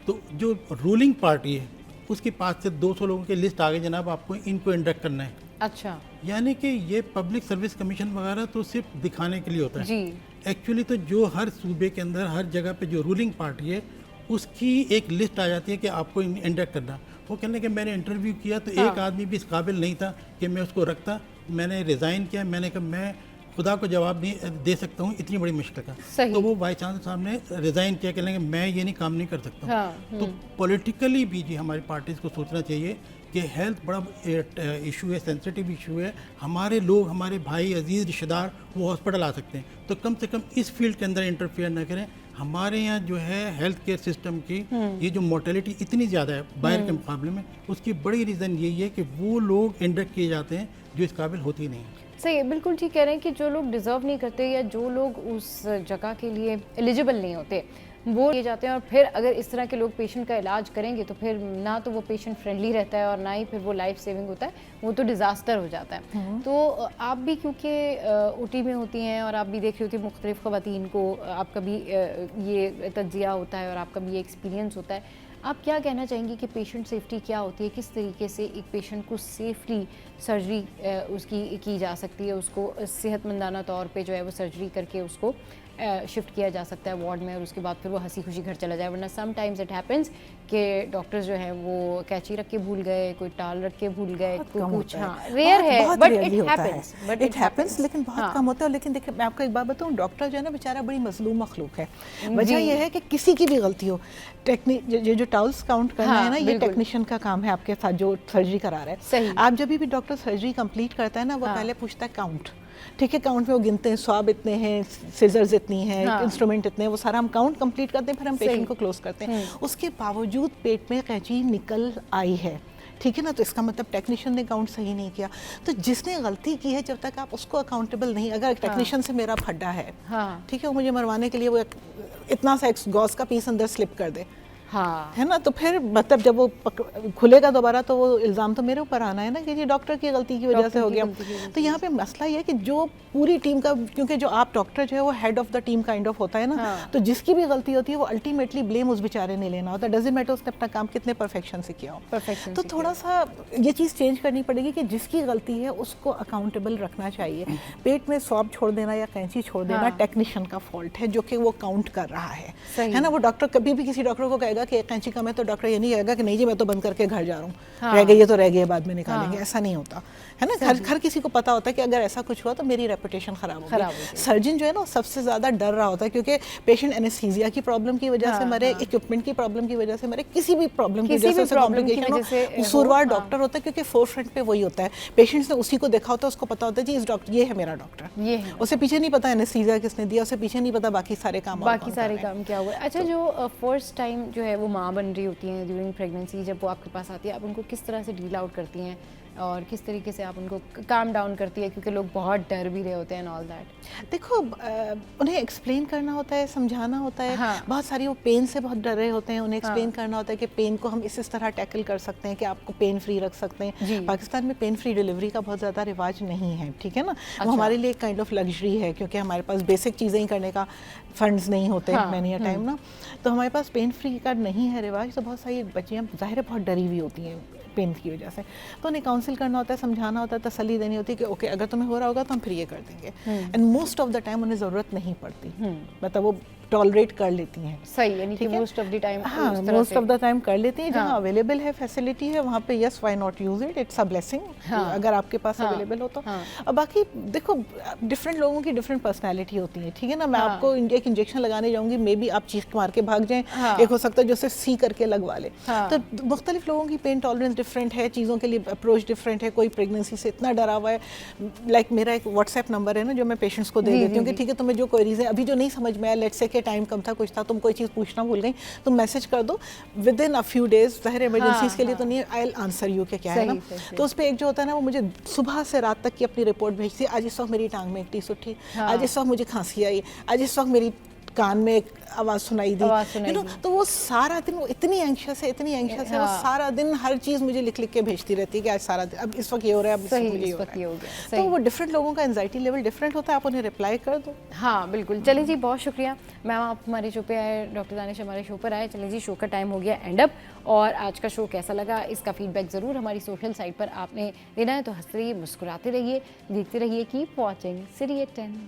तो जो रूलिंग पार्टी है उसके पास से 200 लोगों की लिस्ट आ गई, जनाब आपको इनको इंडक्ट करना है। अच्छा यानी कि ये पब्लिक सर्विस कमीशन वगैरह तो सिर्फ दिखाने के लिए होता है। जी एक्चुअली तो जो हर सूबे के अंदर हर जगह पे जो रूलिंग पार्टी है उसकी एक लिस्ट आ जाती है कि आपको इंडक्ट करना। वो कहने कि मैंने इंटरव्यू किया तो एक आदमी भी इस काबिल नहीं था कि मैं उसको रखता, मैंने रिज़ाइन किया, मैंने कहा मैं खुदा को जवाब नहीं दे सकता हूँ इतनी बड़ी मुश्किल का। सही। तो वो वाइस चांसलर साहब ने रिज़ाइन किया, कहने कि मैं ये नहीं काम नहीं कर सकता हूँ। हाँ, तो पॉलिटिकली भी जी हमारी पार्टीज़ को सोचना चाहिए कि हेल्थ बड़ा इशू है, सेंसिटिव इशू है। हमारे लोग, हमारे भाई अजीज़ रिश्तेदार वो हॉस्पिटल आ सकते हैं, तो कम से कम इस फील्ड के अंदर इंटरफेयर ना करें। हमारे यहाँ जो है हेल्थ केयर सिस्टम की ये जो मोर्टेलिटी इतनी ज़्यादा है बाहर के मुकाबले में, उसकी बड़ी रीज़न यही है कि वो लोग इंडक्ट किए जाते हैं जो इस काबिल होती नहीं है। सही है, बिल्कुल ठीक कह रहे हैं कि जो लोग डिज़र्व नहीं करते या जो लोग उस जगह के लिए एलिजिबल नहीं होते वो लिए जाते हैं, और फिर अगर इस तरह के लोग पेशेंट का इलाज करेंगे तो फिर ना तो वो पेशेंट फ्रेंडली रहता है और ना ही फिर वो लाइफ सेविंग होता है, वो तो डिज़ास्टर हो जाता है। तो आप भी क्योंकि ओटी में होती हैं और आप भी देख रही होती हैं मुख्तलिफ़ ख़वातीन को, आपका भी ये तज्ज़िया होता है और आपका भी ये एक्सपीरियंस होता है, आप क्या कहना चाहेंगी कि पेशेंट सेफ्टी क्या होती है, किस तरीके से एक पेशेंट को सेफली सर्जरी उसकी की जा सकती है, उसको सेहतमंदाना तौर पे जो है वो सर्जरी करके उसको शिफ्ट किया जा सकता है वार्ड में और उसके बाद फिर वो हंसी खुशी घर चला जाए। वरना सम टाइम्स इट हैपेंस कि डॉक्टर्स जो है वो कैंची रख के भूल गए, कोई टाल रख के भूल गए, कोई कुछ, हाँ रेयर है बट इट हैपेंस, लेकिन बहुत कम होता है। लेकिन देखिए मैं आपको एक बात बताऊं, डॉक्टर जो है ना बेचारा बड़ी मजलूम मखलूक है। वजह यह है कि किसी की भी गलती हो, जो टाउल्स काउंट करना है ना, ये टेक्नीशियन का काम है आपके साथ जो सर्जरी करा रहा है। आप जब भी डॉक्टर सर्जरी कंप्लीट करता है ना, वो पहले पूछता है काउंट, ठीक है, काउंट में वो गिनते हैं स्वाब इतने हैं, सीजर्स इतनी हैं, इंस्ट्रूमेंट इतने हैं, वो सारा हम काउंट कंप्लीट करते हैं, फिर हम पेशेंट को क्लोज करते हैं। उसके बावजूद पेट में कैंची निकल आई है, ठीक है ना, तो इसका मतलब टेक्नीशियन ने काउंट सही नहीं किया। तो जिसने गलती की है जब तक आप उसको अकाउंटेबल नहीं, अगर टेक्नीशियन से मेरा फड्डा है, ठीक है, वो मुझे मरवाने के लिए वो इतना सा गॉज का पीस अंदर स्लिप कर दे, हाँ है ना, तो फिर मतलब जब वो खुलेगा दोबारा तो वो इल्ज़ाम तो मेरे ऊपर आना है ना कि ये डॉक्टर की गलती की वजह से हो गया। तो यहाँ पे मसला ये है कि जो पूरी टीम का, क्योंकि जो आप डॉक्टर जो है वो head of the team kind of होता है ना, तो जिसकी भी गलती होती है वो अल्टीमेटली ब्लेम उस बेचारे ने लेना होता है। डजंट मैटर उसने अपना काम कितने परफेक्शन से किया हो। तो थोड़ा सा ये चीज़ चेंज करनी पड़ेगी कि जिसकी गलती है उसको अकाउंटेबल रखना चाहिए। पेट में स्वॉब छोड़ देना या कैंची छोड़ देना टेक्नीशियन का फॉल्ट है जो कि वो काउंट कर रहा है ना। वो डॉक्टर कभी भी किसी डॉक्टर को कहेगा जाएगा कि एक कैंची कम है तो डॉक्टर ये नहीं कहेगा कि नहीं जी मैं तो बंद करके घर जा रहा हूँ, रह गई है तो रह गई, बाद में निकालेंगे, ऐसा नहीं होता है ना। हर किसी को पता होता है कि अगर ऐसा कुछ हुआ तो मेरी रेपुटेशन खराब होगी। सर्जन जो है ना सबसे ज़्यादा डर रहा होता है, क्योंकि पेशेंट एनेस्थीसिया की प्रॉब्लम की वजह से मरे, इक्विपमेंट की प्रॉब्लम की वजह से मरे, किसी भी प्रॉब्लम की वजह से कॉम्प्लिकेशन हो, कसूरवार डॉक्टर होता है, क्योंकि फोर फ्रंट पे वही होता है। पेशेंट्स ने उसी को देखा होता है, उसको पता होता है जी इस डॉक्टर ये है मेरा डॉक्टर, ये है, उसे पीछे नहीं पता एनेस्थीसिया किसने दिया, उसे पीछे नहीं पता बाकी सारे काम क्या हुआ। अच्छा, जो फर्स्ट टाइम जो है वो माँ बन रही होती हैं ड्यूरिंग प्रेगनेंसी, जब वो आपके पास आती है, आप उनको किस तरह से डील आउट करती हैं और किस तरीके से आप उनको काम डाउन करती है, क्योंकि लोग बहुत डर भी रहे होते हैं ऑल दैट। देखो उन्हें एक्सप्लेन करना होता है, समझाना होता है। बहुत सारी वो पेन से बहुत डर रहे होते हैं, उन्हें एक्सप्लेन करना होता है कि पेन को हम इस तरह टैकल कर सकते हैं कि आपको पेन फ्री रख सकते हैं। पाकिस्तान में पेन फ्री डिलीवरी का बहुत ज़्यादा रिवाज नहीं है, ठीक है ना। वो हमारे लिए एक काइंड ऑफ लग्जरी है, क्योंकि हमारे पास बेसिक चीज़ें ही करने का फंड्स नहीं होते मैनी टाइम ना, तो हमारे पास पेन फ्री का नहीं है रिवाज। तो बहुत सारी बच्चियाँ ज़ाहिर है बहुत डरी हुई होती हैं पेन की वजह से, तो उन्हें काउंसिल करना होता है, समझाना होता है, तसल्ली देनी होती है कि ओके अगर तुम्हें हो रहा होगा तो हम फिर ये कर देंगे। And most of the time उन्हें ज़रूरत नहीं पड़ती, मतलब वो टॉलरेट कर लेती हैं। सही, यानी कि मोस्ट ऑफ द टाइम, हाँ मोस्ट ऑफ द टाइम कर लेती हैं। जहाँ अवेलेबल है फैसिलिटी है वहाँ पे yes why not use it, it's a blessing अगर आपके पास अवेलेबल हो तो। और बाकी देखो डिफरेंट लोगों की डिफरेंट पर्सनैलिटी होती है, ठीक है ना। मैं आपको एक इंजेक्शन लगाने जाऊँगी, मे बी आप चीख मार के भाग जाएं, एक हो सकता है जो सिर्फ सी करके लगवा ले। तो मुख्तलिफ लोगों की पेन टॉलरेंस डिफरेंट है, चीज़ों के लिए अप्रोच डिफरेंट है। कोई प्रेगनेंसी से इतना डरा हुआ है, लाइक मेरा एक व्हाट्सएप नंबर है ना जो मैं पेशेंट्स को दे देती हूँ कि ठीक है तुम्हें जो कोई रीज़न अभी जो नहीं समझ में आया, लेट्स से कि टाइम कम था, कुछ था, तुम कोई चीज़ पूछना भूल गई, तुम मैसेज कर दो with in a few days. ज़ाहिर इमरजेंसीज के लिए तो नहीं, आई विल आंसर यू के क्या है ना। तो उस पर एक जो होता है ना वो मुझे सुबह से रात तक की अपनी रिपोर्ट भेजती है। आज इस वक्त मेरी टांग में एक टीस उठी, आज इस वक्त मुझे खांसी आई, आज इस वक्त मेरी कान में एक आवाज़ सुनाई दी, यू नो। तो वो सारा दिन वो इतनी एंग्शियस है, वो सारा दिन हर चीज़ मुझे लिख लिख के भेजती रहती है कि आज सारा दिन अब इस वक्त ये हो रहा है, अब इस वक्त ये हो गया। तो वो डिफरेंट लोगों का एंजाइटी लेवल डिफरेंट होता है, आप उन्हें रिप्लाई कर दो। हाँ बिल्कुल। चलिए जी, बहुत शुक्रिया मैम, आप हमारे शो पे आए, डॉक्टर दानिश हमारे शो पर आए। चलिए जी, शो का टाइम हो गया एंड अप, और आज का शो कैसा लगा इसका फीडबैक ज़रूर हमारी सोशल साइट पर आपने देना है। तो हंसते रहिए, मुस्कुराते रहिए, देखते रहिए, कीप वॉचिंग City at 10।